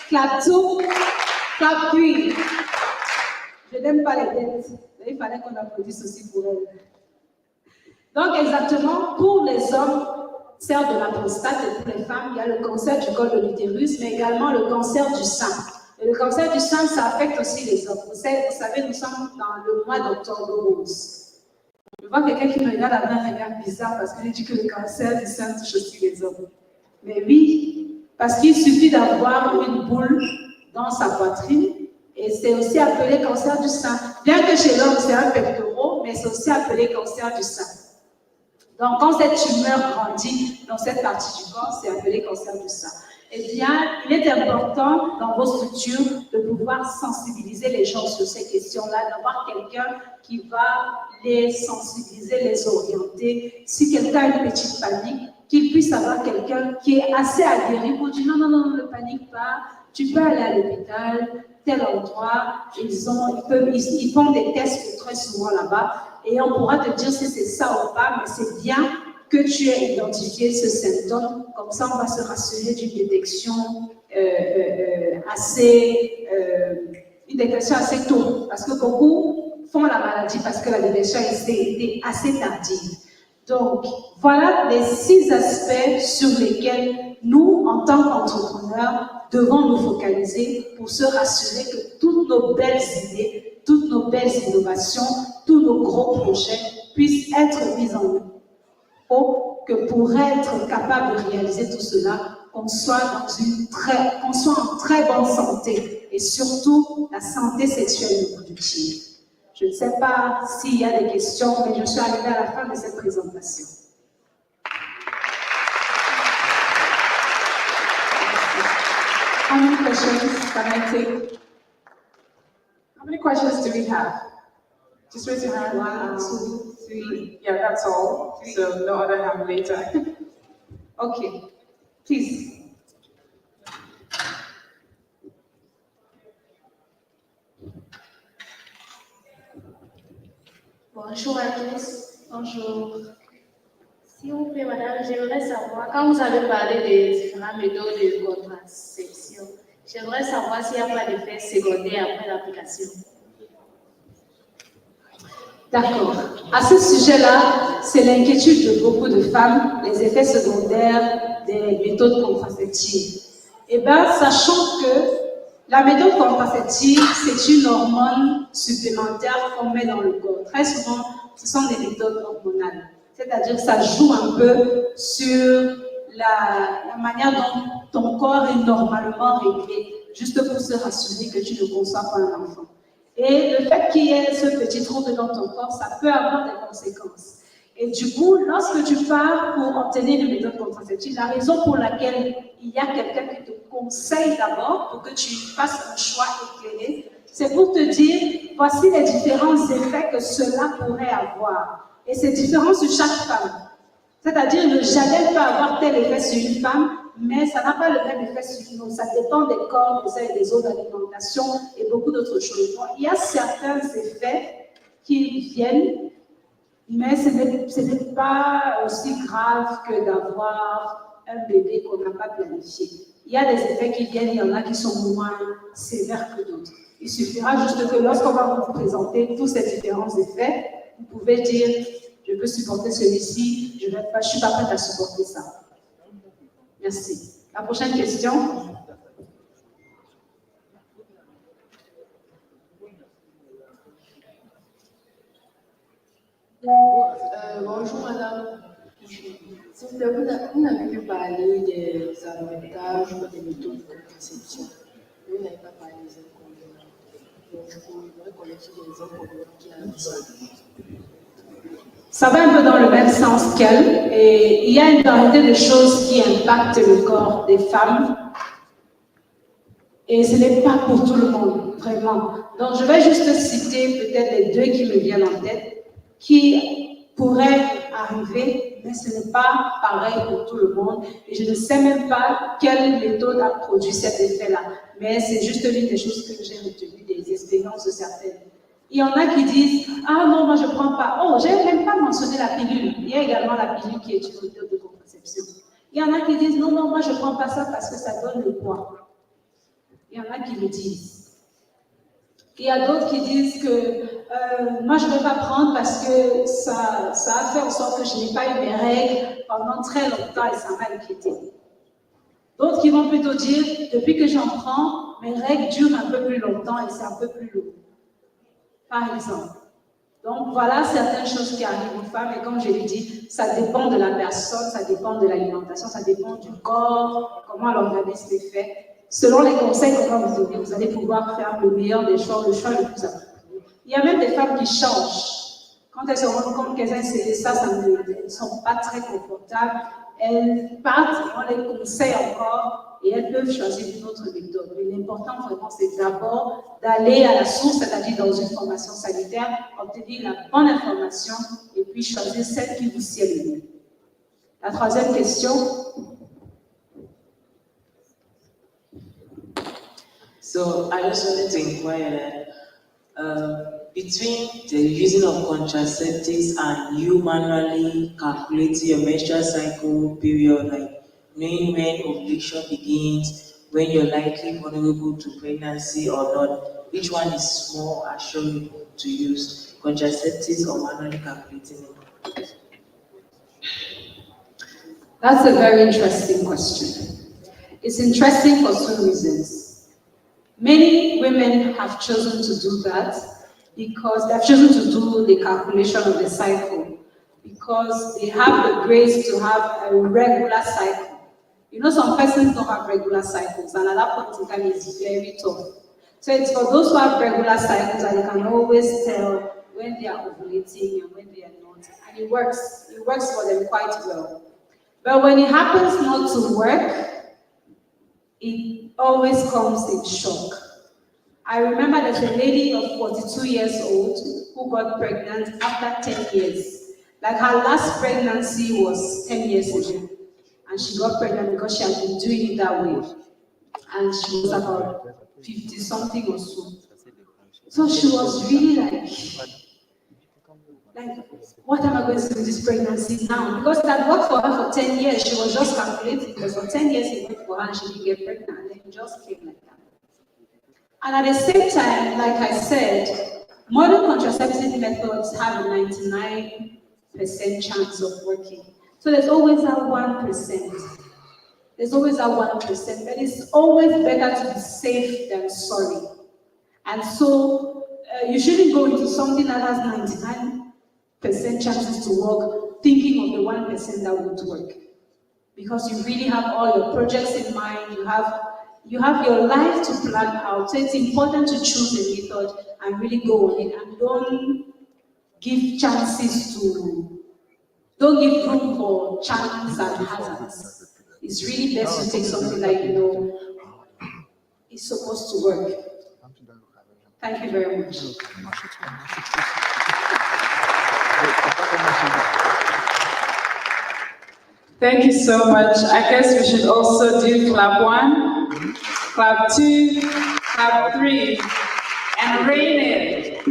clap two, clap three. Je n'aime pas les têtes. Il fallait qu'on applaudisse aussi pour elle. Donc, exactement, pour les hommes, cancer de la prostate et pour les femmes, il y a le cancer du col de l'utérus, mais également le cancer du sein. Et le cancer du sein, ça affecte aussi les hommes. Vous savez, nous sommes dans le mois d'octobre rose. Je vois quelqu'un qui me regarde avec un regard bizarre parce qu'il dit que le cancer du sein touche aussi les hommes. Mais oui, parce qu'il suffit d'avoir une boule dans sa poitrine et c'est aussi appelé cancer du sein. Bien que chez l'homme, c'est un pectoral, mais c'est aussi appelé cancer du sein. Donc, quand cette tumeur grandit dans cette partie du corps, c'est appelé cancer du sein. Eh bien, il est important dans vos structures de pouvoir sensibiliser les gens sur ces questions-là, d'avoir quelqu'un qui va les sensibiliser, les orienter. Si quelqu'un a une petite panique, qu'il puisse avoir quelqu'un qui est assez aguerri pour dire non, ne panique pas, tu peux aller à l'hôpital, tel endroit, ils font des tests très souvent là-bas et on pourra te dire si c'est ça ou pas, mais c'est bien que tu aies identifié ce symptôme, comme ça on va se rassurer d'une détection assez tôt, parce que beaucoup font la maladie parce que la détection était assez tardive. Donc, voilà les 6 aspects sur lesquels nous, en tant qu'entrepreneurs, devons nous focaliser pour se rassurer que toutes nos belles idées, toutes nos belles innovations, tous nos gros projets puissent être mis en œuvre. Que pour être capable de réaliser tout cela, qu'on soit en très bonne santé et surtout la santé sexuelle et reproductive. Je ne sais pas s'il y a des questions, mais je suis arrivée à la fin de cette présentation. How many questions can I take? How many questions do we have? Just raise your hand. 1, 2, 3. Yeah, that's all. So no other hand later. Okay, please. Bonjour à tous. Bonjour. S'il vous plaît, madame, j'aimerais savoir, quand vous avez parlé des différentes méthodes de contraception, j'aimerais savoir s'il n'y a pas d'effet secondaire après l'application. D'accord. À ce sujet-là, c'est l'inquiétude de beaucoup de femmes, les effets secondaires des méthodes contraceptives. Eh bien, sachant que la méthode contraceptive, c'est une hormone supplémentaire qu'on met dans le corps. Très souvent, ce sont des méthodes hormonales. C'est-à-dire que ça joue un peu sur la manière dont ton corps est normalement réglé, juste pour se rassurer que tu ne conçois pas un enfant. Et le fait qu'il y ait ce petit trouble dans ton corps, ça peut avoir des conséquences. Et du coup, lorsque tu pars pour obtenir une méthode contraceptive, la raison pour laquelle il y a quelqu'un qui te conseille d'abord pour que tu fasses un choix éclairé, c'est pour te dire, voici les différents effets que cela pourrait avoir. Et c'est différent sur chaque femme. C'est-à-dire, le gel peut avoir tel effet sur une femme, mais ça n'a pas le même effet sur une autre. Ça dépend des corps des uns et des autres, de l'alimentation et beaucoup d'autres choses. Donc, il y a certains effets qui viennent, mais ce n'est pas aussi grave que d'avoir un bébé qu'on n'a pas planifié. Il y a des effets qui viennent, il y en a qui sont moins sévères que d'autres. Il suffira juste que lorsqu'on va vous présenter tous ces différents effets, vous pouvez dire, je peux supporter celui-ci, je ne suis pas prête à supporter ça. Merci. La prochaine question. Bonjour madame. S'il vous plaît, vous n'avez pu parler des avantages ou des méthodes de contraception. Vous n'avez pas parlé des inconvénients. Donc, je voudrais connaître les inconvénients qu'il y a ici. Ça va un peu dans le même sens qu'elle, et il y a une variété de choses qui impactent le corps des femmes, et ce n'est pas pour tout le monde, vraiment. Donc je vais juste citer peut-être les deux qui me viennent en tête, qui pourraient arriver, mais ce n'est pas pareil pour tout le monde, et je ne sais même pas quelle méthode a produit cet effet-là, mais c'est juste l'une des choses que j'ai retenues des expériences de certaines. Il y en a qui disent « Ah non, moi je ne prends pas. » Oh, je n'ai même pas mentionné la pilule. Il y a également la pilule qui est une méthode de contraception. Il y en a qui disent « Non, non, moi je ne prends pas ça parce que ça donne le poids. » Il y en a qui le disent. Il y a d'autres qui disent que moi je ne vais pas prendre parce que ça a fait en sorte que je n'ai pas eu mes règles pendant très longtemps et ça m'a inquiété. D'autres qui vont plutôt dire « Depuis que j'en prends, mes règles durent un peu plus longtemps et c'est un peu plus lourd. » Par exemple. Donc, voilà certaines choses qui arrivent aux femmes, et comme je l'ai dit, ça dépend de la personne, ça dépend de l'alimentation, ça dépend du corps, comment l'organisme est fait. Selon les conseils qu'on va vous donner, vous allez pouvoir faire le meilleur des choix, le choix le plus approprié. Il y a même des femmes qui changent. Quand elles se rendent compte qu'elles ont essayé ça, elles ne sont pas très confortables, elles partent, on les conseille encore, et elles peuvent choisir une autre méthode. Mais l'important vraiment, c'est d'abord d'aller à la source, c'est-à-dire dans une formation sanitaire, obtenir la bonne information et puis choisir celle qui vous sied le mieux. La troisième question. So I just wanted to inquire between the using of contraceptives and you manually calculating your menstrual cycle period, like knowing when ovulation begins, when you're likely vulnerable to pregnancy or not, which one is more assuring to use, contraceptives or manually calculating it? That's a very interesting question. It's interesting for two reasons. Many women have chosen to do that because they have chosen to do the calculation of the cycle because they have the grace to have a regular cycle. You know, some persons don't have regular cycles, and at that point in time, it's very tough. So it's for those who have regular cycles, and they can always tell when they are ovulating and when they are not. And it works. It works for them quite well. But when it happens not to work, it always comes in shock. I remember there's a lady of 42 years old who got pregnant after 10 years. Like her last pregnancy was 10 years ago. And she got pregnant because she had been doing it that way. And she was about 50 something or so. So she was really like, what am I going to do with this pregnancy now? Because it had worked for her for 10 years. She was just calculating because for 10 years it worked for her and she didn't get pregnant. And then it just came like that. And at the same time, like I said, modern contraceptive methods have a 99% chance of working. So there's always that 1%. There's always that 1%, but it's always better to be safe than sorry. And so you shouldn't go into something that has 99% chances to work, thinking of the 1% that won't work. Because you really have all your projects in mind, you have your life to plan out. So it's important to choose a method and really go on it, and don't give room for chance and hazards. It's really best to take something like, it's supposed to work. Thank you very much. Thank you so much. I guess we should also do clap 1, clap 2, clap 3, and rain it.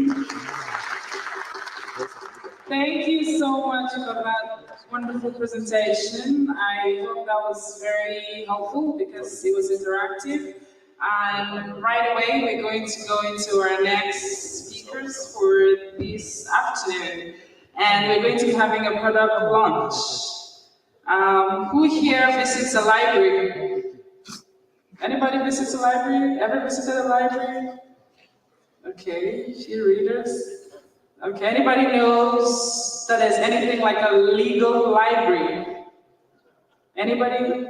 Thank you so much for that wonderful presentation. I hope that was very helpful because it was interactive. And right away, we're going to go into our next speakers for this afternoon. And we're going to be having a product launch. Who here visits a library? Anybody visits a library? Ever visited a library? Okay, few readers. Okay, anybody knows that there's anything like a legal library? Anybody?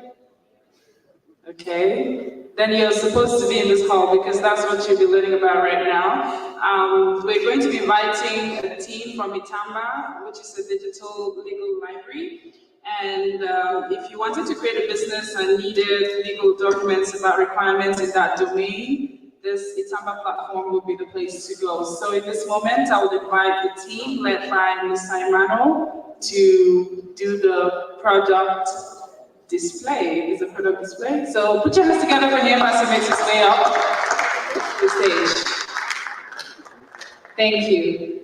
Okay, then you're supposed to be in this hall because that's what you'll be learning about right now. We're going to be inviting a team from Itamba, which is a digital legal library. And if you wanted to create a business and needed legal documents about requirements in that domain, this Itamba platform would be the place to go. So in this moment, I would invite the team led by Ms. Saimano to do the product display. Is a product display? So put your hands together for him as he makes his way up the stage. Thank you.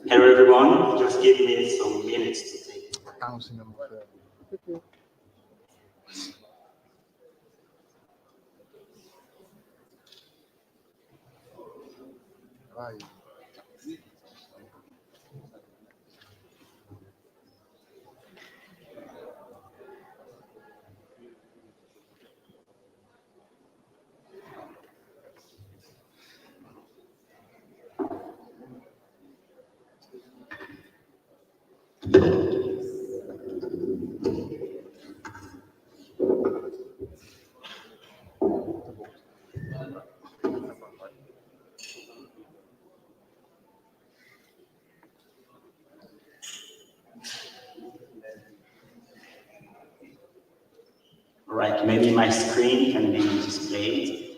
Hello everyone, just give me some minutes to take. Right, maybe my screen can be displayed.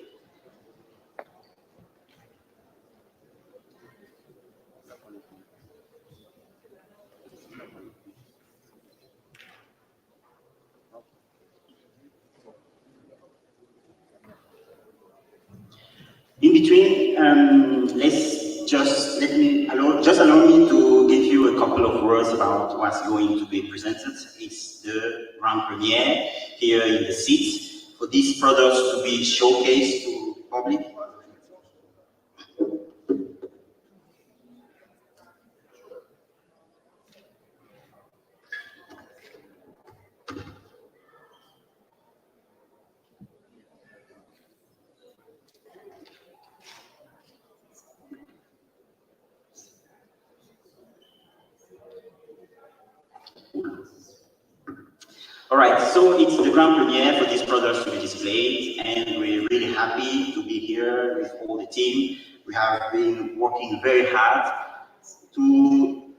In between, just allow me to give you a couple of words about what's going to be presented. It's the grand premiere here in the seat for these products to be showcased to public. All right, so it's the grand premiere for these products to be displayed, and we're really happy to be here with all the team. We have been working very hard to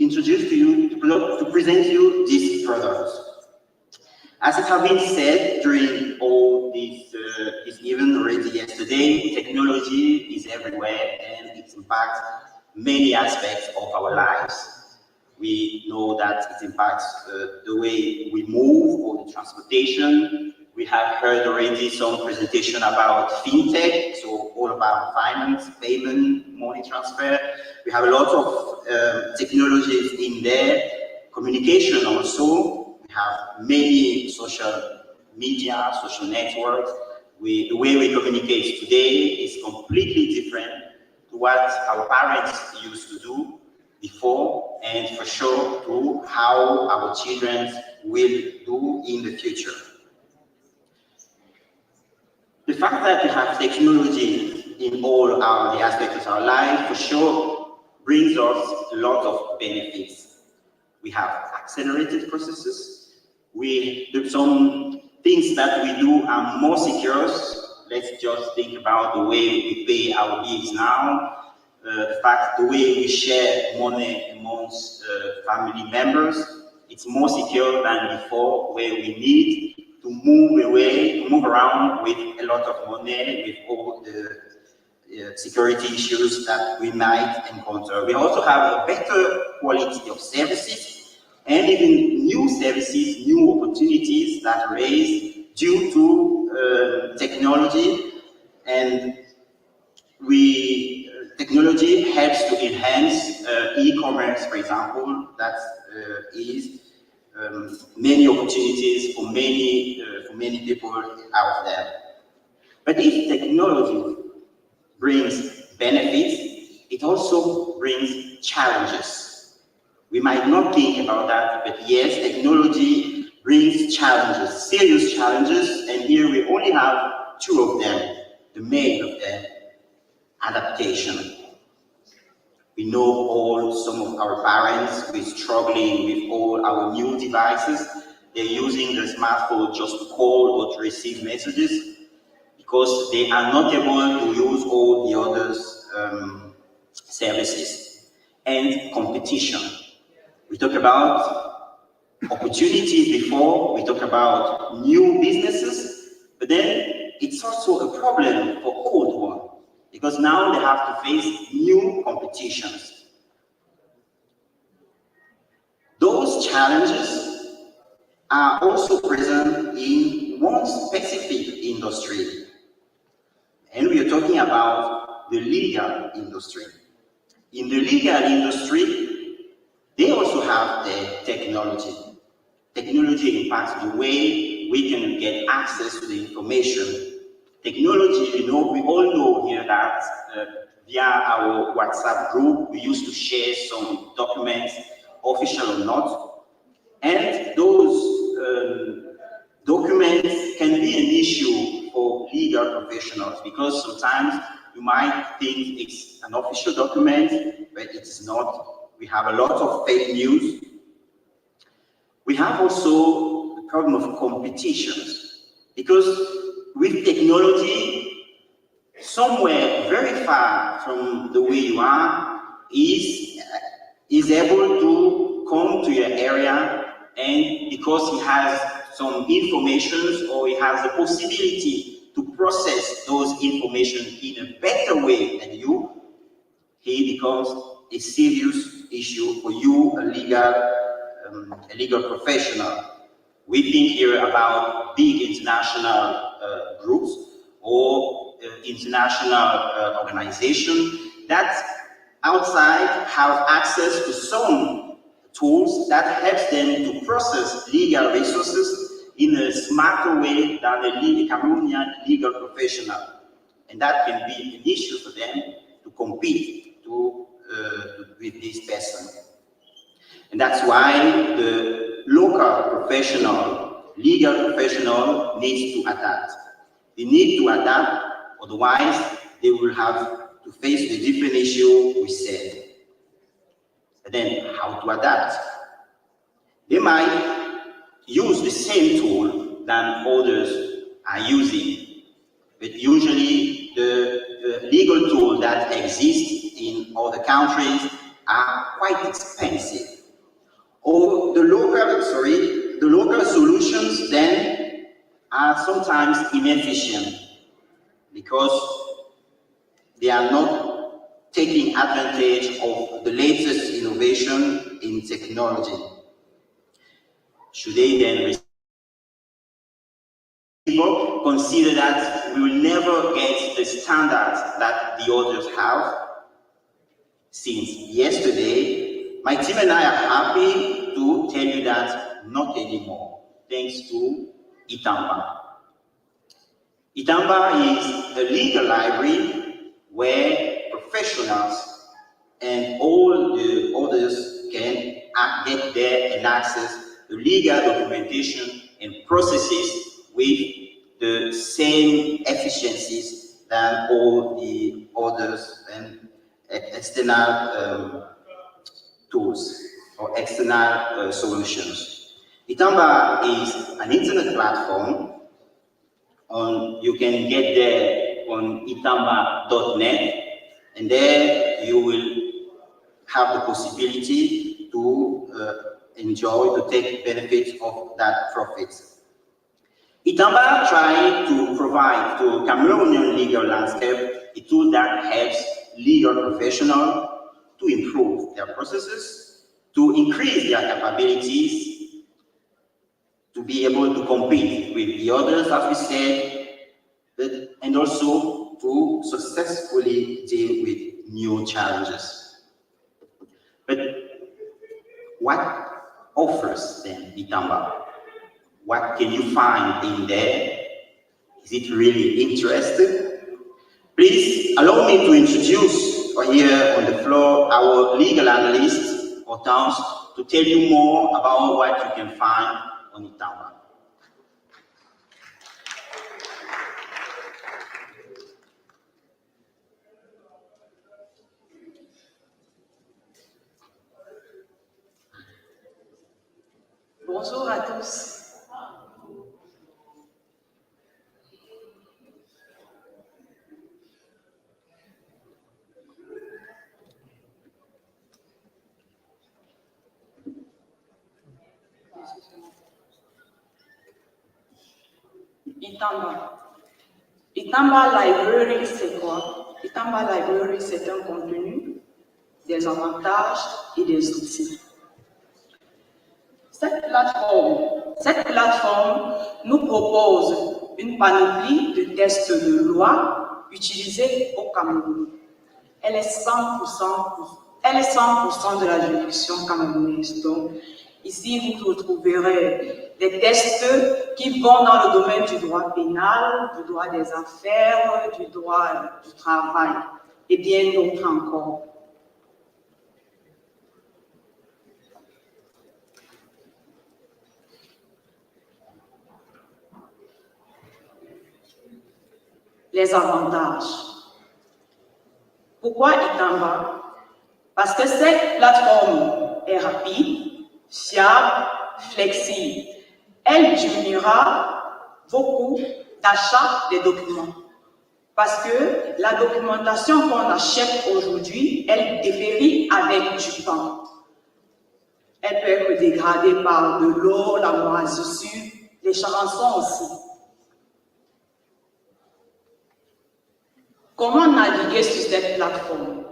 introduce to you, to present you this product. As it has been said during all this event already yesterday, technology is everywhere and it impacts many aspects of our lives. We know that it impacts the way we move, or the transportation. We have heard already some presentation about fintech, so all about finance, payment, money transfer. We have a lot of technologies in there. Communication also. We have many social media, social networks. The way we communicate today is completely different to what our parents used to do before, and for sure to how our children will do in the future. The fact that we have technology in all the aspects of our life, for sure, brings us a lot of benefits. We have accelerated processes. Some things that we do are more secure. Let's just think about the way we pay our bills now. The fact the way we share money amongst family members, it's more secure than before, where we need to move around with a lot of money, with all the security issues that we might encounter. We also have a better quality of services, and even new services, new opportunities that raise due to technology. And technology helps to enhance e-commerce, for example. That is many opportunities for many people out there. But if technology brings benefits, it also brings challenges. We might not think about that, but yes, technology brings challenges, serious challenges, and here we only have two of them, the main of them: adaptation. We know some of our parents who are struggling with all our new devices. They're using the smartphone just to call or to receive messages because they are not able to use all the other services. And competition. We talk about opportunities before, we talk about new businesses, but then it's also a problem for old ones, because now they have to face new competitions. Those challenges are also present in one specific industry, and we are talking about the legal industry. In the legal industry, they also have the technology. Technology impacts the way we can get access to the information. Technology, we all know here that via our WhatsApp group, we used to share some documents, official or not, and those documents can be an issue for legal professionals, because sometimes you might think it's an official document, but it's not. We have a lot of fake news. We have also the problem of competitions, because with technology, somewhere very far from the way you are is able to come to your area, and because he has some information or he has the possibility to process those information in a better way than you, he becomes a serious issue for you, a legal professional. We think here about big international groups or international organizations that outside have access to some tools that helps them to process legal resources in a smarter way than a Cameroonian legal professional. And that can be an issue for them to compete with this person. And that's why the local professional, legal professional, needs to adapt. They need to adapt, otherwise they will have to face the different issue we said. And then how to adapt? They might use the same tool than others are using, but usually the legal tool that exists in other countries are quite expensive. Or the local solutions then are sometimes inefficient because they are not taking advantage of the latest innovation in technology. Should they then consider that we will never get the standards that the others have? Since yesterday, my team and I are happy to tell you that not anymore, thanks to Itamba. Itamba is a legal library where professionals and all the others can get there and access the legal documentation and processes with the same efficiencies than all the others and external tools or external solutions. Itamba is an internet platform. You can get there on itamba.net, and there you will have the possibility to enjoy, to take benefit of that profit. Itamba tried to provide to Cameroonian legal landscape a tool that helps legal professionals to improve their processes, to increase their capabilities, to be able to compete with the others, as we said, and also to successfully deal with new challenges. But what offers then Itamba? What can you find in there? Is it really interesting? Please allow me to introduce here on the floor our legal analyst, Hortense, to tell you more about what you can find on Itamba. Bonjour à tous. Itamba Library, c'est quoi? Itamba Library, c'est un contenu, des avantages et des outils. Cette plateforme nous propose une panoplie de tests de loi utilisés au Cameroun. Elle est 100% de la juridiction camerounaise. Donc, ici, vous retrouverez des tests qui vont dans le domaine du droit pénal, du droit des affaires, du droit du travail et bien d'autres encore. Les avantages. Pourquoi Itamba? Parce que cette plateforme est rapide, fiable, flexible. Elle diminuera beaucoup d'achat des documents. Parce que la documentation qu'on achète aujourd'hui, elle dépérit avec du temps. Elle peut être dégradée par de l'eau, la moisissure, les charançons aussi. Comment naviguer sur cette plateforme?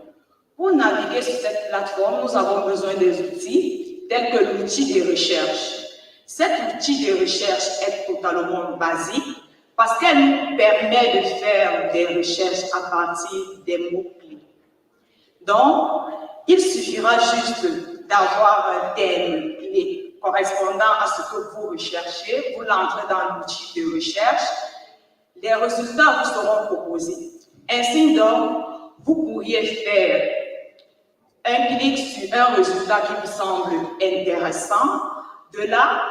Pour naviguer sur cette plateforme, nous avons besoin des outils tels que l'outil de recherche. Cet outil de recherche est totalement basique parce qu'elle nous permet de faire des recherches à partir des mots-clés. Donc, il suffira juste d'avoir un thème clé correspondant à ce que vous recherchez. Vous l'entrez dans l'outil de recherche. Les résultats vous seront proposés. Ainsi donc, vous pourriez faire un clic sur un résultat qui vous semble intéressant. De là,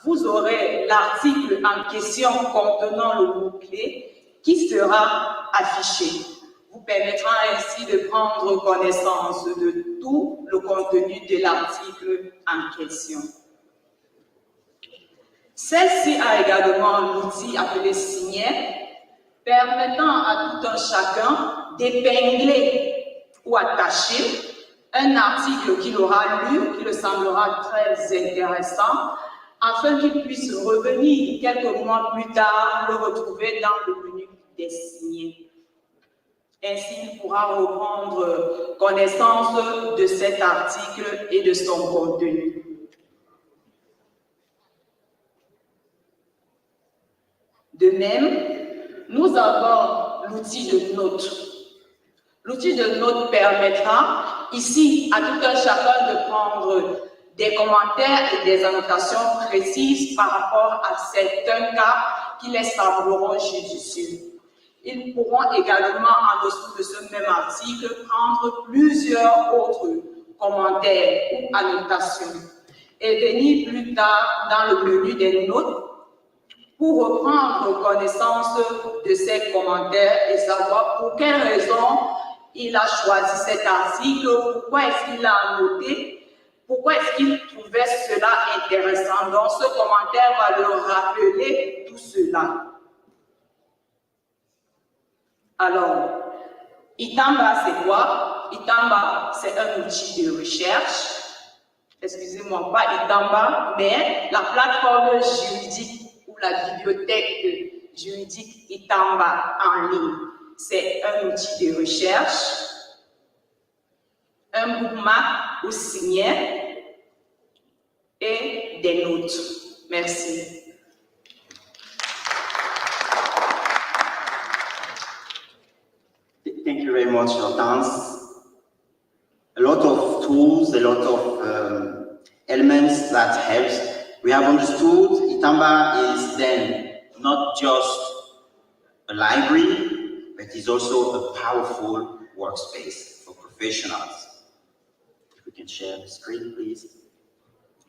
vous aurez l'article en question contenant le mot-clé qui sera affiché. Vous permettra ainsi de prendre connaissance de tout le contenu de l'article en question. Celle-ci a également l'outil appelé signet, permettant à tout un chacun d'épingler ou attacher un article qu'il aura lu, qui le semblera très intéressant, afin qu'il puisse revenir quelques mois plus tard, le retrouver dans le menu des signés. Ainsi, il pourra reprendre connaissance de cet article et de son contenu. De même, nous avons l'outil de notes. L'outil de notes permettra ici à tout un chacun de prendre des commentaires et des annotations précises par rapport à certains cas qui les sembleront judicieux. Ils pourront également, en dessous de ce même article, prendre plusieurs autres commentaires ou annotations et venir plus tard dans le menu des notes pour reprendre connaissance de ces commentaires et savoir pour quelles raisons il a choisi cet article, pourquoi est-ce qu'il l'a annoté, pourquoi est-ce qu'il trouvait cela intéressant. Donc, ce commentaire va le rappeler tout cela. Alors, Itamba, c'est quoi? Itamba, c'est un outil de recherche. Excusez-moi, pas Itamba, mais la plateforme juridique ou la bibliothèque juridique Itamba en ligne. C'est un outil de recherche, un bookmark ou signet et des notes. Merci. Thank you very much, Hortense. A lot of tools, a lot of elements that helps. We have understood Itamba is then not just a library, but is also a powerful workspace for professionals. If we can share the screen, please.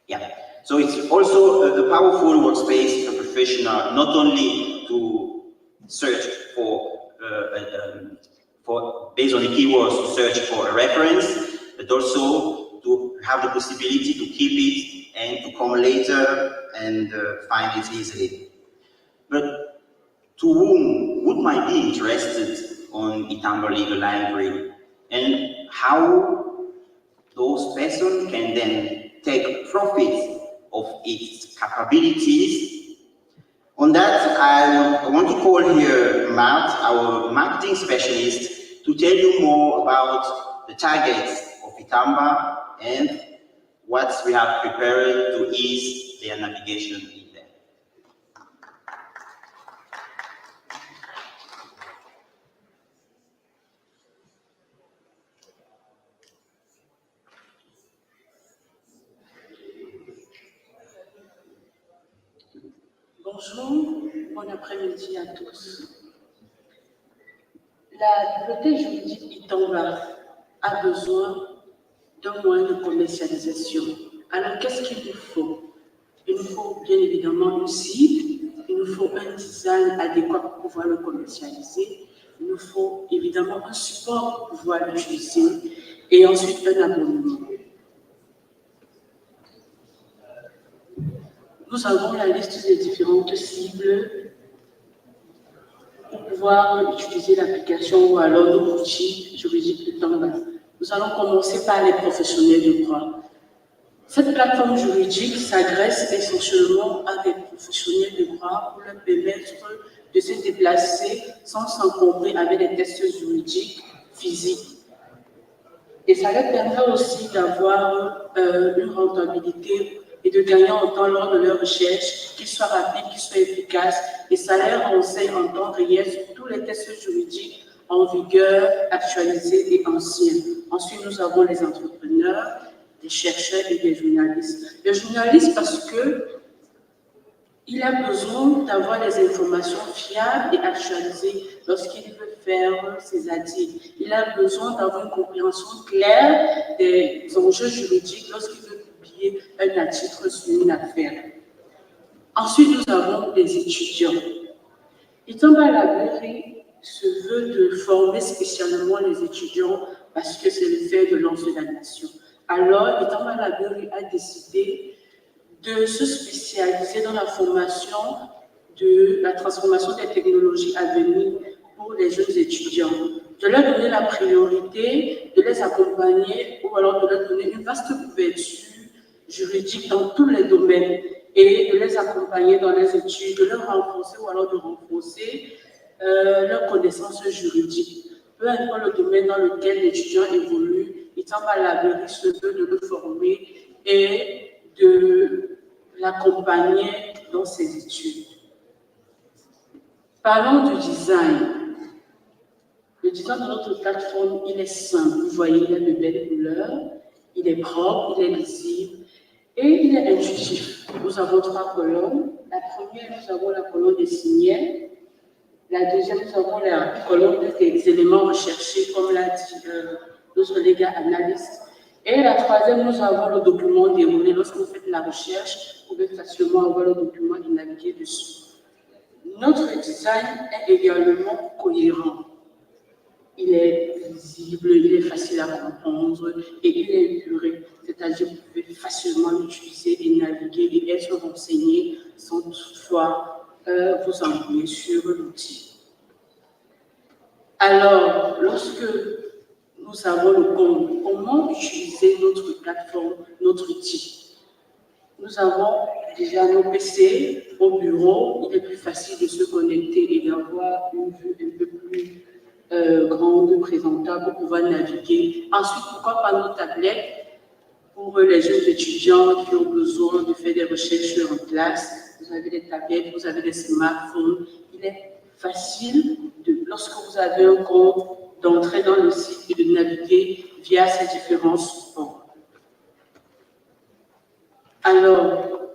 Yeah, so it's also a powerful workspace for professionals, not only to search based on the keywords to search for a reference, but also to have the possibility to keep it and to come later and find it easily. But to whom might be interested on Itamba Legal Library and how those persons can then take profit of its capabilities. On that, I want to call here Matt, our marketing specialist, to tell you more about the targets of Itamba and what we have prepared to ease their navigation in there. Bonjour, bon après-midi à tous. La bibliothèque juridique Itamba a besoin d'un moyen de commercialisation. Alors, qu'est-ce qu'il nous faut? Il nous faut bien évidemment une cible, il nous faut un design adéquat pour pouvoir le commercialiser, il nous faut évidemment un support pour pouvoir l'utiliser et ensuite un abonnement. Nous avons la liste des différentes cibles pour pouvoir utiliser l'application ou alors nos outils juridiques Itamba. Nous allons commencer par les professionnels de droit. Cette plateforme juridique s'adresse essentiellement à des professionnels de droit pour leur permettre de se déplacer sans s'encombrer avec des tests juridiques physiques. Et ça leur permet aussi d'avoir une rentabilité et de gagner en temps lors de leur recherche, qu'ils soient rapides, qu'ils soient efficaces, et ça leur enseigne en temps réel sur tous les tests juridiques en vigueur, actualisés et anciens. Ensuite, nous avons les entrepreneurs, des chercheurs et des journalistes. Les journalistes parce que il a besoin d'avoir des informations fiables et actualisées lorsqu'il veut faire ses articles. Il a besoin d'avoir une compréhension claire des enjeux juridiques lorsqu'il veut publier un article sur une affaire. Ensuite, nous avons les étudiants. Itamba Library se veut de former spécialement les étudiants parce que c'est le fer de lance de la nation. Alors, Itamba Library a décidé de se spécialiser dans la formation de la transformation des technologies à venir pour les jeunes étudiants, de leur donner la priorité, de les accompagner ou alors de leur donner une vaste couverture juridique dans tous les domaines et de les accompagner dans les études, de leur renforcer ou alors de renforcer leurs connaissances juridiques. Peu importe le domaine dans lequel l'étudiant évolue, il tend à l'abri se veut de le former et de l'accompagner dans ses études. Parlons du design. Le design de notre plateforme, il est simple. Vous voyez, il a de belles couleurs, il est propre, il est lisible et il est intuitif. Nous avons 3 colonnes. La première, nous avons la colonne des signets. La deuxième, nous avons la colonne des éléments recherchés, comme l'a dit notre collègue analyste. Et la troisième, nous avons le document déroulé. Lorsque vous faites la recherche, vous pouvez facilement avoir le document et naviguer dessus. Notre design est également cohérent. Il est visible, il est facile à comprendre et il est épuré. C'est-à-dire que vous pouvez facilement l'utiliser et naviguer et être renseigné sans toutefois vous ennuyer sur l'outil. Alors, lorsque nous avons le compte, comment utiliser notre plateforme, notre outil? Nous avons déjà nos PC au bureau, il est plus facile de se connecter et d'avoir une vue un peu plus grande, présentable pour pouvoir naviguer. Ensuite, pourquoi pas nos tablettes pour les jeunes étudiants qui ont besoin de faire des recherches en classe. Vous avez des tablettes, vous avez des smartphones. Il est facile, lorsque vous avez un compte, d'entrer dans le site et de naviguer via ces différents supports. Alors,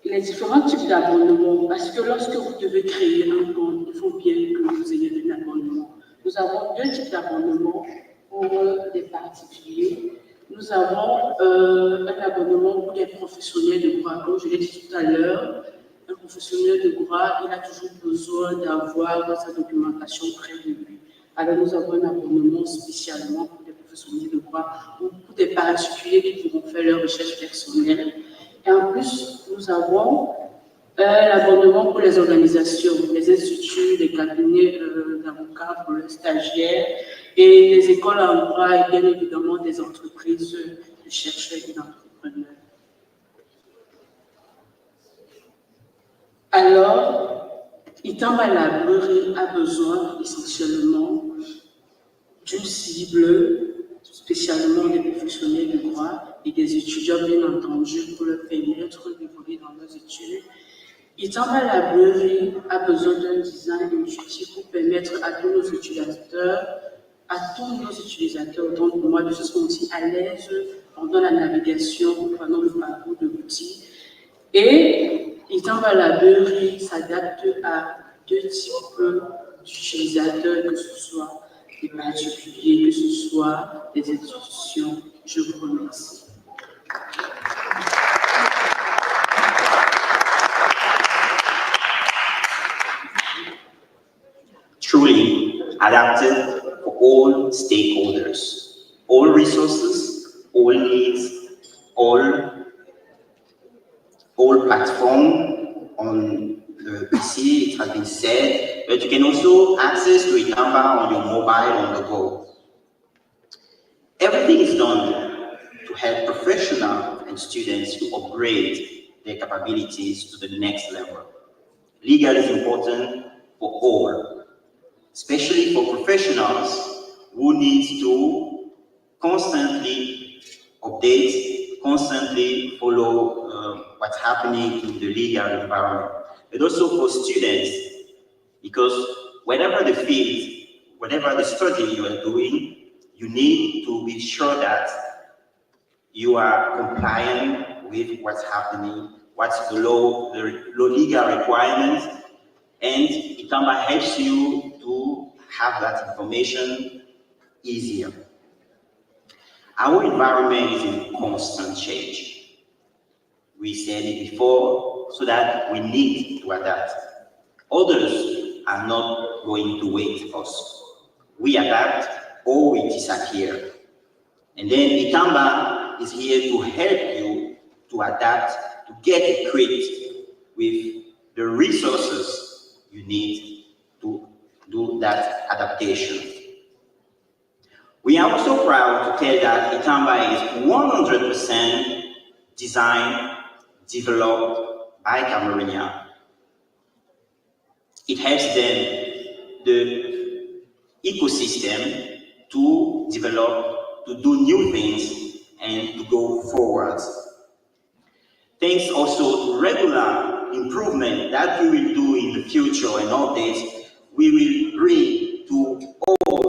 les différents types d'abonnements, parce que lorsque vous devez créer un compte, il faut bien que vous ayez un abonnement. Nous avons 2 types d'abonnements pour les particuliers. Nous avons un abonnement pour les professionnels de droit. Comme je l'ai dit tout à l'heure, un professionnel de droit, il a toujours besoin d'avoir sa documentation près de lui. Alors nous avons un abonnement spécialement pour les professionnels de droit ou pour des particuliers qui pourront faire leurs recherches personnelles. Et en plus, nous avons l'abonnement pour les organisations, les instituts, les cabinets d'avocats pour les stagiaires et les écoles en droit et bien évidemment des entreprises de chercheurs et d'entrepreneurs. Alors, Itamba Library a besoin essentiellement d'une cible, spécialement des professionnels de droit et des étudiants, bien entendu, pour leur permettre d'évoluer dans leurs études. Itamba Library a besoin d'un design intuitif pour permettre à tous nos utilisateurs, autant pour moi, de se sentir à l'aise pendant la navigation, pendant le parcours de l'outil. Et Itamba Library s'adapte à 2 types d'utilisateurs, que ce soit des particuliers, que ce soit des institutions. Je vous remercie. Truly adapted for all stakeholders, all resources, all needs, all platform on the PC, it has been said, but you can also access to Itamba on your mobile on the go. Everything is done to help professionals and students to upgrade their capabilities to the next level. Legal is important for all, especially for professionals who need to constantly update, constantly follow what's happening in the legal environment, but also for students, because whatever the field, whatever the study you are doing, you need to be sure that you are compliant with what's happening, what's the law legal requirements, and Itamba helps you to have that information easier. Our environment is in constant change. We said it before, so that we need to adapt. Others are not going to wait us. We adapt or we disappear. And then Itamba is here to help you to adapt, to get equipped with the resources you need to do that adaptation. We are also proud to tell that Itamba is 100% designed, developed by Cameroonians. It helps them, the ecosystem, to develop, to do new things, and to go forward. Thanks also to regular improvement that we will do in the future and updates, we will bring to all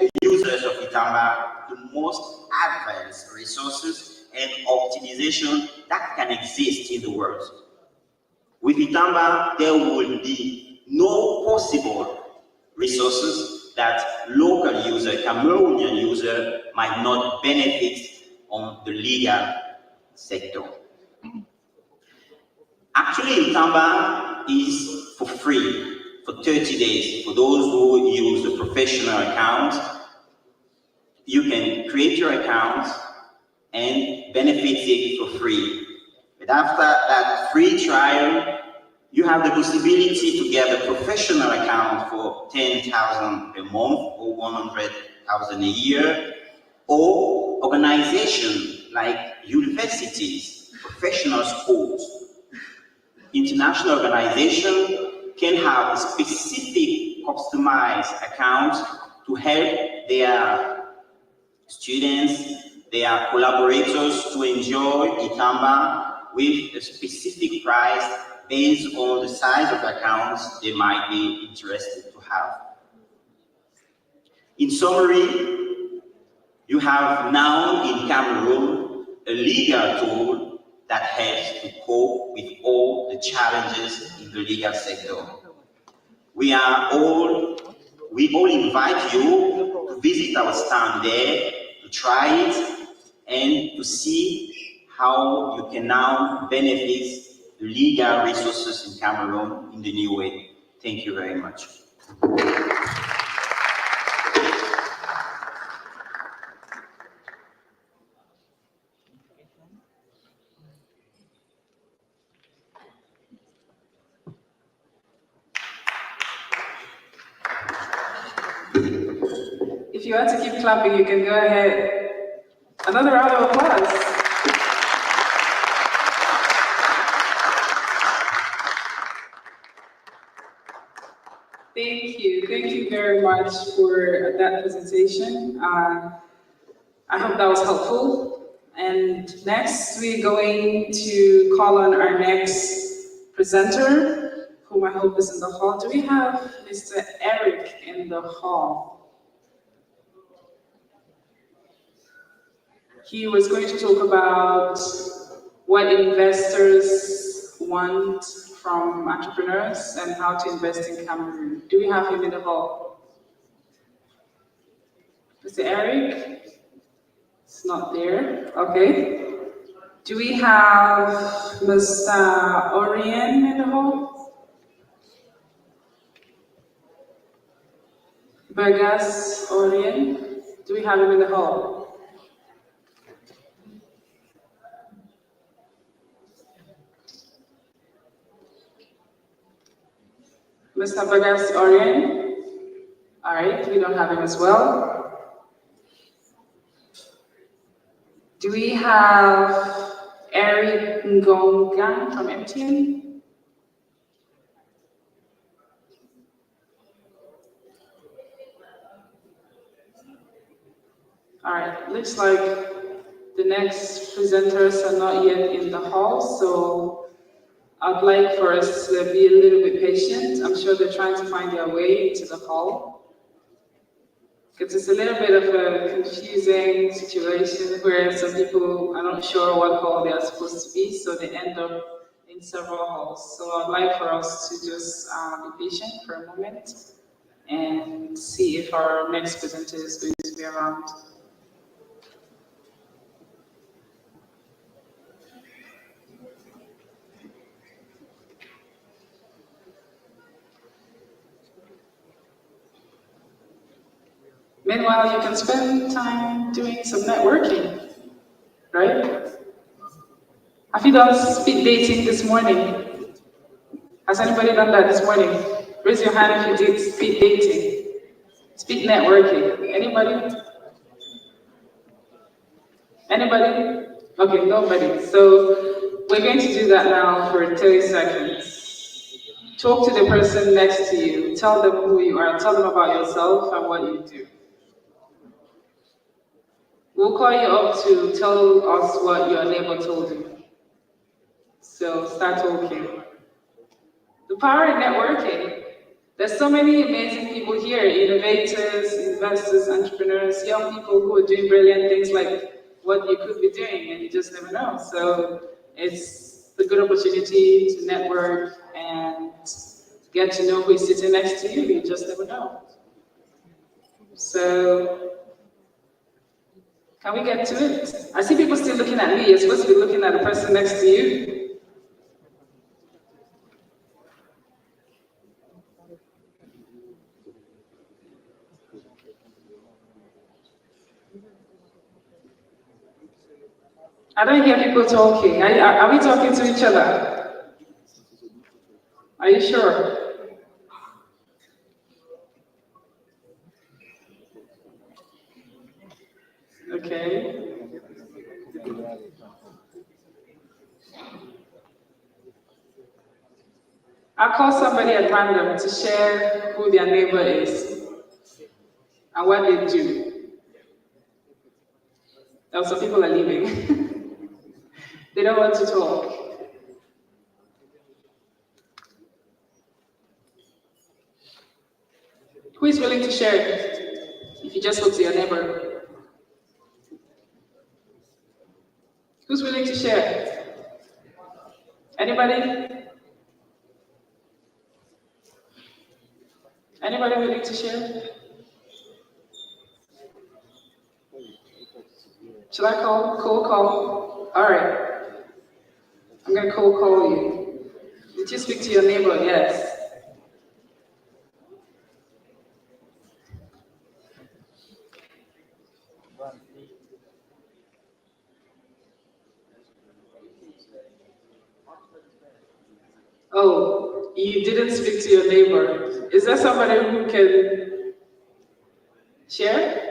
the users of Itamba the most advanced resources and optimization that can exist in the world. With Itamba, there will be no possible resources that local user, Cameroonian user, might not benefit on the legal sector. Actually, Itamba is for free for 30 days. For those who use the professional account, you can create your account and benefit it for free. But after that free trial, you have the possibility to get a professional account for 10,000 per month or 100,000 a year, or organizations like universities, professional schools, international organizations can have a specific customized account to help their students, their collaborators to enjoy Itamba with a specific price based on the size of accounts they might be interested to have. In summary, you have now in Cameroon a legal tool that helps to cope with all the challenges in the legal sector. We all invite you to visit our stand there, to try it, and to see how you can now benefit the legal resources in Cameroon in the new way. Thank you very much. If you want to keep clapping, you can go ahead. Another round of applause. Thank you very much for that presentation. I hope that was helpful. And next, we're going to call on our next presenter, whom I hope is in the hall. Do we have Mr. Eric in the hall? He was going to talk about what investors want from entrepreneurs and how to invest in Cameroon. Do we have him in the hall? Mr. Eric? It's not there. Okay. Do we have Mr. Orien in the hall? Burgas Orien? Do we have him in the hall? Mr. Burgas Orien? All right, we don't have him as well. Do we have Eric Ngonga from MTN? All right, looks like the next presenters are not yet in the hall, so I'd like for us to be a little bit patient. I'm sure they're trying to find their way into the hall. Because it's a little bit of a confusing situation where some people are not sure what hall they are supposed to be, so they end up in several halls. So I'd like for us to just be patient for a moment and see if our next presenter is going to be around. Meanwhile, you can spend time doing some networking, right? Have you done speed dating this morning? Has anybody done that this morning? Raise your hand if you did speed dating. Speed networking. Anybody? Anybody? Okay, nobody. So we're going to do that now for 30 seconds. Talk to the person next to you. Tell them who you are. Tell them about yourself and what you do. We'll call you up to tell us what your neighbor told you. So start talking. The power in networking. There's so many amazing people here, innovators, investors, entrepreneurs, young people who are doing brilliant things like what you could be doing and you just never know. So it's a good opportunity to network and get to know who is sitting next to you. You just never know. So can we get to it? I see people still looking at me. You're supposed to be looking at the person next to you. I don't hear people talking. Are we talking to each other? Are you sure? Okay. I'll call somebody at random to share who their neighbor is and what they do. Also, people are leaving. They don't want to talk. Who is willing to share if you just spoke to your neighbor? Who's willing to share? Anybody? Anybody willing to share? Should I call? Cold call? All right. I'm going to cold call you. Did you speak to your neighbor? Yes. Oh, you didn't speak to your neighbor. Is there somebody who can share?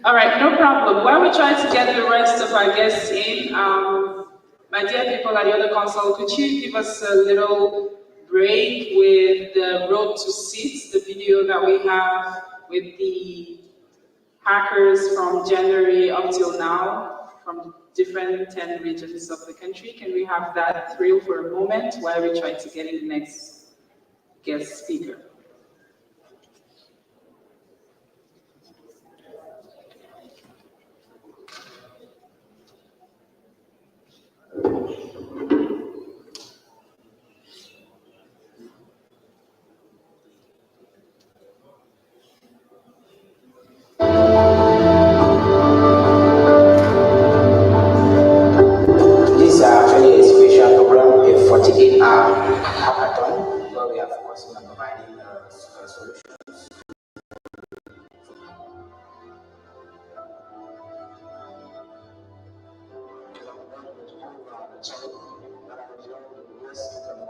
All right, no problem. While we try to get the rest of our guests in, my dear people at the other console, could you give us a little break with the Road to Seats, the video that we have with the hackers from January up till now, from different 10 regions of the country? Can we have that thrill for a moment while we try to get in the next guest speaker? This is actually a special program, a 48-hour hackathon, where we are focusing on providing solutions